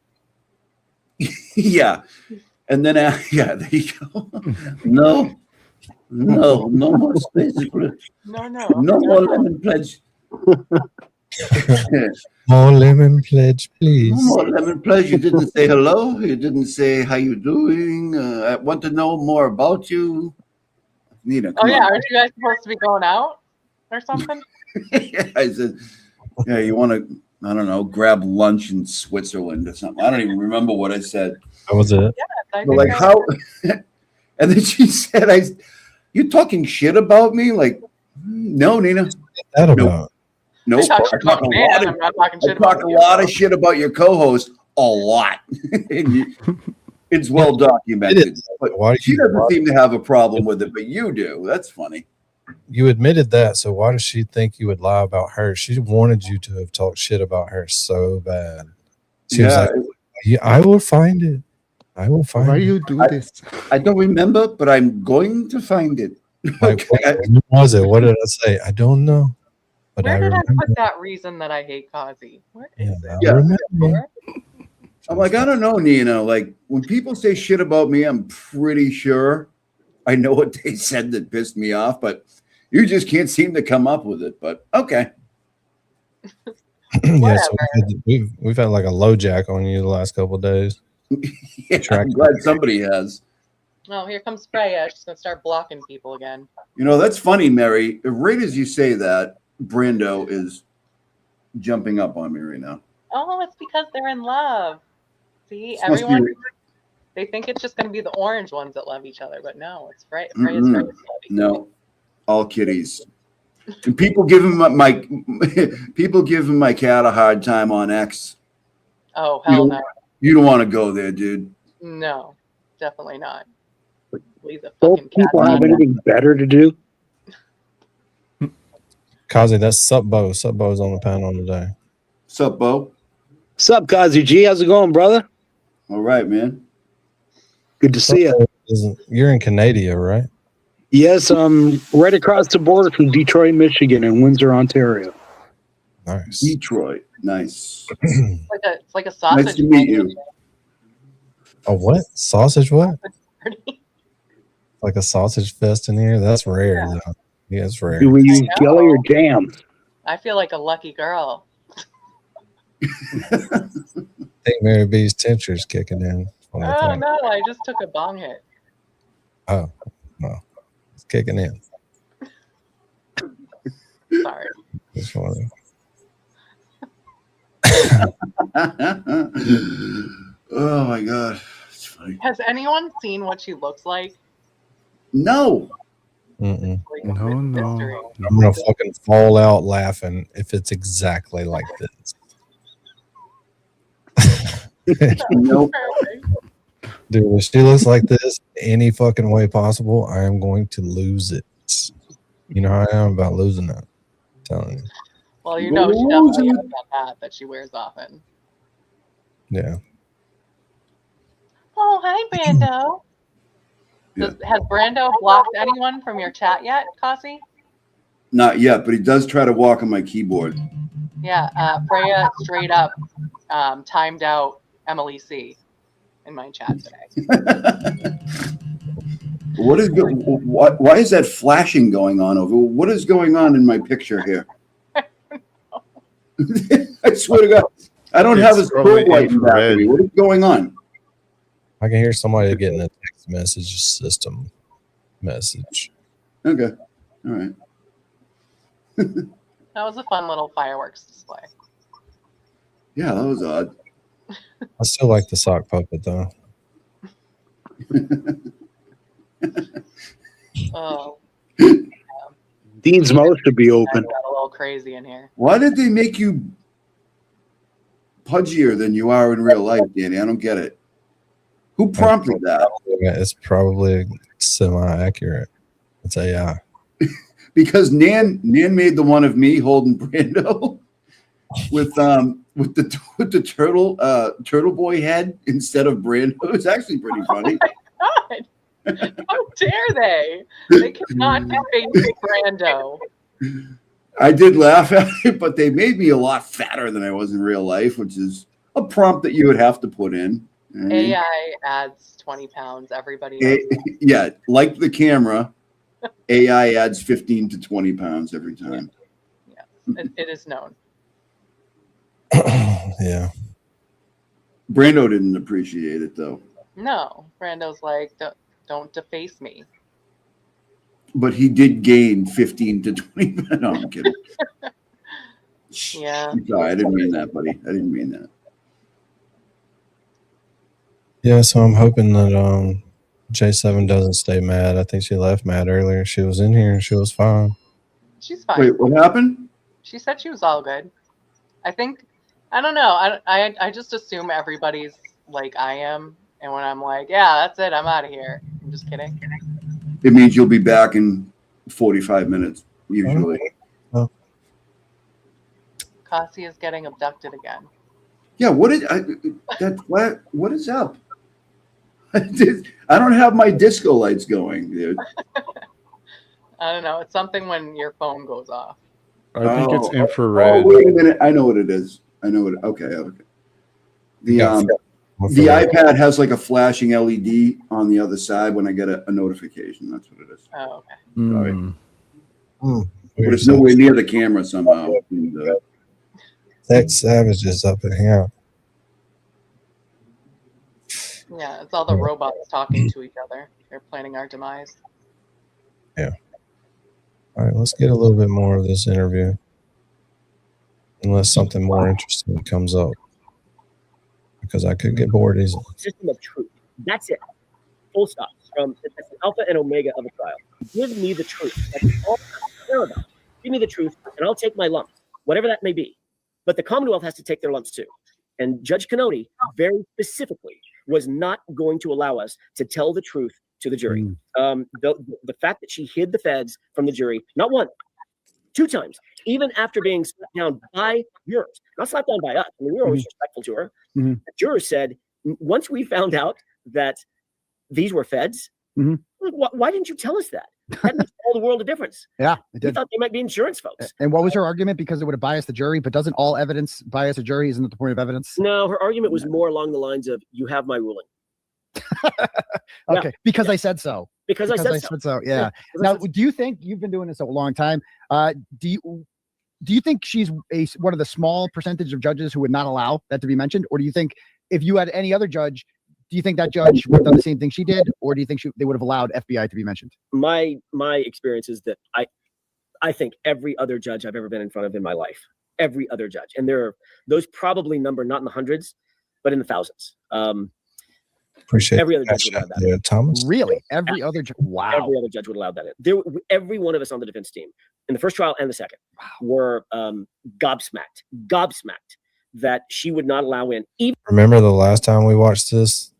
Yeah. And then, yeah, there you go. No more spaces. No. No more lemon pledge. More lemon pledge, please. No more lemon pledge. You didn't say hello. You didn't say how you doing. I want to know more about you. Nina, come on. Aren't you guys supposed to be going out or something? Yeah, I said, yeah, you want to, I don't know, grab lunch in Switzerland or something. I don't even remember what I said. That was it. Yeah, But like how, and then she said, you talking shit about me? Like, no, Nina. That about? Nope. I talk I'm not talking shit about a lot of shit about your co-host. A lot. It's well documented. But she doesn't seem to have a problem with it, but you do. That's funny. You admitted that, so why does she think you would lie about her? She wanted you to have talked shit about her so bad. She was like, I will find it. I will find it. Why you do this? I don't remember, but I'm going to find it. Like, what was it? What did I say? I don't know. But Where I did remember. I put that reason that I hate Kazi? Where is it? Yeah. Remember. I'm like, I don't know, Nina. Like, when people say shit about me, I'm pretty sure I know what they said that pissed me off, but you just can't seem to come up with it. But okay. Yeah, so we've had like a low jack on you the last couple of days. Yeah, I'm glad somebody has. Oh, here comes Freya. She's going to start blocking people again. You know, that's funny, Mary. Right as you say that, Brando is jumping up on me right now. Oh, it's because they're in love. See, This must be everyone, they think it's just going to be the orange ones that love each other, but no, it's Freya's very slutty. No, all kitties. And people give him my cat a hard time on X. Oh, hell no. You don't want to go there, dude. No, definitely not. Leave the Don't fucking cat people have alone. anything better to do? Kazi, that's Sup Bo. Sup Bo's on the panel today. Sup, Bo? Sup, Kazi G? How's it going, brother? All right, man. Good to see you. You're in Canada, right? Yes, right across the border from Detroit, Michigan, and Windsor, Ontario. Nice. Detroit, nice. It's like a sausage. Nice to meet you. A what? Sausage what? like a sausage fest in here. That's rare, though. Yeah, it's rare. Do we use I jelly or know. jam? I feel like a lucky girl. I think Mary B's tincture's kicking in. What I Oh think. no, I just took a bong hit. Oh, no. It's kicking in. Sorry. It's funny. Oh my god, it's funny. Has anyone seen what she looks like? No. Mm-mm. No. I'm gonna fucking fall out laughing if it's exactly like this. Nope. Dude, if she looks like this any fucking way possible, I am going to lose it. You know how I am about losing it. I'm telling you. Well, you know she definitely has that hat that she wears often. Yeah. Oh, hi, Brando. Has Brando blocked anyone from your chat yet, Kasi? Not yet, but he does try to walk on my keyboard. Yeah, Freya straight up timed out Emily C in my chat today. What is why is that flashing going on over? What is going on in my picture here? I swear to God, I don't have a strobe light in back of me. What is going on? I can hear somebody getting a text message system message. Okay. All right. That was a fun little fireworks display. Yeah, that was odd. I still like the sock puppet though. Oh. Dean's mouth should be open. Got a little crazy in here. Why did they make you pudgier than you are in real life, Danny? I don't get it. Who prompted that? It's probably semi-accurate. It's AI. Because Nan made the one of me holding Brando with the Turtleboy head instead of Brando. It's actually pretty funny. God, how dare they? They cannot deface Brando. I did laugh at it, but they made me a lot fatter than I was in real life, which is a prompt that you would have to put in. AI adds 20 pounds. Everybody knows that. Yeah, like the camera, AI adds 15 to 20 pounds every time. Yeah, it is known. Yeah. Brando didn't appreciate it though. No, Brando's like, don't deface me. But he did gain 15 to 20 pounds. No, I'm kidding. Yeah. Sorry, I didn't mean that, buddy. I didn't mean that. Yeah, so I'm hoping that J7 doesn't stay mad. I think she left mad earlier. She was in here and she was fine. She's fine. Wait, what happened? She said she was all good. I don't know. I just assume everybody's like I am. And when I'm like, yeah, that's it, I'm out of here. I'm just kidding. It means you'll be back in 45 minutes, usually. Oh. Kasi is getting abducted again. Yeah, what is up? I don't have my disco lights going, dude. I don't know. It's something when your phone goes off. I think it's infrared. Oh, wait a minute. I know what it is. Okay. The iPad has like a flashing LED on the other side when I get a notification. That's what it is. Oh, okay. Sorry. But it's nowhere near the camera somehow. Tech Savage is up in here. Yeah, it's all the robots talking to each other. They're planning our demise. Yeah. All right, let's get a little bit more of this interview. Unless something more interesting comes up. Because I could get bored easily. System of truth. That's it. Full stop. That's the alpha and omega of a trial. Give me the truth. That's all I care about. Give me the truth, and I'll take my lump, whatever that may be. But the Commonwealth has to take their lumps too. And Judge Cannoti very specifically was not going to allow us to tell the truth to the jury. The fact that she hid the feds from the jury, not one, 2 times, even after being slapped down by jurors, not slapped down by us. I mean, we were always respectful to her. The jurors said, once we found out that these were feds, why didn't you tell us that? That makes all the world a difference. Yeah, it We did. thought they might be insurance folks. And what was her argument? Because it would have biased the jury, but doesn't all evidence bias a jury? Isn't it the point of evidence? No, her argument was more along the lines of, you have my ruling. Okay, because I said so. Because I said so. Yeah. Now, do you think you've been doing this a long time? Do you think she's one of the small percentage of judges who would not allow that to be mentioned, or do you think if you had any other judge, do you think that judge would have done the same thing she did, or do you think they would have allowed FBI to be mentioned? My experience is that I think every other judge I've ever been in front of in my life, every other judge, and there are those probably number not in the hundreds, but in the thousands. Appreciate every other judge would allow that. Yeah, Thomas. Really, every other judge. Wow. Every other judge would allow that in. Every one of us on the defense team in the first trial and the second were gobsmacked that she would not allow in. Even Remember the last time we watched this?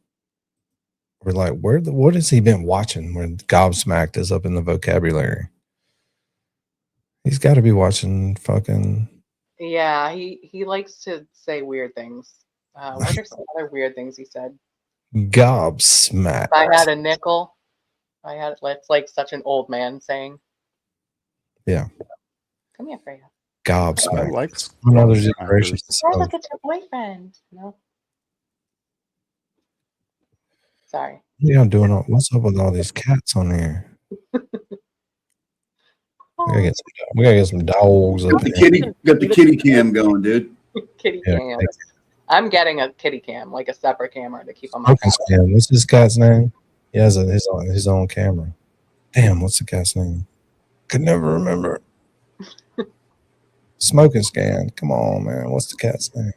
We're like, what has he been watching when gobsmacked is up in the vocabulary? He's got to be watching fucking. Yeah, he likes to say weird things. What are some other weird things he said? Gobsmacked. If I had a nickel, it's like such an old man saying. Yeah. Come here, Freya. Gobsmacked. I like another generation. Why look at your boyfriend? No. Sorry. Yeah, I'm doing all. What's up with all these cats on here? We gotta get some dogs. Got the kitty cam going, dude. Kitty cam. I'm getting a kitty cam, like a separate camera to keep on my Smoking Scan. What's this guy's name? He has his own camera. Damn, what's the guy's name? Could never remember. Smoking Scan. Come on, man. What's the cat's name?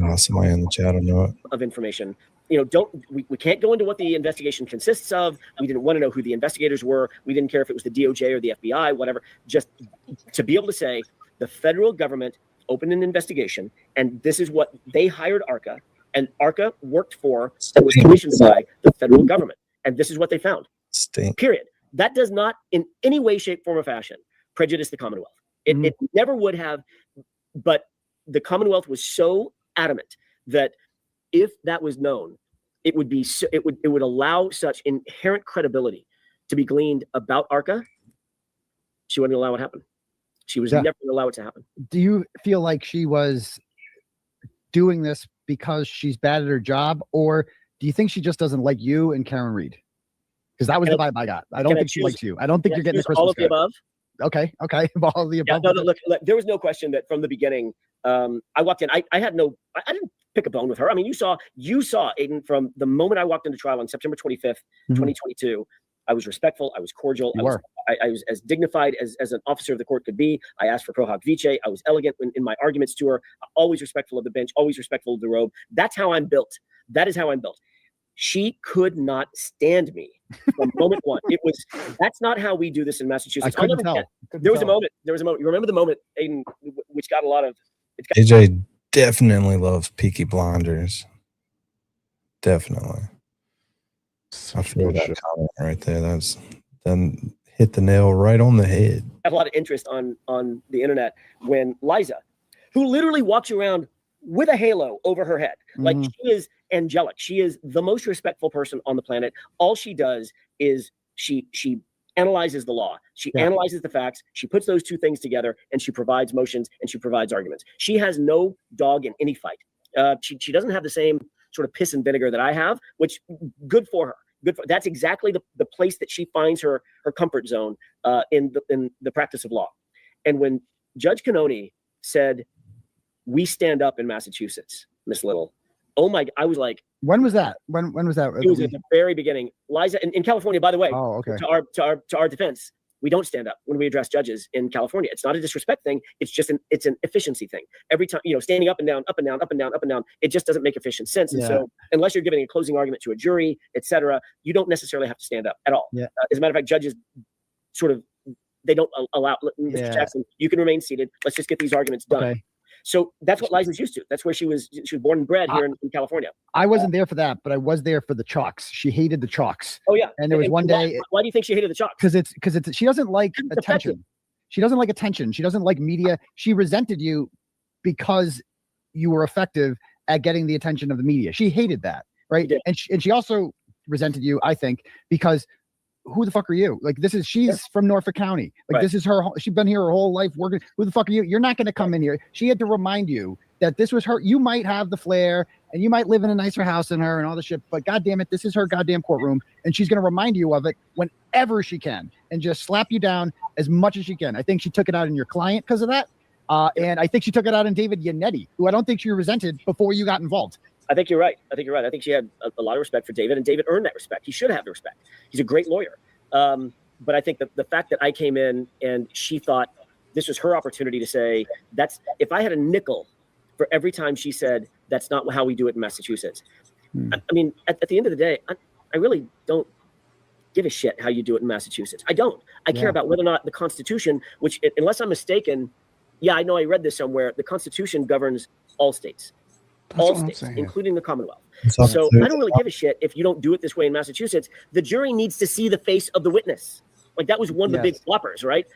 Oh, somebody in the chat will know it. of information. You know, we can't go into what the investigation consists of. We didn't want to know who the investigators were. We didn't care if it was the DOJ or the FBI, whatever. Just to be able to say the federal government opened an investigation, and this is what they hired ARCA, and ARCA worked for and was commissioned by the federal government, and this is what they found. Stink. Period. That does not, in any way, shape, form, or fashion, prejudice the Commonwealth. It never would have, but the Commonwealth was so adamant that if that was known, it would be it would allow such inherent credibility to be gleaned about ARCA. She wouldn't allow it to happen. She was never going to allow it to happen. Do you feel like she was doing this because she's bad at her job, or do you think she just doesn't like you and Karen Reed? Because that was the vibe I got. I don't think she likes you. I don't think you're getting the Christmas all of the above. Okay. All of the above. No, look, there was no question that from the beginning, I walked in. I didn't pick a bone with her. I mean, you saw Aiden from the moment I walked into trial on September 25th, 2022. I was respectful. I was cordial. I was as dignified as an officer of the court could be. I asked for pro hoc vice. I was elegant in my arguments to her. Always respectful of the bench. Always respectful of the robe. That's how I'm built. That is how I'm built. She could not stand me from moment one. That's not how we do this in Massachusetts. I couldn't tell. There was a moment. You remember the moment, Aiden, which got a lot of. AJ definitely loves Peaky Blinders. Definitely. I feel that comment right there. That's then hit the nail right on the head. I have a lot of interest on the internet when Liza, who literally walks around with a halo over her head, like she is angelic. She is the most respectful person on the planet. All she does is she analyzes the law. She analyzes the facts. She puts those two things together, and she provides motions and she provides arguments. She has no dog in any fight. She doesn't have the same sort of piss and vinegar that I have, which good for her. That's exactly the place that she finds her comfort zone in the practice of law. And when Judge Cannoni said, "We stand up in Massachusetts," Miss Little, oh my! I was like, when was that? When was that? It was at the very beginning. Liza in California, by the way. Oh, okay. To our defense, we don't stand up when we address judges in California. It's not a disrespect thing. It's just an efficiency thing. Every time, standing up and down, up and down, up and down, up and down, it just doesn't make efficient sense. And so unless you're giving a closing argument to a jury, etc., you don't necessarily have to stand up at all. Yeah. As a matter of fact, judges they don't allow Mr. Jackson, you can remain seated. Let's just get these arguments done. Okay. So that's what Liza's used to. That's where she was born and bred here in California. I wasn't there for that, but I was there for the chalks. She hated the chalks. Oh yeah. And there was one day. Why do you think she hated the chalks? Because she doesn't like attention. She doesn't like attention. She doesn't like media. She resented you because you were effective at getting the attention of the media. She hated that, right? And she also resented you, I think, because who the fuck are you? Like, she's from Norfolk County. Like, this is her. She's been here her whole life working. Who the fuck are you? You're not going to come in here. She had to remind you that this was her. You might have the flair and you might live in a nicer house than her and all the shit, but God damn it, this is her goddamn courtroom, and she's going to remind you of it whenever she can and just slap you down as much as she can. I think she took it out on your client because of that. And I think she took it out on David Yannetti, who I don't think she resented before you got involved. I think you're right. I think she had a lot of respect for David, and David earned that respect. He should have the respect. He's a great lawyer. But I think that the fact that I came in and she thought this was her opportunity to say, if I had a nickel for every time she said, that's not how we do it in Massachusetts. I mean, at the end of the day, I really don't give a shit how you do it in Massachusetts. I don't. I care about whether or not the Constitution, which, unless I'm mistaken, yeah, I know I read this somewhere, the Constitution governs all states. All states, including the Commonwealth. So I don't really give a shit if you don't do it this way in Massachusetts. The jury needs to see the face of the witness. Like, that was one of the big floppers, right?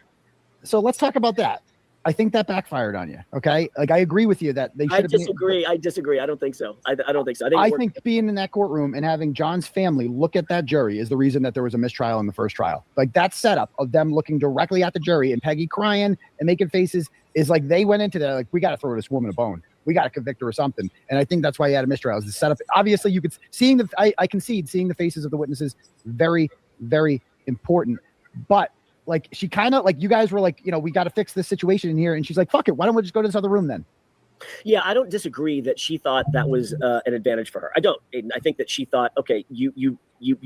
So let's talk about that. I think that backfired on you. Okay. Like, I agree with you that they should have I disagree. I don't think so. I don't think so. I think being in that courtroom and having John's family look at that jury is the reason that there was a mistrial in the first trial. Like, that setup of them looking directly at the jury and Peggy crying and making faces is like, they went into that, like, we got to throw this woman a bone. We got to convict her or something. And I think that's why he had a mistrial. Is the setup. Obviously, you could I concede seeing the faces of the witnesses, very, very important. But like, she kind of, like, you guys were like, we got to fix this situation in here. And she's like, fuck it. Why don't we just go to this other room then? Yeah, I don't disagree that she thought that was an advantage for her. I don't. I think that she thought, okay, you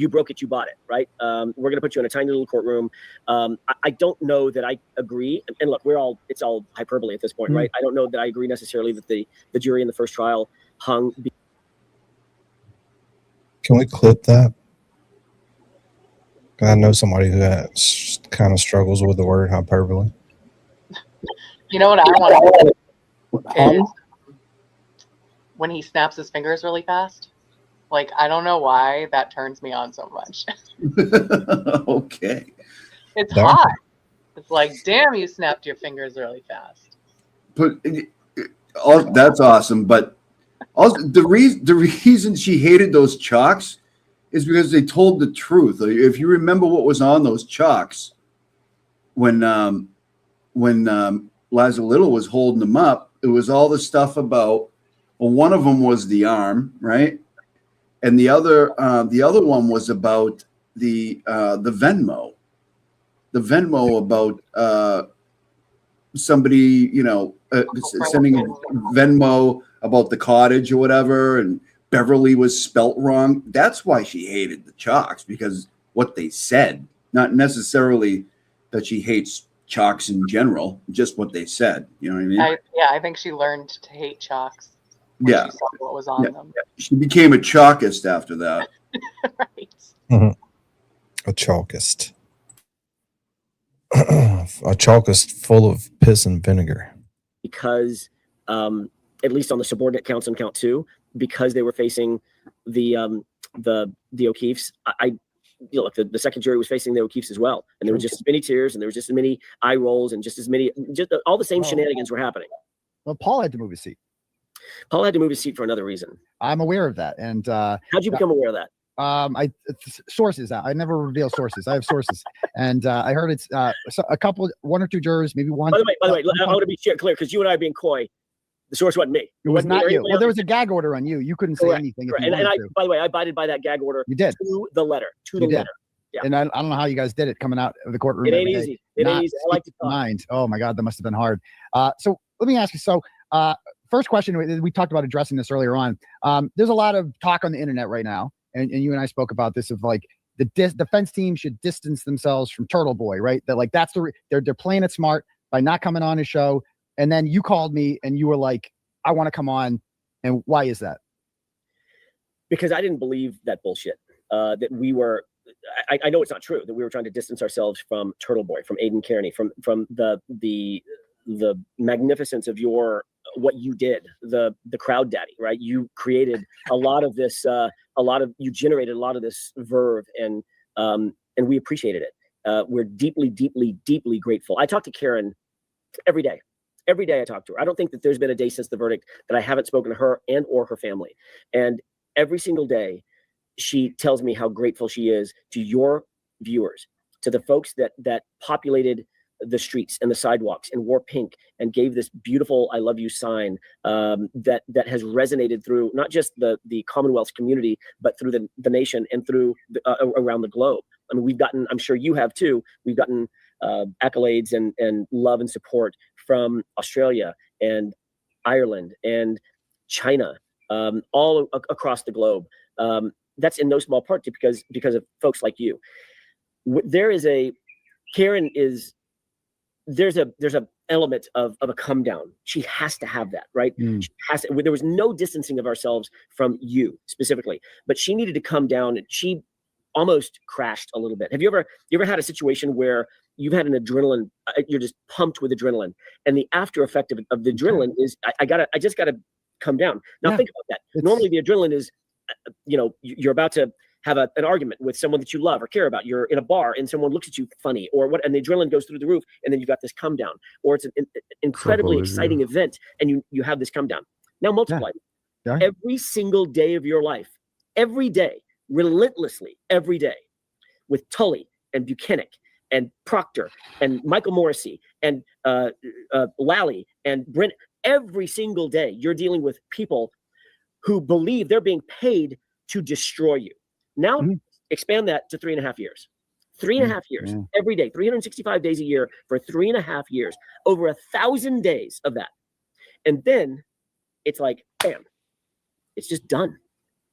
broke it, you bought it, right? We're going to put you in a tiny little courtroom. I don't know that I agree. And look, it's all hyperbole at this point, right? I don't know that I agree necessarily that the jury in the first trial hung. Can we clip that? I know somebody who kind of struggles with the word hyperbole. You know what I want? Is when he snaps his fingers really fast. Like, I don't know why that turns me on so much. Okay. It's hot. It's like, damn, you snapped your fingers really fast. But that's awesome. But also, the reason she hated those chalks is because they told the truth. If you remember what was on those chalks when Liza Little was holding them up, it was all the stuff about, well, one of them was the arm, right? And the other one was about the Venmo. The Venmo about somebody, sending a Venmo about the cottage or whatever, and Beverly was spelt wrong. That's why she hated the chalks, because what they said, not necessarily that she hates chalks in general, just what they said. You know what I mean? I think she learned to hate chalks. Yeah. She saw what was on them. She became a chalkist after that. Right. A chalkist. A chalkist full of piss and vinegar. Because, at least on the subordinate counts on count 2, because they were facing the O'Keefes, look, the second jury was facing the O'Keefes as well, and there were just as many tears, and there was just as many eye rolls, and just all the same shenanigans were happening. Well, Paul had to move his seat. Paul had to move his seat for another reason. I'm aware of that. And how'd you become aware of that? Sources. I never reveal sources. I have sources, and I heard it's one or two jurors, maybe one. By the way, I want to be clear, because you and I are being coy. The source wasn't me. It was not you. Well, there was a gag order on you. You couldn't say anything. And by the way, I abided by that gag order. You did. To the letter. Yeah. And I don't know how you guys did it coming out of the courtroom. It ain't easy. It ain't easy. I like to talk. Mind. Oh my God, that must have been hard. So let me ask you. So first question, we talked about addressing this earlier on. There's a lot of talk on the internet right now, and you and I spoke about this, of like the defense team should distance themselves from Turtleboy, right? That like that's they're playing it smart by not coming on his show. And then you called me and you were like, I want to come on. And why is that? Because I didn't believe that bullshit. That we were, I know it's not true, that we were trying to distance ourselves from Turtleboy, from Aidan Kearney, from the magnificence of what you did, the crowd daddy, right? You created a lot of this, you generated a lot of this verve, and we appreciated it. We're deeply, deeply, deeply grateful. I talk to Karen every day. Every day I talk to her. I don't think that there's been a day since the verdict that I haven't spoken to her and or her family. And every single day, she tells me how grateful she is to your viewers, to the folks that populated the streets and the sidewalks and wore pink and gave this beautiful "I love you" sign that has resonated through not just the Commonwealth community, but through the nation and through around the globe. I mean, we've gotten, I'm sure you have too, we've gotten accolades and love and support from Australia and Ireland and China, all across the globe. That's in no small part because of folks like you. There's a element of a come down. She has to have that, right? She has to, there was no distancing of ourselves from you specifically, but she needed to come down, and she almost crashed a little bit. Have you ever had a situation where you've had an adrenaline, you're just pumped with adrenaline, and the after effect of the adrenaline is I just gotta come down. Now think about that. Normally the adrenaline is, you're about to have an argument with someone that you love or care about. You're in a bar and someone looks at you funny or what, and the adrenaline goes through the roof, and then you've got this come down, or it's an incredibly exciting event and you have this come down. Now multiply it. Every single day of your life, every day, relentlessly, every day, with Tully and Buchanan and Proctor and Michael Morrissey and Lally and Brent, every single day you're dealing with people who believe they're being paid to destroy you. Now expand that to 3.5 years. 3.5 years, every day, 365 days a year for 3.5 years, over 1,000 days of that. And then it's like, bam, it's just done.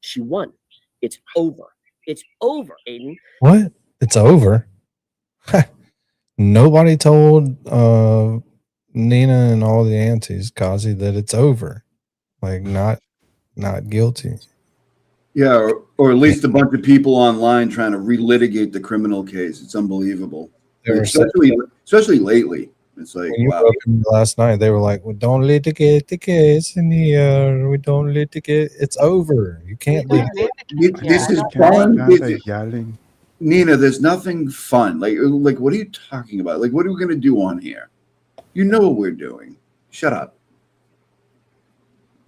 She won. It's over. It's over, Aiden. What? It's over? Nobody told Nina and all the aunties, Kazi, that it's over. Like, not guilty. Yeah, or at least a bunch of people online trying to relitigate the criminal case. It's unbelievable. Especially lately. It's like, when you wow. broke in last night, they were like, "We don't litigate the case in here. We don't litigate. It's over. You can't litigate." This is fun. Nina, there's nothing fun. Like, what are you talking about? Like, what are we going to do on here? You know what we're doing. Shut up.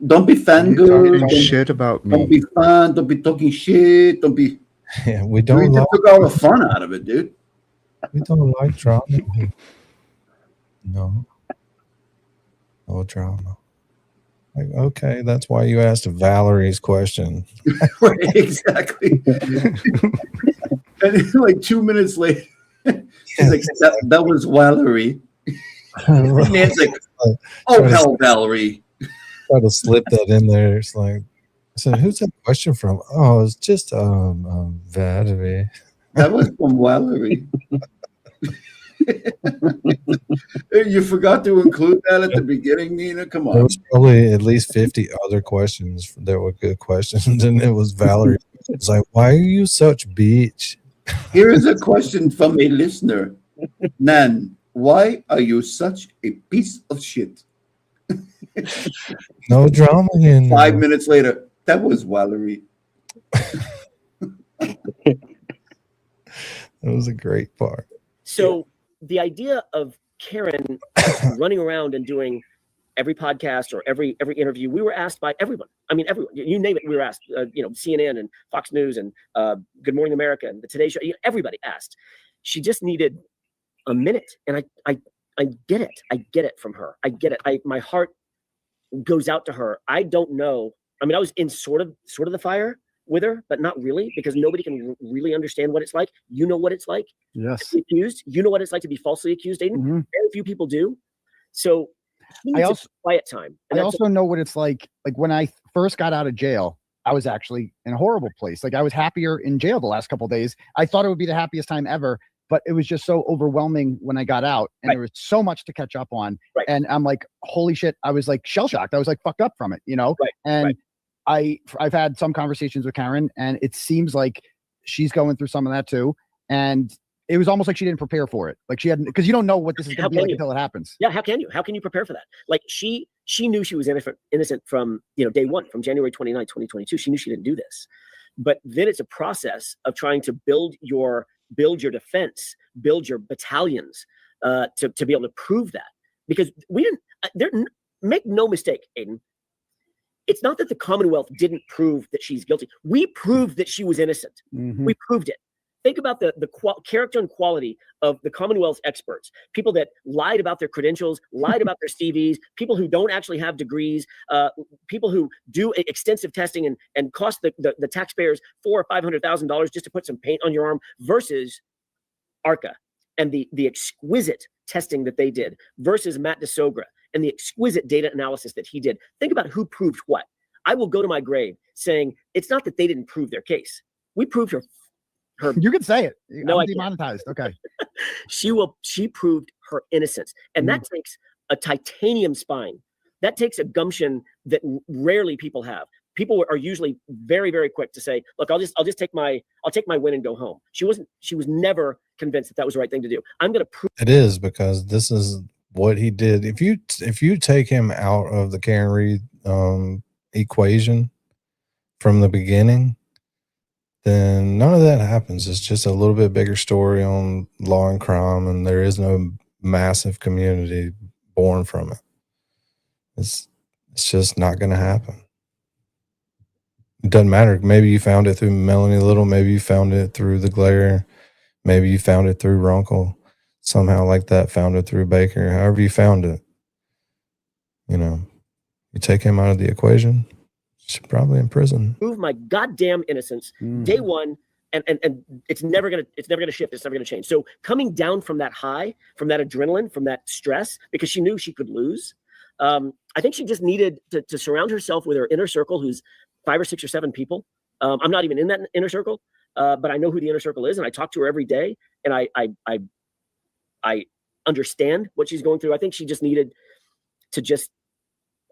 Don't be fangirl. Talking shit about me. Don't be fun. Don't be talking shit. Don't be. Yeah, we don't. You took all the fun out of it, dude. We don't like drama. No drama. Like, okay, that's why you asked Valerie's question. Right, exactly. And like 2 minutes later, he's like, that was Valerie. And Nan's like, oh, hell, Valerie. Try to slip that in there. It's like, so who's that question from? Oh, it's just Valerie. That was from Valerie. You forgot to include that at the beginning, Nina? Come on. There was probably at least 50 other questions that were good questions, and it was Valerie. It's like, why are you such bitch? Here is a question from a listener. Nan, why are you such a piece of shit? No drama in 5 minutes later, that was Valerie. That was a great part. So the idea of Karen running around and doing every podcast or every interview, we were asked by everyone. I mean, everyone, you name it, we were asked, CNN and Fox News and Good Morning America and the Today Show, everybody asked. She just needed a minute. And I get it. I get it from her. I get it. My heart goes out to her. I don't know. I mean, I was in sort of the fire with her, but not really, because nobody can really understand what it's like. You know what it's like. Yes. To be accused. You know what it's like to be falsely accused, Aiden. Very few people do. So I also quiet time. I also know what it's like. Like when I first got out of jail, I was actually in a horrible place. Like I was happier in jail the last couple of days. I thought it would be the happiest time ever, but it was just so overwhelming when I got out, and there was so much to catch up on. And I'm like, holy shit! I was like shell shocked. I was like fucked up from it, And I've had some conversations with Karen, and it seems like she's going through some of that too. And it was almost like she didn't prepare for it. Like she hadn't, because you don't know what this is going to be like until it happens. Yeah, how can you? How can you prepare for that? Like she knew she was innocent from day one, from January 29, 2022. She knew she didn't do this. But then it's a process of trying to build your defense, build your battalions to be able to prove that. Because we didn't. Make no mistake, Aiden. It's not that the Commonwealth didn't prove that she's guilty. We proved that she was innocent. We proved it. Think about the character and quality of the Commonwealth's experts, people that lied about their credentials, lied about their CVs, people who don't actually have degrees, people who do extensive testing and cost the taxpayers $400,000 or $500,000 just to put some paint on your arm, versus ARCA and the exquisite testing that they did, versus Matt DeSogra and the exquisite data analysis that he did. Think about who proved what. I will go to my grave saying it's not that they didn't prove their case. We proved her. You can say it. No, I'm I can't. demonetized. Okay. She proved her innocence. And that takes a titanium spine. That takes a gumption that rarely people have. People are usually very, very quick to say, look, I'll take my win and go home. She was never convinced that was the right thing to do. I'm going to prove It is, because this is what he did. If you take him out of the Karen Reed equation from the beginning, then none of that happens. It's just a little bit bigger story on law and crime, and there is no massive community born from it. It's just not going to happen. It doesn't matter. Maybe you found it through Melanie Little. Maybe you found it through the Glare. Maybe you found it through Runkle. Somehow like that, found it through Baker. However you found it, you take him out of the equation, she's probably in prison. prove my goddamn innocence day one, and it's never gonna shift. It's never gonna change. So coming down from that high, from that adrenaline, from that stress, because she knew she could lose, I think she just needed to surround herself with her inner circle, who's 5 or 6 or 7 people. I'm not even in that inner circle, but I know who the inner circle is, and I talk to her every day, and I understand what she's going through. I think she just needed to just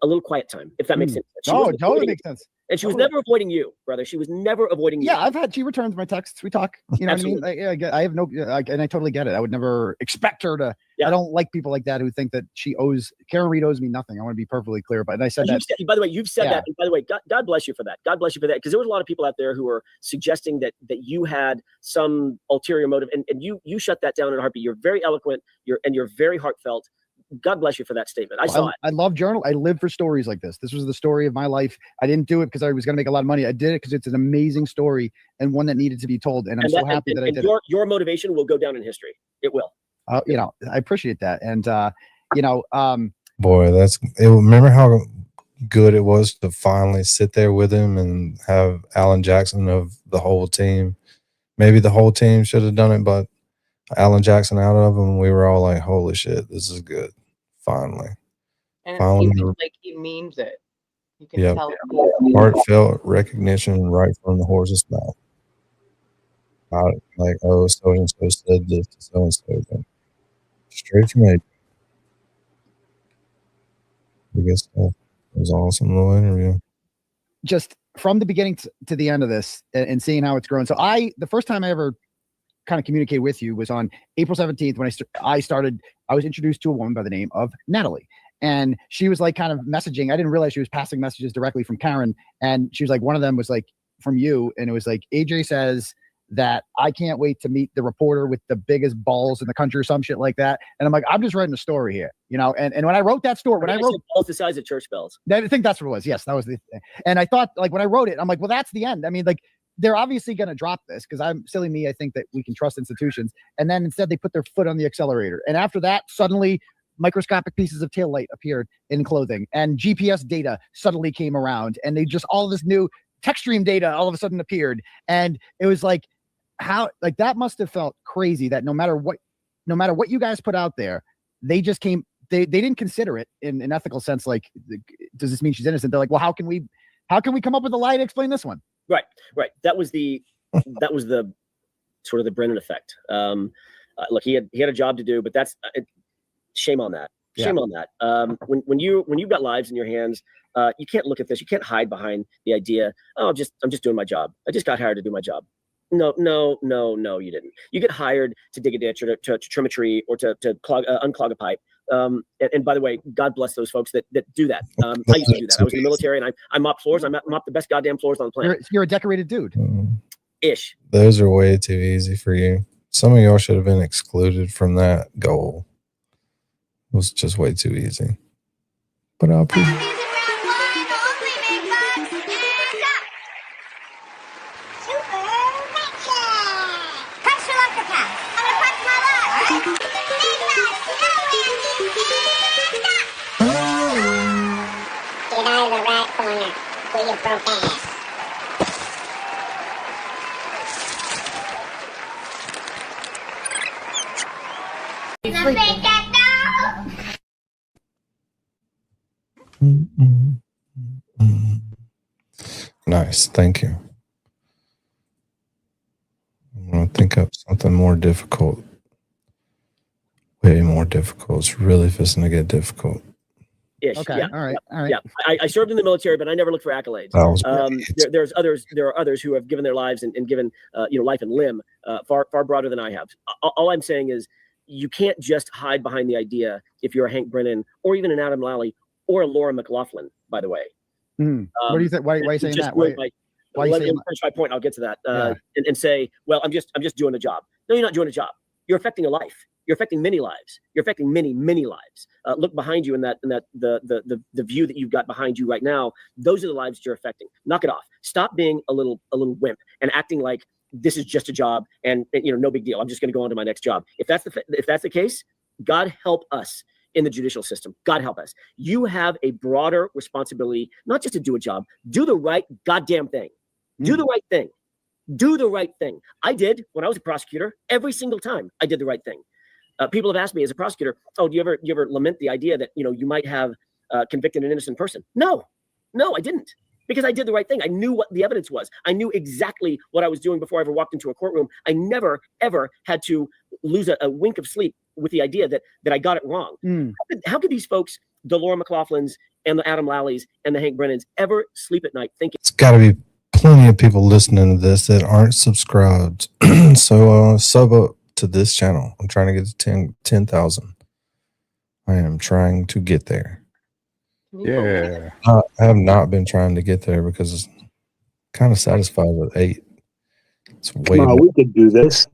a little quiet time, if that makes sense. Oh, it totally makes sense. And she was never avoiding you, brother. She was never avoiding you. Yeah, she returns my texts. We talk. You know what I mean? I have no, and I totally get it. I would never expect her to. I don't like people like that who think that Karen Reed owes me nothing. I want to be perfectly clear. But I said that. By the way, you've said that. And by the way, God bless you for that. God bless you for that. Because there was a lot of people out there who were suggesting that you had some ulterior motive, and you shut that down in a heartbeat. You're very eloquent. You're very heartfelt. God bless you for that statement. I saw it. I love journal. I live for stories like this. This was the story of my life. I didn't do it because I was going to make a lot of money. I did it because it's an amazing story and one that needed to be told. And I'm so happy that I did it. Your motivation will go down in history. It will. I appreciate that. And, boy, remember how good it was to finally sit there with him and have Alan Jackson of the whole team. Maybe the whole team should have done it, but Alan Jackson out of him, we were all like, holy shit, this is good. Finally. And he seems like he means it. You can tell. Heartfelt recognition right from the horse's mouth. Not like, oh, so and so said this to so and so. Straight from it. I guess that was an awesome little interview. Just from the beginning to the end of this and seeing how it's grown. So the first time I ever kind of communicate with you was on April 17th when I was introduced to a woman by the name of Natalie, and she was like kind of messaging. I didn't realize she was passing messages directly from Karen, and she was like, one of them was like from you, and it was like, AJ says that I can't wait to meet the reporter with the biggest balls in the country or some shit like that. And I'm like, I'm just writing a story here, and when I wrote that story, when I wrote balls the size of church bells, I think that's what it was. Yes, that was the thing. And I thought, like, when I wrote it, I'm like, well, that's the end. I mean, like, they're obviously going to drop this because silly me, I think that we can trust institutions. And then instead they put their foot on the accelerator. And after that, suddenly microscopic pieces of tail light appeared in clothing and GPS data suddenly came around, and they just, all this new text stream data all of a sudden appeared. And it was like, how, like, that must have felt crazy that no matter what you guys put out there, they just came, they didn't consider it in an ethical sense. Like, does this mean she's innocent? They're like, well, how can we come up with a lie to explain this one? Right. That was the sort of the Brennan effect. Look, he had a job to do, but that's shame on that. Shame on that. When you've got lives in your hands, you can't look at this. You can't hide behind the idea. Oh, I'm just doing my job. I just got hired to do my job. No, you didn't. You get hired to dig a ditch or to trim a tree or to unclog a pipe. And by the way, God bless those folks that do that. I used to do that. I was in the military, and I mopped floors. I mopped the best goddamn floors on the planet. You're a decorated dude. Ish. Those are way too easy for you. Some of y'all should have been excluded from that goal. It was just way too easy. But I'll prove. Nice. Thank you. I'm going to think up something more difficult. Way more difficult. It's really fixing to get difficult. Ish. Okay. Yeah. All right. Yeah. All right. Yeah. I served in the military, but I never looked for accolades. That was There are others who have given their lives and given life and limb far broader than I have. All I'm saying is you can't just hide behind the idea if you're a Hank Brennan or even an Adam Lally or a Laura McLaughlin, by the way. What do you think? Why are you saying that? Why are you let me saying finish my point. I'll get to that. Yeah. And say, well, I'm just doing a job. No, you're not doing a job. You're affecting a life. You're affecting many lives. You're affecting many lives. Look behind you in the view that you've got behind you right now. Those are the lives that you're affecting. Knock it off. Stop being a little wimp and acting like this is just a job and no big deal. I'm just going to go on to my next job. If that's the case, God help us in the judicial system. God help us. You have a broader responsibility, not just to do a job. Do the right goddamn thing. Do the right thing. Do the right thing. I did when I was a prosecutor. Every single time I did the right thing. People have asked me as a prosecutor, "Oh, do you ever lament the idea that you might have convicted an innocent person?" No, I didn't, because I did the right thing. I knew what the evidence was. I knew exactly what I was doing before I ever walked into a courtroom. I never ever had to lose a wink of sleep with the idea that I got it wrong. How could these folks, the Laura McLaughlins and the Adam Lalleys and the Hank Brennans, ever sleep at night thinking? It's got to be plenty of people listening to this that aren't subscribed. So sub up to this channel. I'm trying to get to 10,000. I am trying to get there. Yeah. I have not been trying to get there because I'm kind of satisfied with 8. It's way more. We could do this.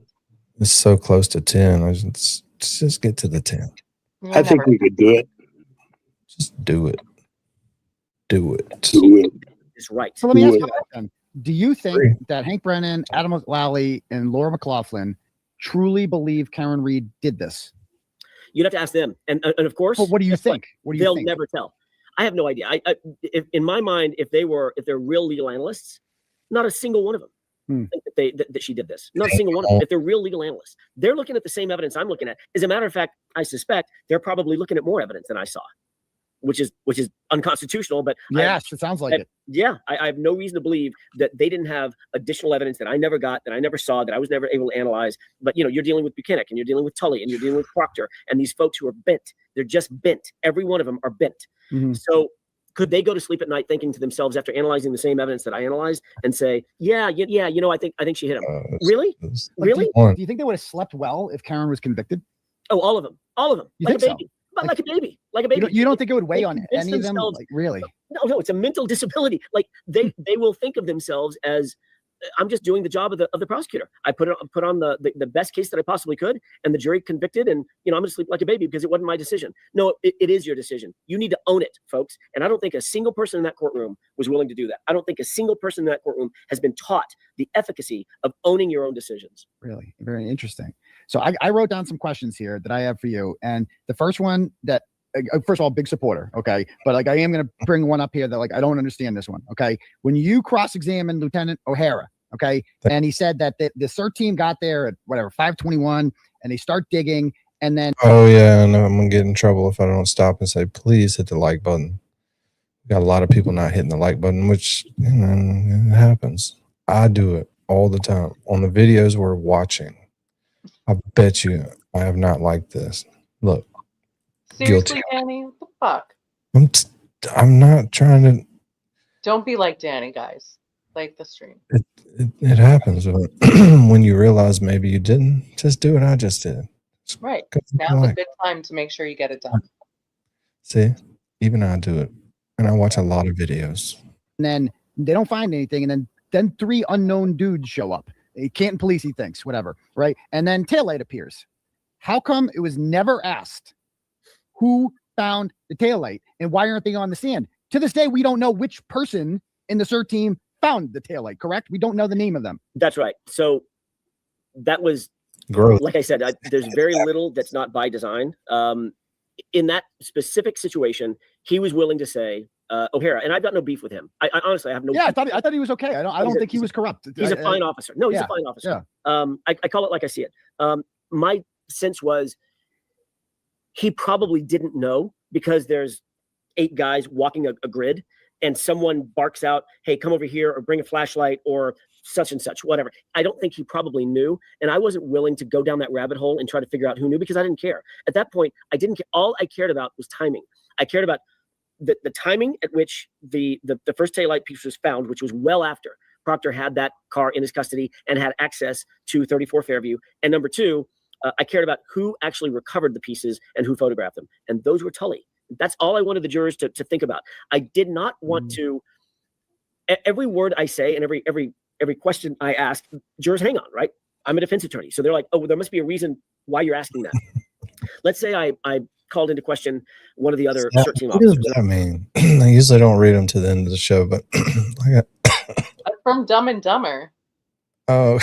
It's so close to 10. Just get to the 10. I think we could do it. Just do it. Do it. Do it. Is right. So let me ask you that then. Do you think that Hank Brennan, Adam Lally, and Laura McLaughlin truly believe Karen Reed did this? You'd have to ask them, and of course. Well, what do you think? What do you they'll think? never tell. I have no idea. If, in my mind, if they're real legal analysts, not a single one of them think that she did this. Not a single one of them. If they're real legal analysts, they're looking at the same evidence I'm looking at. As a matter of fact, I suspect they're probably looking at more evidence than I saw, which is unconstitutional. But yes, it sounds like it. Yeah, I have no reason to believe that they didn't have additional evidence that I never got, that I never saw, that I was never able to analyze. But you're dealing with Buchanan, and you're dealing with Tully, and you're dealing with Proctor, and these folks who are bent. They're just bent. Every one of them are bent. So could they go to sleep at night thinking to themselves after analyzing the same evidence that I analyzed and say, yeah, I think she hit him. Really? Really? Do you think they would have slept well if Karen was convicted? Oh, all of them. All of them. You like a think baby. so? But like a baby. Like a baby. You don't think it would weigh They on convince any of them? themselves- Like, really? No, it's a mental disability. Like they will think of themselves as, I'm just doing the job of the prosecutor. I put on the best case that I possibly could, and the jury convicted, and I'm gonna sleep like a baby because it wasn't my decision. No, it is your decision. You need to own it, folks. And I don't think a single person in that courtroom was willing to do that. I don't think a single person in that courtroom has been taught the efficacy of owning your own decisions. Really? Very interesting. So I wrote down some questions here that I have for you. And the first one that, first of all, big supporter. Okay. But I am going to bring one up here that I don't understand this one. Okay. When you cross-examined Lieutenant O'Hara, okay, and he said that the CERT team got there at 5:21 and they start digging, and then Oh yeah, and I'm gonna get in trouble if I don't stop and say, please hit the like button. We got a lot of people not hitting the like button, which it happens. I do it all the time on the videos we're watching. I bet you I have not liked this. Look, Seriously, guilty. Danny? What the fuck? I'm not trying to. Don't be like Danny, guys. Like the stream. It happens when you realize maybe you didn't. Just do what I just did. Right. Go Now's a like. good time to make sure you get it done. See, even I do it, and I watch a lot of videos. and then they don't find anything, and then 3 unknown dudes show up. Canton police, he thinks, whatever, right? And then taillight appears. How come it was never asked who found the taillight and why aren't they on the stand? To this day, we don't know which person in the CERT team found the taillight, correct? We don't know the name of them. That's right. So that was, Gross. like I said, there's very little that's not by design. In that specific situation, he was willing to say, O'Hara, and I've got no beef with him. I honestly I have no. Yeah, beef. I thought he was okay. I don't think he was corrupt. He's a fine officer. No, he's a fine officer. I call it like I see it. My sense was he probably didn't know, because there's 8 guys walking a grid, and someone barks out, "Hey, come over here," or "Bring a flashlight," or such and such, whatever. I don't think he probably knew, and I wasn't willing to go down that rabbit hole and try to figure out who knew, because I didn't care. At that point, I didn't care. All I cared about was timing. I cared about the timing at which the first taillight piece was found, which was well after Proctor had that car in his custody and had access to 34 Fairview. And number 2, I cared about who actually recovered the pieces and who photographed them. And those were Tully. That's all I wanted the jurors to think about. I did not want to, every word I say and every question I ask, jurors hang on, right? I'm a defense attorney. So they're like, oh, well, there must be a reason why you're asking that. Let's say I called into question one of the other CERT team What does officers. that mean? I usually don't read them to the end of the show, but That's from Dumb and Dumber. oh,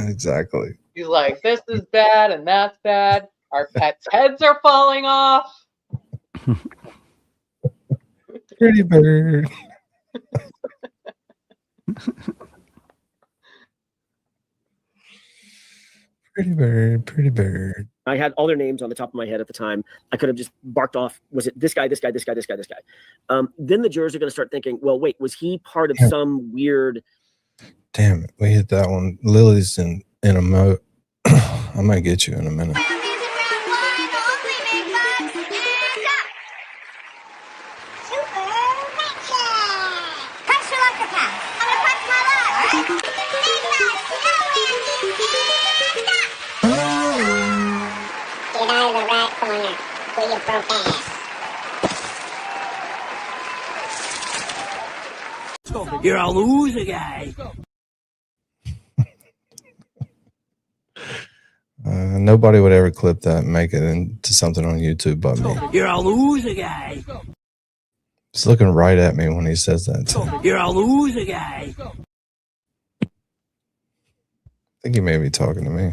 exactly. He's like, this is bad and that's bad. Our pets' heads are falling off. Pretty bird. Pretty bird, pretty bird. I had all their names on the top of my head at the time. I could have just barked off, was it this guy, this guy, this guy, this guy, this guy? Then the jurors are going to start thinking, well, wait, was he part of some weird... Damn it, we hit that one. Lily's in a mode. I'm going to get you in a minute. You're a loser, guy. Nobody would ever clip that and make it into something on YouTube but me. You're a loser, guy. He's looking right at me when he says that too. You're a loser, guy. I think he may be talking to me.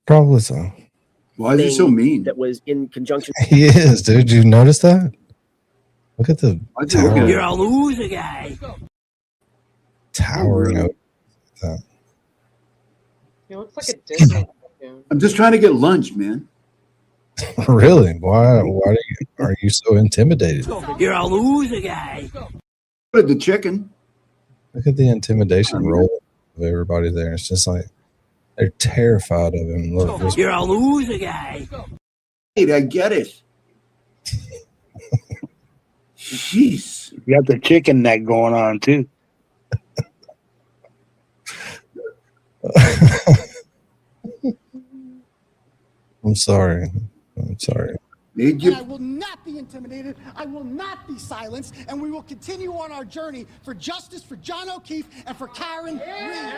Probably so. Why is he so mean? That was in conjunction. He is, dude. You notice that? Look at the tower. You're a loser, guy. Towering over that. He looks like a Disney cartoon. I'm just trying to get lunch, man. Really? Why are you so intimidated? You're a loser, guy. But the chicken. Look at the intimidation roll of everybody there. It's just like they're terrified of him. Look, you're a loser, guy. Hey, I get it. Jeez. You got the chicken neck going on too. I'm sorry. And I will not be intimidated. I will not be silenced. And we will continue on our journey for justice for John O'Keefe and for Karen Reed.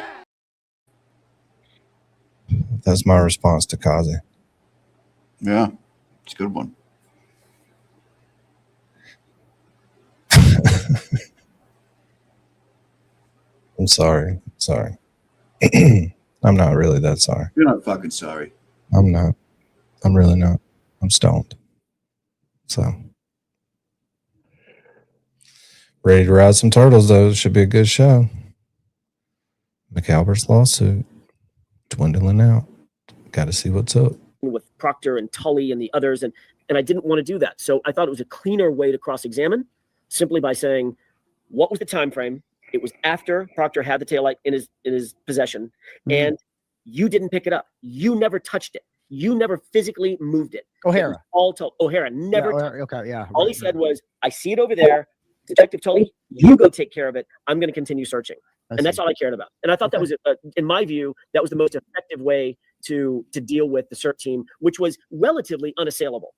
That's my response to Kazi. Yeah, it's a good one. I'm sorry. I'm not really that sorry. You're not fucking sorry. I'm not. I'm really not. I'm stoned. So, ready to ride some turtles, though. It should be a good show. McAlbert's lawsuit dwindling out. Got to see what's up. With Proctor and Tully and the others, and I didn't want to do that. So I thought it was a cleaner way to cross-examine, simply by saying, what was the time frame? It was after Proctor had the taillight in his possession, and you didn't pick it up. You never touched it. You never physically moved it. O'Hara. All told. O'Hara never. Yeah, okay, yeah. All he said was, "I see it over there, Detective Tully. You go take care of it. I'm going to continue searching." And that's all I cared about. And I thought that was, in my view, that was the most effective way to deal with the CERT team, which was relatively unassailable.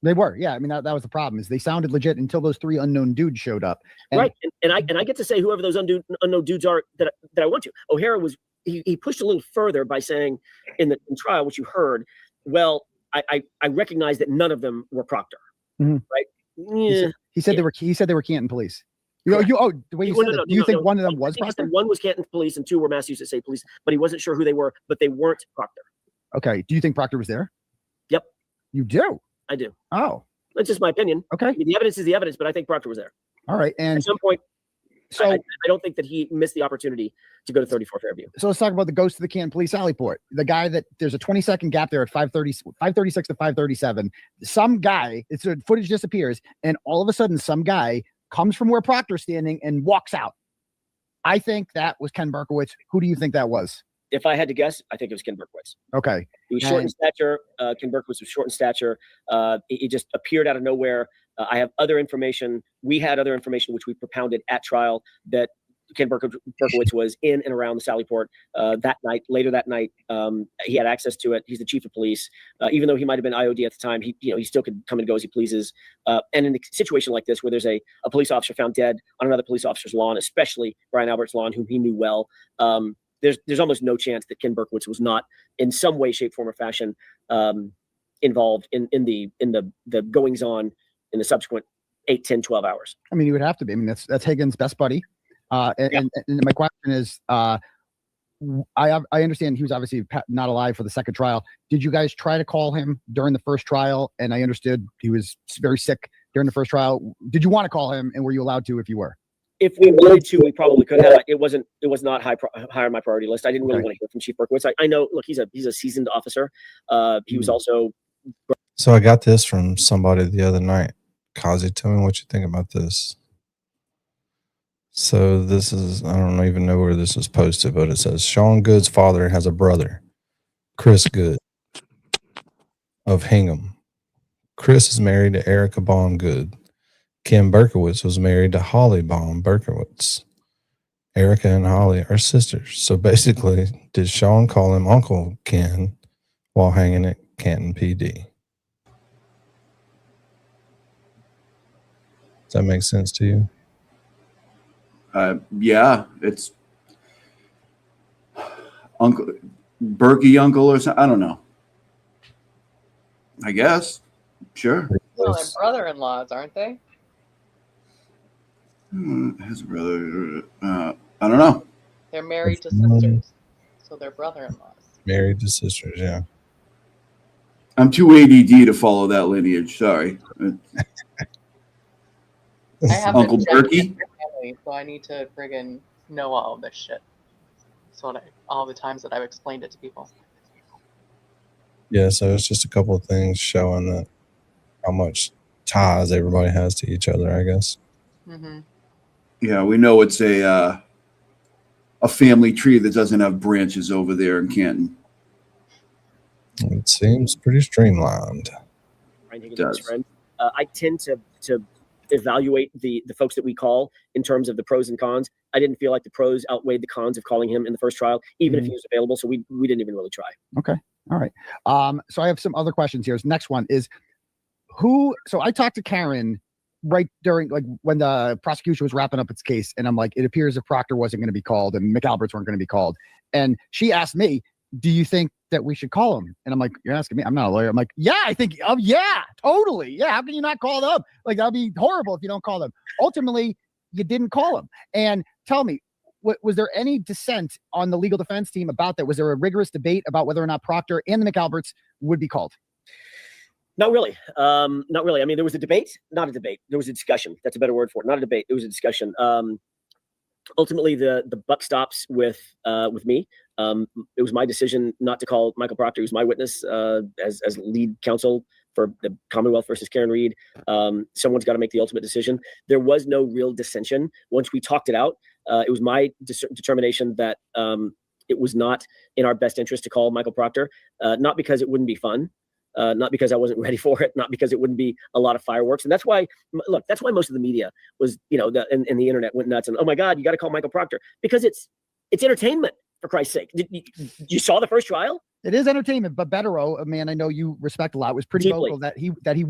They were, yeah. I mean, that was the problem, is they sounded legit until those 3 unknown dudes showed up. And right, and I get to say whoever those unknown dudes are that I want to. O'Hara was he pushed a little further by saying in trial, which you heard. Well, I recognize that none of them were Proctor, right? Yeah. He said they were Canton police. The way you said it, do you think one of them was Proctor? One was Canton police and 2 were Massachusetts State Police, but he wasn't sure who they were, but they weren't Proctor. Okay. Do you think Proctor was there? Yep. You do? I do. Oh. That's just my opinion. Okay. I mean, the evidence is the evidence, but I think Proctor was there. All right. And at some point, so I don't think that he missed the opportunity to go to 34 Fairview. So let's talk about the ghost of the Canton Police Alleyport. The guy that there's a 20-second gap there at 536 to 537. Some guy, it's footage disappears, and all of a sudden, some guy comes from where Proctor's standing and walks out. I think that was Ken Berkowitz. Who do you think that was? If I had to guess, I think it was Ken Berkowitz. Okay. He was short in stature. Ken Berkowitz was short in stature. He just appeared out of nowhere. I have other information. We had other information which we propounded at trial that Ken Berkowitz was in and around the Sallyport that night. Later that night, he had access to it. He's the chief of police. Even though he might have been IOD at the time, he still could come and go as he pleases. And in a situation like this, where there's a police officer found dead on another police officer's lawn, especially Brian Albert's lawn, whom he knew well, there's almost no chance that Ken Berkowitz was not in some way, shape, form, or fashion involved in the goings on in the subsequent 8, 10, 12 hours. I mean, you would have to be. I mean, that's Higgins' best buddy. And my question is, I understand he was obviously not alive for the second trial. Did you guys try to call him during the first trial? And I understood he was very sick during the first trial. Did you want to call him, and were you allowed to if you were? If we wanted to, we probably could have. It was not high on my priority list. I didn't really want to hear from Chief Berkowitz. I know, look, he's a seasoned officer. He was also. So I got this from somebody the other night. Kazi, tell me what you think about this. So this is, I don't even know where this is posted, but it says Sean Good's father has a brother, Chris Good of Hingham. Chris is married to Erica Baum Good. Ken Berkowitz was married to Holly Baum Berkowitz. Erica and Holly are sisters. So basically, did Sean call him Uncle Ken while hanging at Canton PD? Does that make sense to you? Yeah, it's Uncle Berkey uncle or something. I don't know. I guess. Sure. Well, they're brother-in-laws, aren't they? His brother. I don't know. They're married to sisters, so they're brother-in-laws. Married to sisters, yeah. I'm too ADD to follow that lineage. Sorry. I have Uncle Berkey, Berkey? so I need to friggin' know all of this shit. So all the times that I've explained it to people. Yeah, so it's just a couple of things showing that how much ties everybody has to each other, I guess. Mm-hmm. Yeah, we know it's a family tree that doesn't have branches over there in Canton. It seems pretty streamlined. It does. Friend. I tend to evaluate the folks that we call in terms of the pros and cons. I didn't feel like the pros outweighed the cons of calling him in the first trial, even if he was available. So we didn't even really try. Okay. All right. So I have some other questions here. This next one is so I talked to Karen right during, like, when the prosecution was wrapping up its case, and I'm like, it appears that Proctor wasn't going to be called and McAlberts weren't going to be called. And she asked me, do you think that we should call him? And I'm like, you're asking me? I'm not a lawyer. I'm like, yeah, I think, yeah, totally. Yeah. How can you not call them? Like, that'd be horrible if you don't call them. Ultimately, you didn't call him. And tell me, was there any dissent on the legal defense team about that? Was there a rigorous debate about whether or not Proctor and the McAlberts would be called? Not really. Not really. I mean, there was a debate, not a debate. There was a discussion. That's a better word for it. Not a debate. It was a discussion. Ultimately, the buck stops with me. It was my decision not to call Michael Proctor. He was my witness as lead counsel for the Commonwealth versus Karen Reed. Someone's got to make the ultimate decision. There was no real dissension. Once we talked it out, it was my determination that it was not in our best interest to call Michael Proctor, not because it wouldn't be fun. Not because I wasn't ready for it, not because it wouldn't be a lot of fireworks. And that's why, look, that's why most of the media was, and the internet went nuts and, oh my God, you got to call Michael Proctor, because it's entertainment, for Christ's sake. You saw the first trial? It is entertainment, but Bettero, a man I know you respect a lot, was pretty Deeply. vocal that he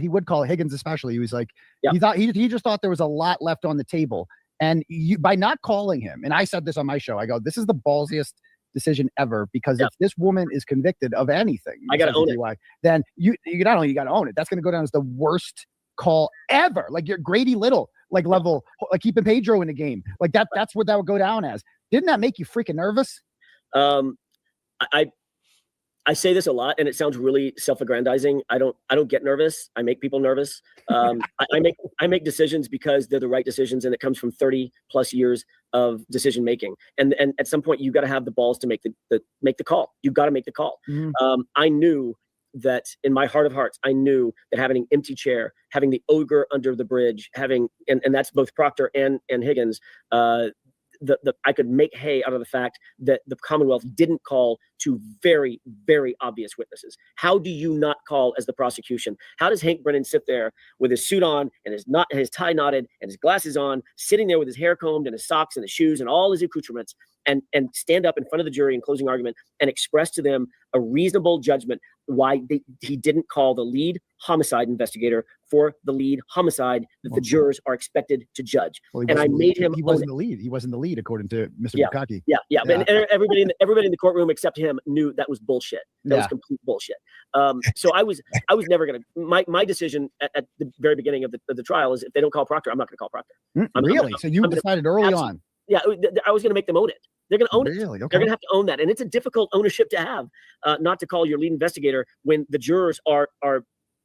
would call Higgins, especially. He was like, Yep. he just thought there was a lot left on the table. And by not calling him, and I said this on my show, I go, this is the ballsiest decision ever, because if this woman is convicted of anything, I gotta own it. then you not only you gotta own it, that's gonna go down as the worst call ever. Like your Grady Little level, like keeping Pedro in the game. Like that's what that would go down as. Didn't that make you freaking nervous? I I say this a lot, and it sounds really self-aggrandizing. I don't get nervous. I make people nervous. I make decisions because they're the right decisions, and it comes from 30 plus years of decision making. And at some point, you got to have the balls to make the call. You got to make the call. I knew that in my heart of hearts, I knew that having an empty chair, having the ogre under the bridge, and that's both Proctor and Higgins. I could make hay out of the fact that the Commonwealth didn't call two very, very obvious witnesses. How do you not call as the prosecution? How does Hank Brennan sit there with his suit on and his tie knotted and his glasses on, sitting there with his hair combed and his socks and his shoes and all his accoutrements, and stand up in front of the jury in closing argument and express to them a reasonable judgment why he didn't call the lead homicide investigator for the lead homicide that the jurors are expected to judge? Well, and I made him. He wasn't the lead. He wasn't the lead, according to Mr. Bukaki. Yeah. But everybody in the courtroom except him knew that was bullshit. That was complete bullshit. So I was never gonna. My decision at the very beginning of the trial is, if they don't call Proctor, I'm not gonna call Proctor. Really? So you decided early on. Yeah, I was gonna make them own it. They're going to own it. Really? Okay. They're going to have to own that. And it's a difficult ownership to have, not to call your lead investigator when the jurors are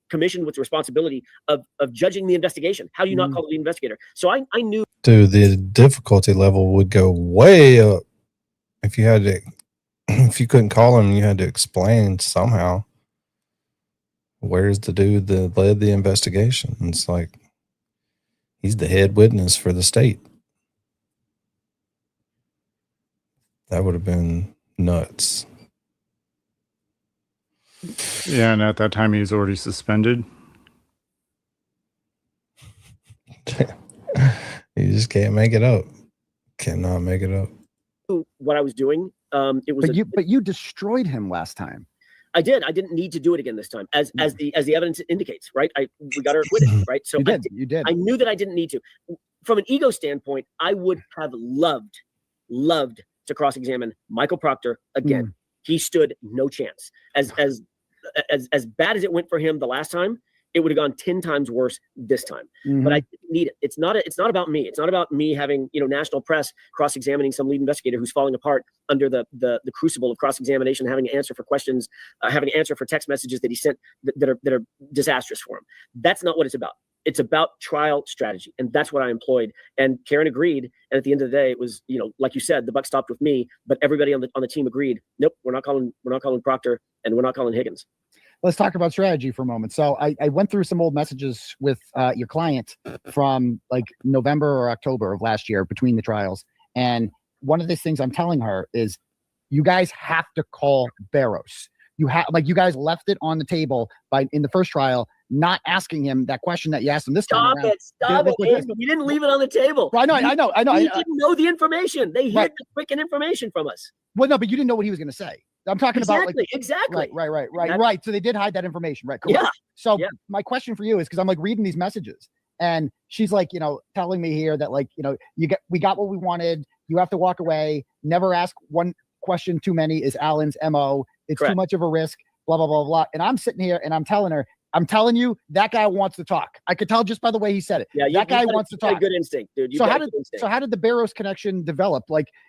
commissioned with the responsibility of judging the investigation. How do you not call the lead investigator? So I knew. Dude, the difficulty level would go way up if you couldn't call him. You had to explain somehow, where's the dude that led the investigation? And it's like, he's the head witness for the state. That would have been nuts. Yeah, and at that time he was already suspended. You just can't make it up. Cannot make it up. What I was doing, it was. But you destroyed him last time. I did. I didn't need to do it again this time, as the evidence indicates. Right? We got her acquitted. Right? So you did. I knew that I didn't need to. From an ego standpoint, I would have loved to cross-examine Michael Proctor again. He stood no chance. As bad as it went for him the last time, it would have gone 10 times worse this time. But I didn't need it. It's not about me. It's not about me having national press cross-examining some lead investigator who's falling apart under the crucible of cross-examination, having to answer for questions, having to answer for text messages that he sent that are disastrous for him. That's not what it's about. It's about trial strategy, and that's what I employed. And Karen agreed. And at the end of the day, it was, like you said, the buck stopped with me. But everybody on the team agreed. Nope, we're not calling Proctor, and we're not calling Higgins. Let's talk about strategy for a moment. So I went through some old messages with your client from like November or October of last year between the trials, and one of the things I'm telling her is, you guys have to call Barrows. You guys left it on the table in the first trial, not asking him that question that you asked him this time. Stop it. You didn't leave it on the table. I know. He didn't know the information. They hid the freaking information from us. Well, no, but you didn't know what he was going to say. I'm talking about exactly. Right. So they did hide that information, right? Correct. Yeah. So my question for you is, because I'm like reading these messages, and she's like, telling me here that we got what we wanted. You have to walk away. Never ask one question too many is Alan's MO. It's Correct. Too much of a risk. Blah blah blah blah. And I'm sitting here and I'm telling her, I'm telling you, that guy wants to talk. I could tell just by the way he said it. Yeah, that guy wants to talk. Good instinct, dude. So how did the Barrows connection develop?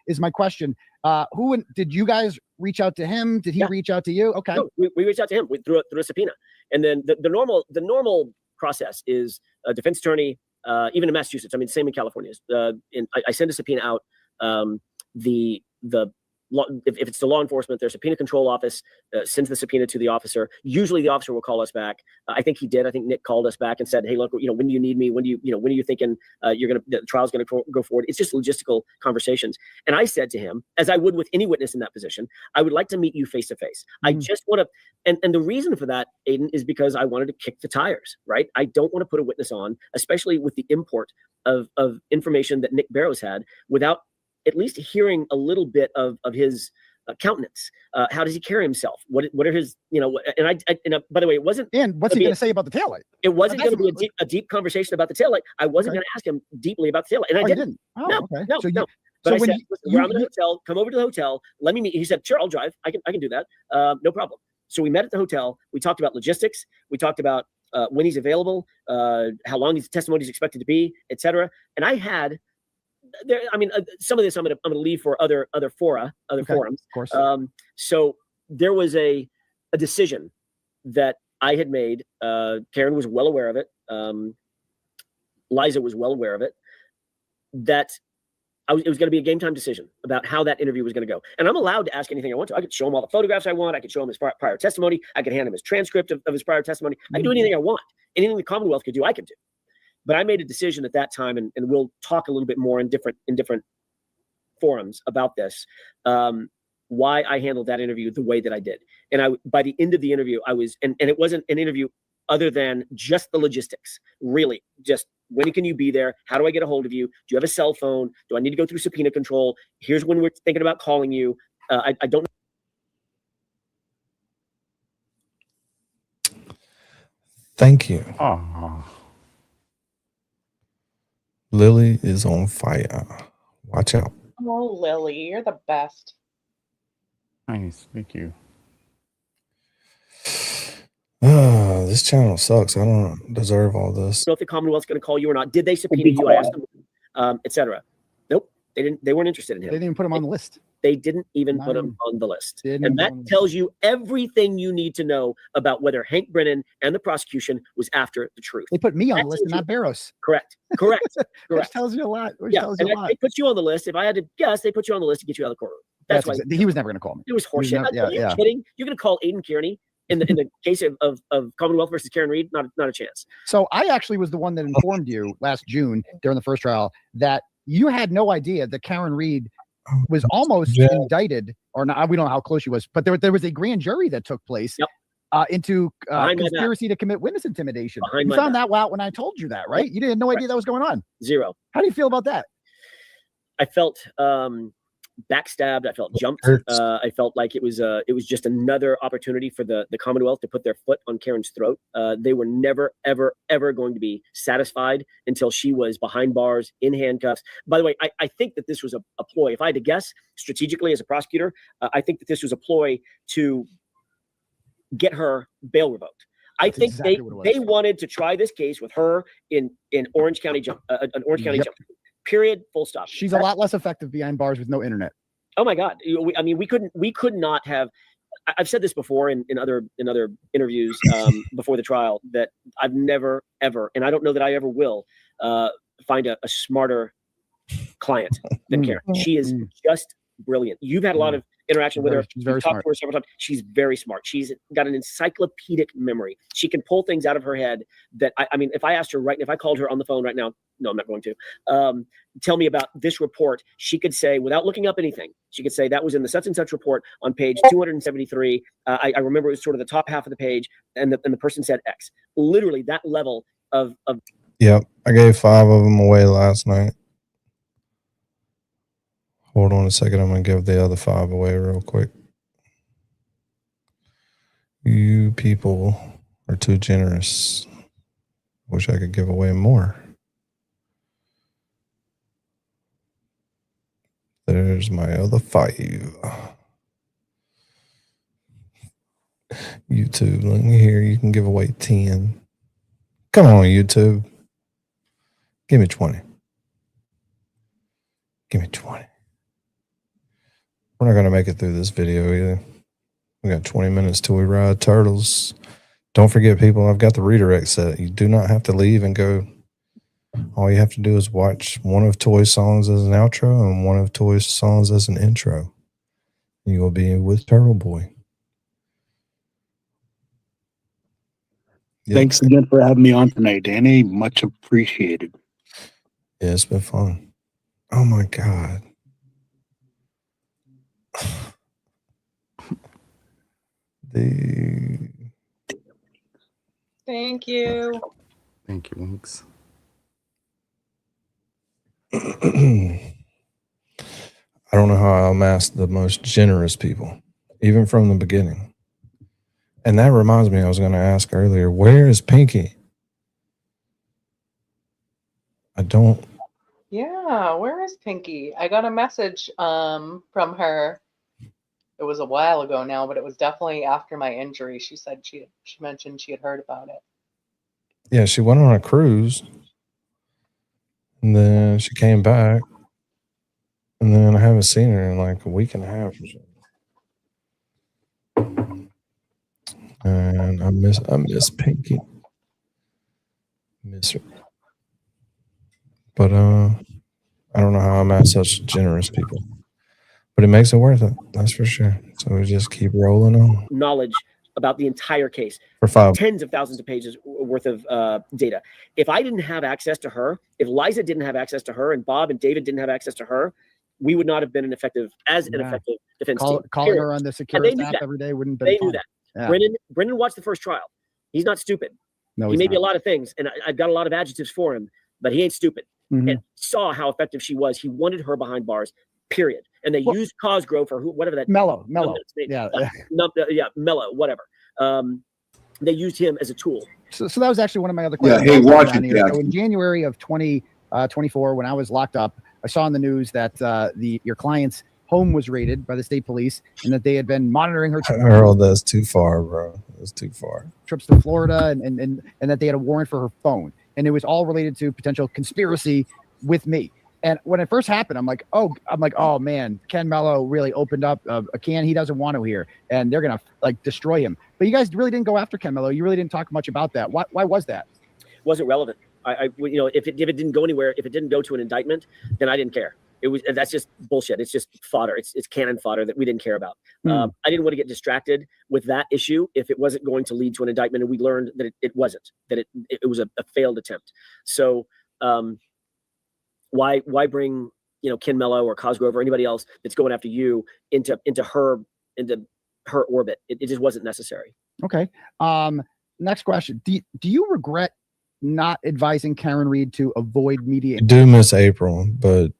Is my question. Did you guys reach out to him? Did he reach out to you? Okay. No, we reached out to him. We threw a subpoena, and then the normal process is a defense attorney, even in Massachusetts. I mean, same in California. I send a subpoena out. If it's to law enforcement, their subpoena control office sends the subpoena to the officer. Usually the officer will call us back. I think he did. I think Nick called us back and said, hey, look, when do you need me? When are you thinking the trial's going to go forward? It's just logistical conversations. And I said to him, as I would with any witness in that position, I would like to meet you face to face. I just want to, and the reason for that, Aiden, is because I wanted to kick the tires, right? I don't want to put a witness on, especially with the import of information that Nick Barrows had, without at least hearing a little bit of his countenance. How does he carry himself? What are his, and by the way, it wasn't. And what's he going to say about the taillight? It wasn't going to be a deep conversation about the taillight. I wasn't going to ask him deeply about the taillight. And I didn't. Oh, no, okay. No. But I said, we're at the hotel, come over to the hotel. Let me meet. He said, sure, I'll drive. I can do that. No problem. So we met at the hotel. We talked about logistics. We talked about when he's available, how long his testimony is expected to be, etc. And I had, some of this I'm going to leave for other forums. Of course. So there was a a decision that I had made. Karen was well aware of it. Liza was well aware of it. That it was going to be a game time decision about how that interview was going to go. And I'm allowed to ask anything I want to. I could show him all the photographs I want. I could show him his prior testimony. I could hand him his transcript of his prior testimony. I could do anything I want. Anything the Commonwealth could do, I could do. But I made a decision at that time, and we'll talk a little bit more in different forums about this, why I handled that interview the way that I did. And by the end of the interview, I was, and it wasn't an interview other than just the logistics, really, just when can you be there? How do I get a hold of you? Do you have a cell phone? Do I need to go through subpoena control? Here's when we're thinking about calling you. I don't know. Thank you. Oh. Lily is on fire. Watch out. Oh, Lily, you're the best. Nice. Thank you. This channel sucks. I don't deserve all this. Know if the Commonwealth's going to call you or not. Did they subpoena you? I asked them, etc. Nope, they didn't. They weren't interested in him. They didn't even put him on the list. They didn't even put him on the list. And that tells you everything you need to know about whether Hank Brennan and the prosecution was after the truth. They put me on the list and not Barros. Correct. Which tells you a lot. They put you on the list. If I had to guess, they put you on the list to get you out of the courtroom. That's why he was never going to call me. It was horseshit. Are you kidding? You're going to call Aiden Kearney in the case of Commonwealth versus Karen Reed? Not a chance. So I actually was the one that informed you last June during the first trial that you had no idea that Karen Reed was almost indicted, or not. We don't know how close she was, but there was a grand jury that took place into conspiracy to commit witness intimidation. You found that out when I told you that, right? You didn't have no idea that was going on. Zero. How do you feel about that? I felt backstabbed. I felt jumped. I felt like it was just another opportunity for the Commonwealth to put their foot on Karen's throat. They were never, ever, ever going to be satisfied until she was behind bars, in handcuffs. By the way, I think that this was a ploy. If I had to guess strategically as a prosecutor, I think that this was a ploy to get her bail revoked. I think they wanted to try this case with her in Orange County jump, an Orange County jump. Period. Full stop. She's a lot less effective behind bars with no internet. Oh my God! We could not have. I've said this before in other interviews before the trial that I've never ever, and I don't know that I ever will, find a smarter client than Karen. She is just brilliant. You've had a lot of interaction with her. She's very smart. Talked to her several times. She's very smart. She's got an encyclopedic memory. She can pull things out of her head that I mean, if I asked her if I called her on the phone right now, no, I'm not going to. Tell me about this report. She could say, without looking up anything, she could say that was in the such and such report on page 273. I remember it was sort of the top half of the page, and the person said X. Literally that level of. Yep, I gave 5 of them away last night. Hold on a second. I'm going to give the other 5 away real quick. You people are too generous. Wish I could give away more. There's my other 5. YouTube, let me hear. You can give away 10. Come on, YouTube. Give me 20. Give me 20. We're not going to make it through this video either. We got 20 minutes till we ride turtles. Don't forget, people, I've got the redirect set. You do not have to leave and go. All you have to do is watch one of Toy's songs as an outro and one of Toy's songs as an intro. You will be with Turtleboy. Yep. Thanks again for having me on tonight, Danny. Much appreciated. Yeah, it's been fun. Oh, my God. Thank you. Thank you, Winks. I don't know how I amassed the most generous people, even from the beginning. And that reminds me, I was going to ask earlier, where is Pinky? I don't. Yeah, where is Pinky? I got a message from her. It was a while ago now, but it was definitely after my injury. She said she mentioned she had heard about it. Yeah, she went on a cruise, and then she came back, and then I haven't seen her in like a week and a half or so. And I miss Pinky. Miss her. But I don't know how I'm at such generous people. But it makes it worth it. That's for sure. So we just keep rolling on. Knowledge about the entire case. For 5. Tens of thousands of pages worth of data. If I didn't have access to her, if Liza didn't have access to her, and Bob and David didn't have access to her, we would not have been an effective defense team. Calling her on the And security they knew app that. every day wouldn't be They fun. knew that. Yeah. Brendan watched the first trial. He's not stupid. No, he he's may be a not. lot of things, and I've got a lot of adjectives for him, but he ain't stupid. Mhm. And saw how effective she was. He wanted her behind bars, period. And they used Cosgrove or whatever that Mello. yeah, Mello, whatever. They used him as a tool. So that was actually one of my other Yeah, questions. hey, watch down it, here. Jack. So in January of 2024, when I was locked up, I saw in the news that your client's home was raided by the state police and that they had been monitoring her Earl, that's too far, bro. That's too far. trips to Florida and that they had a warrant for her phone. And it was all related to potential conspiracy with me. And when it first happened, I'm like, oh man, Ken Mello really opened up a can he doesn't want to hear, and they're gonna like destroy him. But you guys really didn't go after Ken Mello. You really didn't talk much about that. Why was that? Wasn't relevant. If it didn't go anywhere, if it didn't go to an indictment, then I didn't care. That's just bullshit. It's just fodder. It's cannon fodder that we didn't care about. I didn't want to get distracted with that issue if it wasn't going to lead to an indictment, and we learned that it wasn't. That it was a failed attempt. So why bring Ken Mello or Cosgrove or anybody else that's going after you into her orbit? It just wasn't necessary. Okay. Next question. Do you regret not advising Karen Reed to avoid media? I do miss April, but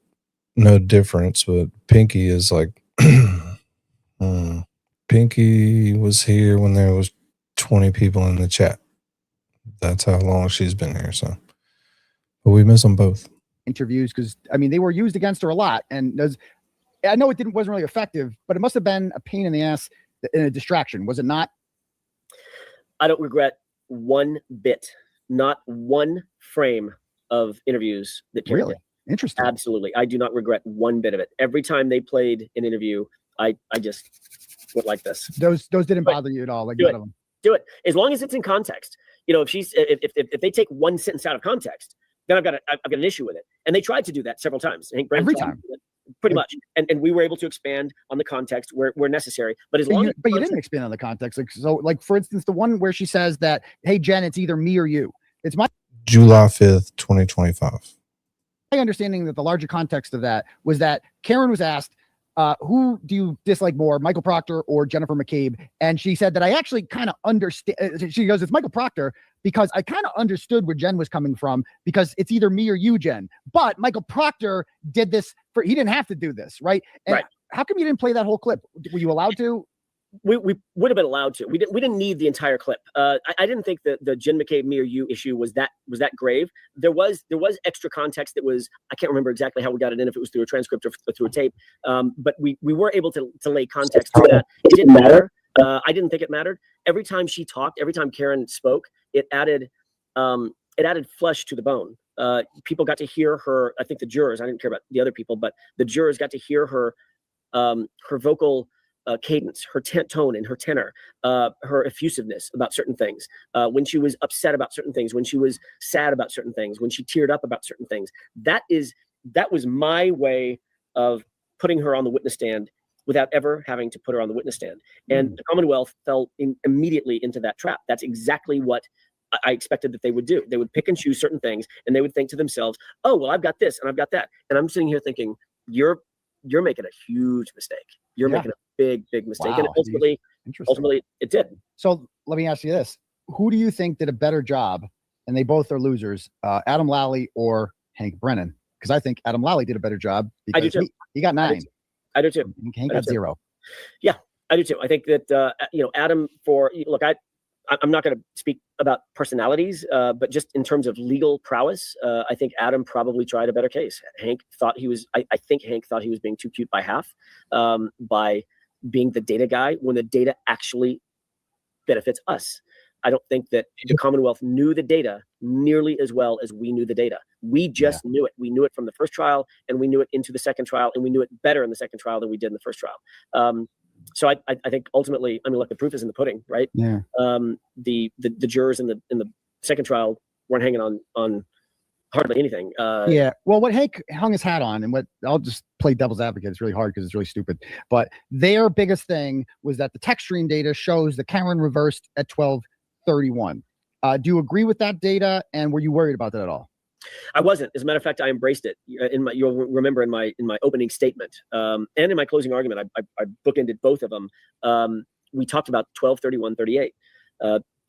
no difference. But Pinky is like, Pinky was here when there was 20 people in the chat. That's how long she's been here. So, but we miss them both. Interviews, because I mean they were used against her a lot, and I know it wasn't really effective, but it must have been a pain in the ass and a distraction, was it not? I don't regret one bit, not one frame of interviews that Karen Really did. interesting. Absolutely, I do not regret one bit of it. Every time they played an interview, I just went like this. Those didn't bother you at all, like Do none it. of them. Do it as long as it's in context. If they take one sentence out of context, then I've got an issue with it. And they tried to do that several times. Every time. Pretty much. And we were able to expand on the context where necessary. But You didn't expand on the context. Like for instance, the one where she says that, hey Jen, it's either me or you. It's my July 5th, 2025. understanding that the larger context of that was that Karen was asked, who do you dislike more, Michael Proctor or Jennifer McCabe? And she said that I actually kind of understand. She goes, it's Michael Proctor because I kind of understood where Jen was coming from, because it's either me or you, Jen. But Michael Proctor did this he didn't have to do this, right? And right. How come you didn't play that whole clip? Were you allowed to? We would have been allowed to. We didn't need the entire clip. I didn't think that the Jen McCabe, me or you issue was that grave. There was extra context that was, I can't remember exactly how we got it in, if it was through a transcript or through a tape. But we were able to lay context to that. It didn't matter. I didn't think it mattered. Every time she talked, every time Karen spoke, it added flesh to the bone. People got to hear her. I think the jurors, I didn't care about the other people, but the jurors got to hear her vocal cadence, her tone and her tenor, her effusiveness about certain things, when she was upset about certain things, when she was sad about certain things, when she teared up about certain things. That was my way of putting her on the witness stand without ever having to put her on the witness stand. And the Commonwealth fell immediately into that trap. That's exactly what I expected that they would do. They would pick and choose certain things, and they would think to themselves, oh, well, I've got this and I've got that. And I'm sitting here thinking, you're making a huge mistake. You're making a big mistake. Wow, And ultimately it did. So let me ask you this. Who do you think did a better job, and they both are losers, Adam Lally or Hank Brennan? Because I think Adam Lally did a better job. I do Because too. He got 9. I do too. Hank got 0. Yeah, I do too. I think that, Adam, I'm not going to speak about personalities, but just in terms of legal prowess, I think Adam probably tried a better case. Hank thought I think Hank thought he was being too cute by half, by being the data guy when the data actually benefits us. I don't think that the Commonwealth knew the data nearly as well as we knew the data. We just knew it. We knew it from the first trial, and we knew it into the second trial, and we knew it better in the second trial than we did in the first trial. So I think ultimately, I mean, look, the proof is in the pudding, right? Yeah. The jurors in the second trial weren't hanging on hardly anything. Yeah. Well, what Hank hung his hat on, and what I'll just play devil's advocate. It's really hard because it's really stupid. But their biggest thing was that the text stream data shows that Karen reversed at 12:31. Do you agree with that data? And were you worried about that at all? I wasn't. As a matter of fact, I embraced it. You'll remember in my opening statement and in my closing argument, I bookended both of them. We talked about 12/31/38.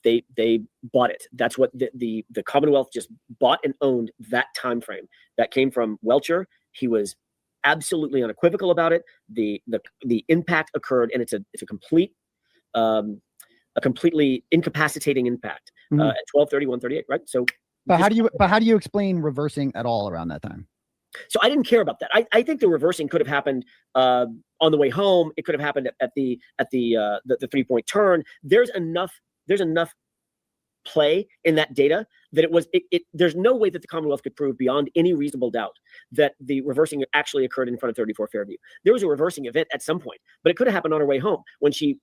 They bought it. That's what the Commonwealth just bought and owned that time frame. That came from Welcher. He was absolutely unequivocal about it. The impact occurred, and it's a completely incapacitating impact at 12/31/38. Right. So, but how do you explain reversing at all around that time? So I didn't care about that. I think the reversing could have happened on the way home. It could have happened at the 3-point turn. There's enough play in that data that there's no way that the Commonwealth could prove beyond any reasonable doubt that the reversing actually occurred in front of 34 Fairview. There was a reversing event at some point, but it could have happened on her way home when she,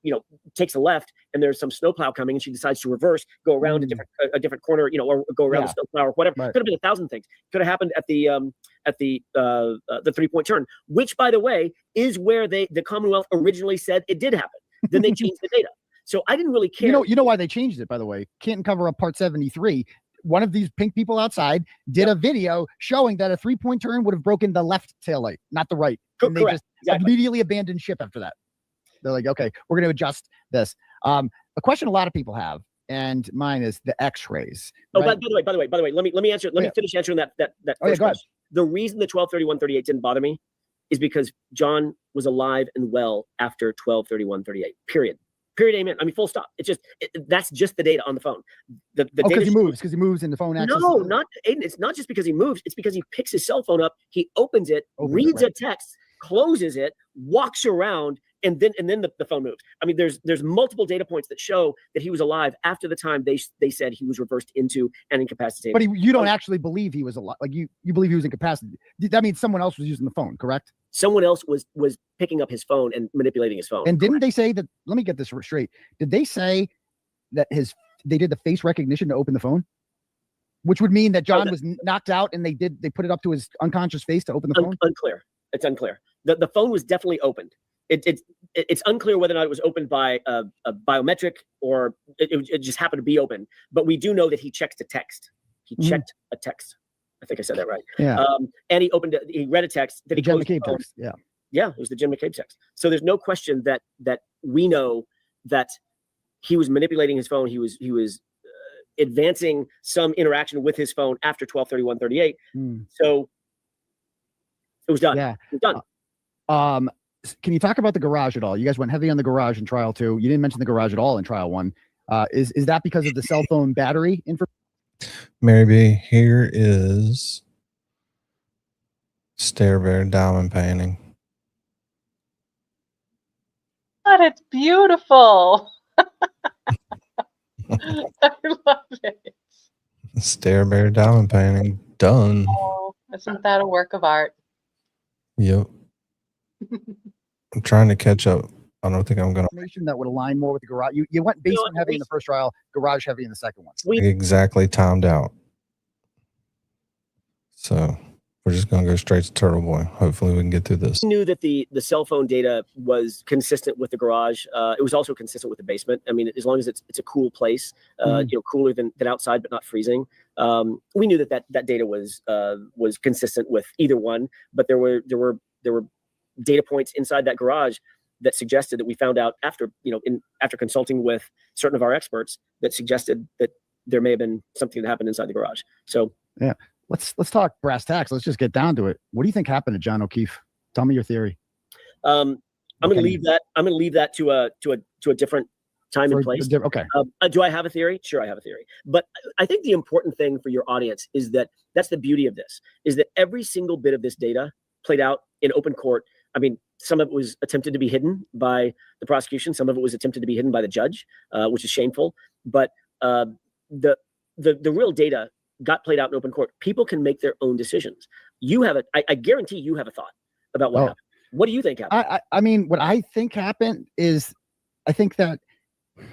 takes a left and there's some snowplow coming and she decides to reverse, go around a different corner, or go around the snowplow or whatever. Right. Could have been 1,000 things. Could have happened at the 3-point turn, which, by the way, is where the Commonwealth originally said it did happen. Then they changed the data. So I didn't really care. You know why they changed it, by the way. Canton Cover Up Part 73. One of these pink people outside did a video showing that a 3-point turn would have broken the left tail light, not the right. And they just immediately abandoned ship after that. They're like, okay, we're going to adjust this. A question a lot of people have, and mine is the X-rays. Oh, right? by the way, let me answer. Let me finish answering that first question. The reason the 12/31/38 didn't bother me is because John was alive and well after 12/31/38. Period. Amen. I mean, full stop. It's just that's just the data on the phone. Because he moves in the phone. Access. No, not Aiden. It's not just because he moves. It's because he picks his cell phone up, he opens it, reads a text, closes it, walks around, and then the phone moves. I mean, there's multiple data points that show that he was alive after the time they said he was reversed into and incapacitated. But you don't actually believe he was alive. Like you believe he was incapacitated. That means someone else was using the phone, correct? Someone else was picking up his phone and manipulating his phone. And didn't they say that? Let me get this straight. Did they say that they did the face recognition to open the phone, which would mean that John was knocked out and they put it up to his unconscious face to open the phone? Unclear. It's unclear. The phone was definitely opened. It's unclear whether or not it was opened by a biometric or it just happened to be open. But we do know that he checked a text. He checked a text. I think I said that right. Yeah. And he read a text that he Jim closed McCabe the phone. text. Yeah. Yeah, it was the Jim McCabe text. So there's no question that we know that he was manipulating his phone. He was advancing some interaction with his phone after 12/31/38. So it was done. Yeah. It was done. Can you talk about the garage at all? You guys went heavy on the garage in trial 2. You didn't mention the garage at all in trial 1. Is that because of the cell phone battery information? Mary B, here is Stair Bear diamond painting. God, it's beautiful. I love it. Stair Bear diamond painting done. Oh, isn't that a work of art? Yep. I'm trying to catch up. I don't think I'm gonna. That would align more with the garage. You went basement heavy in the first trial, garage heavy in the second one. Exactly timed out. So we're just gonna go straight to Turtleboy. Hopefully we can get through this. We knew that the cell phone data was consistent with the garage. It was also consistent with the basement. I mean, as long as it's a cool place, cooler than outside, but not freezing. We knew that data was consistent with either one. But there were data points inside that garage that suggested that we found out after consulting with certain of our experts that suggested that there may have been something that happened inside the garage. So yeah. Let's talk brass tacks. Let's just get down to it. What do you think happened to John O'Keefe? Tell me your theory. I'm going to leave that to a different time and place. Okay. Do I have a theory? Sure, I have a theory. But I think the important thing for your audience is that's the beauty of this, is that every single bit of this data played out in open court. I mean, some of it was attempted to be hidden by the prosecution. Some of it was attempted to be hidden by the judge, which is shameful. But the real data got played out in open court. People can make their own decisions. You have I guarantee you have a thought about what happened. What do you think happened? I mean, what I think happened is, I think that,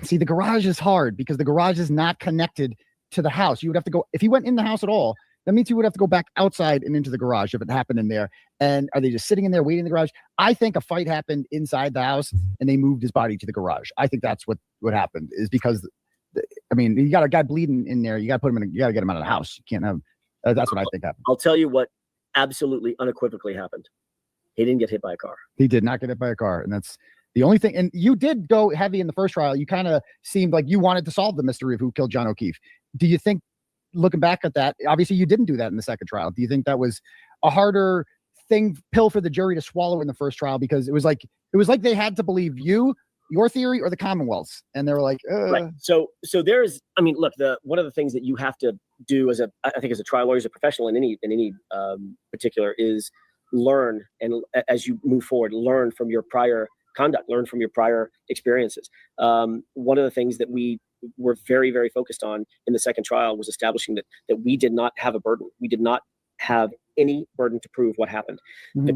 see, the garage is hard because the garage is not connected to the house. You would have to go, if he went in the house at all, that means you would have to go back outside and into the garage if it happened in there. And are they just sitting in there waiting in the garage? I think a fight happened inside the house and they moved his body to the garage. I think that's what happened, is because, I mean, you got a guy bleeding in there. You got to put him in, you got to get him out of the house. You can't have, that's what I think happened. I'll tell you what absolutely unequivocally happened. He didn't get hit by a car. He did not get hit by a car. And that's the only thing. And you did go heavy in the first trial. You kind of seemed like you wanted to solve the mystery of who killed John O'Keefe. Do you think, looking back at that, obviously you didn't do that in the second trial. Do you think that was a harder pill for the jury to swallow in the first trial? Because it was like they had to believe your theory or the Commonwealth's, and they were like, right. So there's, I mean, look, one of the things that you have to do as a trial lawyer, as a professional in any particular, is learn, and as you move forward, learn from your prior conduct, learn from your prior experiences. One of the things that we were very, very focused on in the second trial was establishing that we did not have a burden. We did not have any burden to prove what happened. Mm-hmm.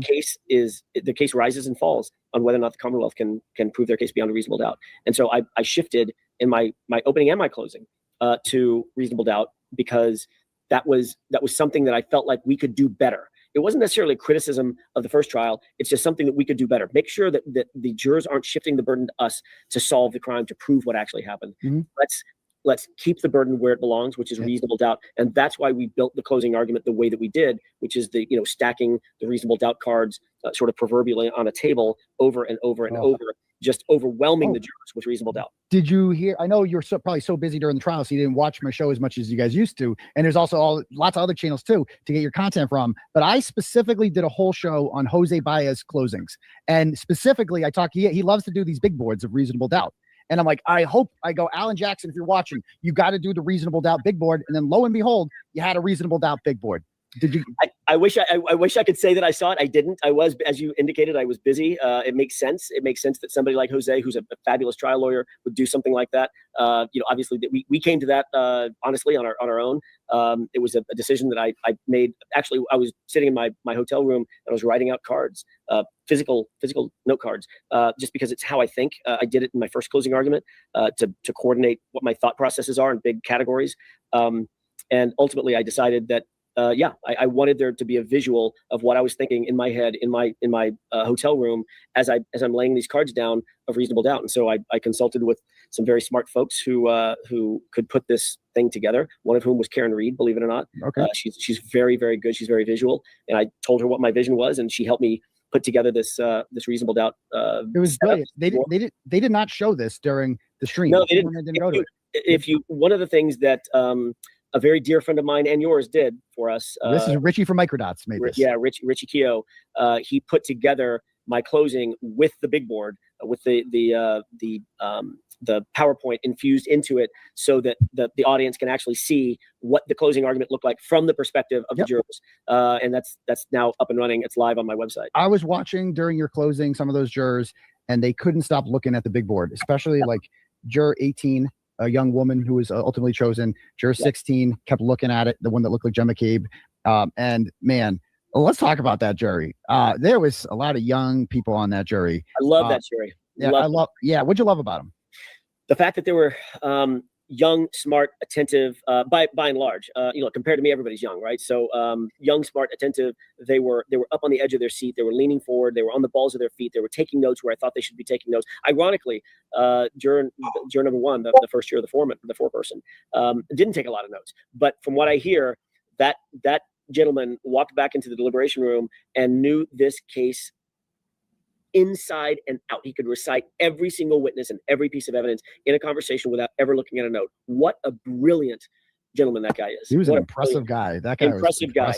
The case rises and falls on whether or not the Commonwealth can prove their case beyond a reasonable doubt. And so I shifted in my opening and my closing to reasonable doubt, because that was something that I felt like we could do better. It wasn't necessarily a criticism of the first trial. It's just something that we could do better. Make sure that the jurors aren't shifting the burden to us to solve the crime, to prove what actually happened. Mm-hmm. Let's keep the burden where it belongs, which is reasonable doubt. And that's why we built the closing argument the way that we did, which is stacking the reasonable doubt cards sort of proverbially on a table over and over and over, just overwhelming the jurors with reasonable doubt. Did you hear? I know you're probably so busy during the trial, so you didn't watch my show as much as you guys used to. And there's also lots of other channels too to get your content from. But I specifically did a whole show on Jose Baez closings, and specifically he loves to do these big boards of reasonable doubt. And I'm like, Alan Jackson, if you're watching, you got to do the reasonable doubt big board. And then lo and behold, you had a reasonable doubt big board. Did you? I wish I could say that I saw it. I didn't. I was, as you indicated, I was busy. It makes sense. It makes sense that somebody like Jose, who's a fabulous trial lawyer, would do something like that. Obviously that we came to that honestly on our own. It was a decision that I made. Actually, I was sitting in my hotel room and I was writing out cards, physical note cards, just because it's how I think. I did it in my first closing argument to coordinate what my thought processes are in big categories. And ultimately, I decided that. I wanted there to be a visual of what I was thinking in my head, in my hotel room, as I'm laying these cards down of reasonable doubt. And so I consulted with some very smart folks who could put this thing together. One of whom was Karen Reed, believe it or not. Okay. She's very, very good. She's very visual. And I told her what my vision was, and she helped me put together this reasonable doubt. It was brilliant. They did not show this during the stream. No, they didn't. One of the things that a very dear friend of mine and yours did for us. This is Richie from Microdots made this. Yeah, Richie Keogh. He put together my closing with the big board, with the PowerPoint infused into it, so that the audience can actually see what the closing argument looked like from the perspective of the jurors. And that's now up and running. It's live on my website. I was watching during your closing some of those jurors, and they couldn't stop looking at the big board, especially like juror 18. A young woman who was ultimately chosen. Juror 16 kept looking at it, the one that looked like Jen McCabe. And man, let's talk about that jury. There was a lot of young people on that jury. I love that jury. What'd you love about them? The fact that they were young, smart, attentive, by and large. Compared to me, everybody's young, right? So young, smart, attentive. They were up on the edge of their seat. They were leaning forward. They were on the balls of their feet. They were taking notes where I thought they should be taking notes. Ironically, juror number one, the first juror, the foreperson, didn't take a lot of notes. But from what I hear, that gentleman walked back into the deliberation room and knew this case inside and out. He could recite every single witness and every piece of evidence in a conversation without ever looking at a note. What a brilliant gentleman that guy is. He was an impressive guy. That guy impressive guy.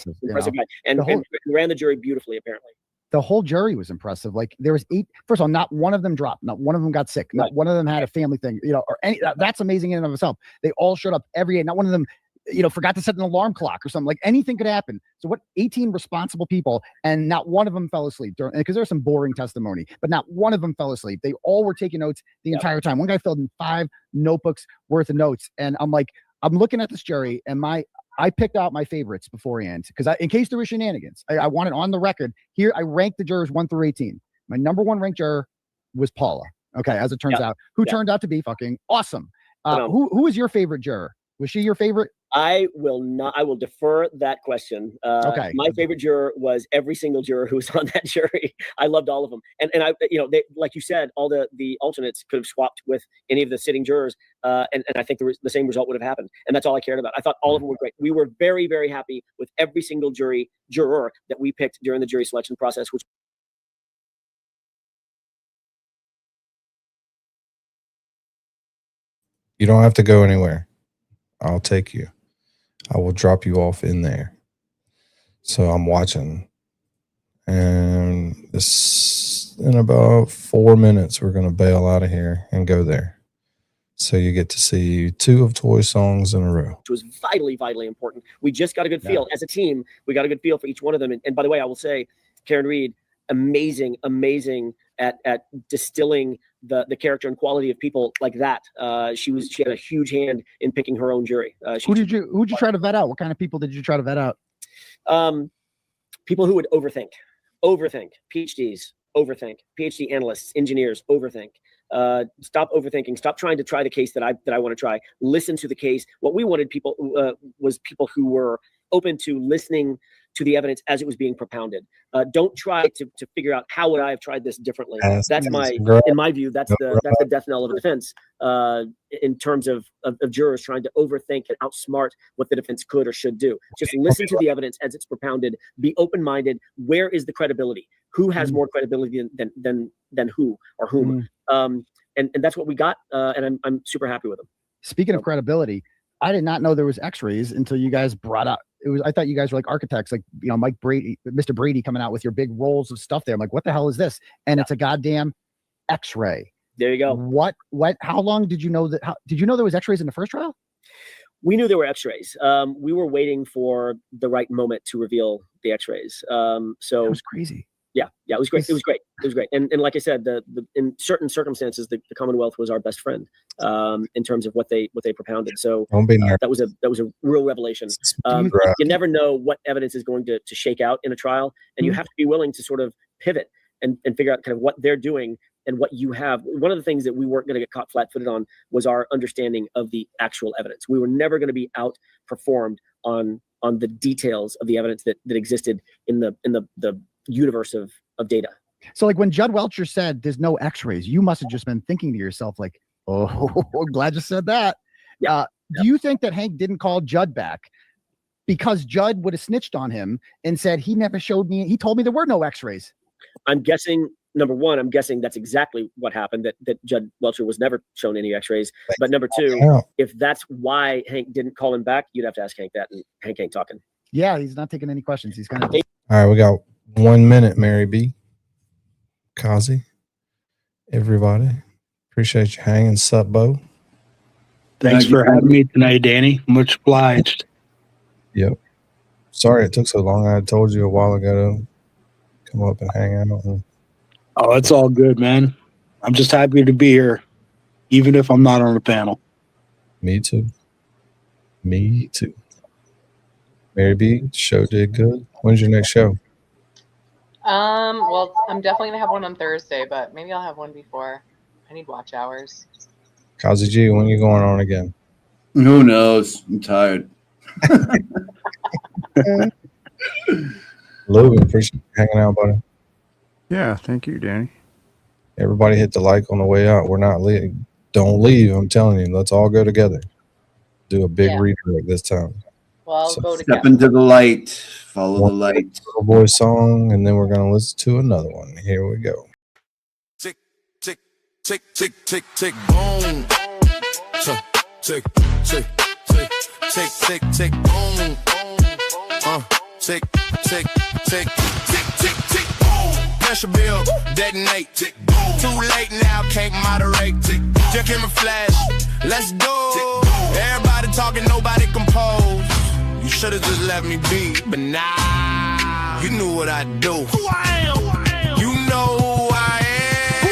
And ran the jury beautifully, apparently. The whole jury was impressive. Like there was 8. First of all, not one of them dropped. Not one of them got sick. Not one of them had a family thing. Or any. That's amazing in and of itself. They all showed up every day. Not one of them forgot to set an alarm clock or something. Like anything could happen. So 18 responsible people, and not one of them fell asleep because there's some boring testimony, but not one of them fell asleep. They all were taking notes the entire time. One guy filled in 5 notebooks worth of notes. And I'm looking at this jury, and I picked out my favorites beforehand because in case there were shenanigans, I want it on the record. Here, I ranked the jurors 1 through 18. My number 1 ranked juror was Paula. Okay, as it turns out, who turned out to be fucking awesome. Who was your favorite juror? Was she your favorite? I will defer that question. Okay. My favorite juror was every single juror who was on that jury. I loved all of them. And I, they, like you said, all the alternates could have swapped with any of the sitting jurors. And I think the same result would have happened. And that's all I cared about. I thought all of them were great. We were very, very happy with every single juror that we picked during the jury selection process, which You don't have to go anywhere. I'll take you. I will drop you off in there. So I'm watching. And this, in about 4 minutes, we're going to bail out of here and go there. So you get to see 2 of Toy's songs in a row. which was vitally, vitally important. We just got a good feel as a team. We got a good feel for each one of them. And by the way, I will say, Karen Reed, amazing at distilling the character and quality of people like that. She had a huge hand in picking her own jury. Who'd you try to vet out? What kind of people did you try to vet out? People who would overthink, PhDs, overthink, PhD analysts, engineers, overthink. Stop overthinking. Stop trying to try the case that I want to try. Listen to the case. What we wanted people was people who were open to listening to the evidence as it was being propounded. Don't try to figure out how would I have tried this differently. In my view, that's the death knell of a defense. In terms of jurors trying to overthink and outsmart what the defense could or should do. Just listen to the evidence as it's propounded. Be open-minded. Where is the credibility? Who has more credibility than who or whom? And that's what we got. And I'm super happy with them. Speaking of credibility, I did not know there was X-rays until you guys brought up. I thought you guys were like architects, like Mike Brady, Mr. Brady coming out with your big rolls of stuff there. I'm like, what the hell is this? And it's a goddamn X-ray. There you go. What? How long did you know that? Did you know there was X-rays in the first trial? We knew there were X-rays. We were waiting for the right moment to reveal the X-rays. So that was crazy. Yeah, it was great. It was great. And like I said, in certain circumstances, the Commonwealth was our best friend in terms of what they propounded. So that was a real revelation. You never know what evidence is going to shake out in a trial, and you have to be willing to sort of pivot and figure out kind of what they're doing and what you have. One of the things that we weren't going to get caught flat-footed on was our understanding of the actual evidence. We were never going to be outperformed on the details of the evidence that existed in the universe of data. So like when Judd Welcher said there's no X-rays, you must have just been thinking to yourself like, oh, glad you said that. Do you think that Hank didn't call Judd back because Judd would have snitched on him and said he never showed me, he told me there were no X-rays? I'm guessing, number one, that's exactly what happened, that Judd Welcher was never shown any X-rays. But number two, if that's why Hank didn't call him back, you'd have to ask Hank that, and Hank ain't talking. Yeah, he's not taking any questions. He's kind of... All right, we got 1 minute, Mary B. Kazi, everybody. Appreciate you hanging. Sup, Bo? Thanks for having me tonight, Danny. Much obliged. Yep. Sorry it took so long. I told you a while ago to come up and hang out. Oh, it's all good, man. I'm just happy to be here, even if I'm not on the panel. Me too. Me too. Mary B, show did good. When's your next show? Well, I'm definitely gonna have one on Thursday, but maybe I'll have one before. I need watch hours. Kazi G, when you going on again? Who knows? I'm tired. Logan, appreciate you hanging out, buddy. Yeah, thank you, Danny. Everybody hit the like on the way out. We're not leaving. Don't leave. I'm telling you. Let's all go together. Do a big redirect this time. Well, I'll go Step into the light. Follow the light. Turtleboy song, and then we're gonna listen to another one. Here we go. Tick, tick, tick, tick, tick, tick, boom. Tick, tick, tick, tick, tick, tick, tick, boom. Tick, tick, tick, tick, tick, tick, boom. Pressure build, detonate. Tick, boom. Too late now, can't moderate. Tick, just give me flash. Let's go. Everybody talking, nobody compose. You should have just let me be, but nah, you knew what I do. Who I am. You know who I am.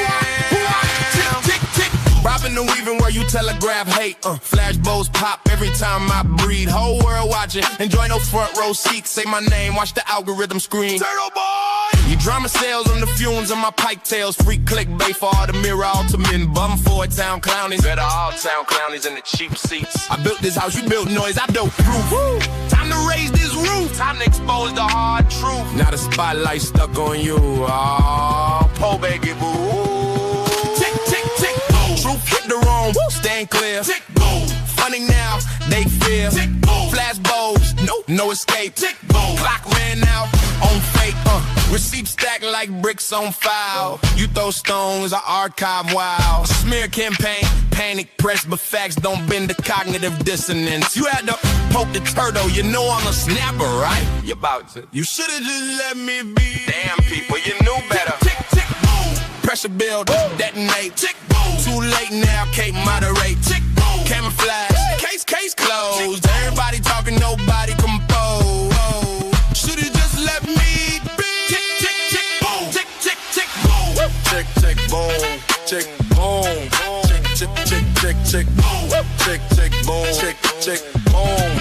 Who I am. Tick, tick, tick. Robbing and weaving where you telegraph hate. Flash bows pop every time I breathe. Whole world watching, enjoy no front row seats. Say my name, watch the algorithm scream. Turtleboy! You drama sales on the fumes of my pike tails. Free clickbait for all the mirror ultimate bum for town clownies. Better all town clownies in the cheap seats. I built this house, you built noise, I built proof. Woo. Time to raise this roof, time to expose the hard truth. Now the spotlight stuck on you. Oh, po baby boo. Tick, tick, tick, boom. Truth hit the wrong, stand clear. Tick, boom. Funny now, they fear. Tick, boom. Flash bows, no escape. Tick, boom. Clock ran out on fake. Receipts stacked like bricks on file. You throw stones, I archive wow. Smear campaign, panic press, but facts don't bend the cognitive dissonance. You had to poke the turtle, you know I'm a snapper, right? You about to. You should've just let me be. Damn people, you knew better. Tick, tick, boom. Pressure build, detonate. Tick, boom. Too late now, can't moderate. Tick, boom. Camouflage, case closed. Everybody talking, nobody compose. Should've just let me be. Tick, tick, boom, tick, boom, tick, tick, tick, tick, boom, tick, tick, boom, tick, tick, boom.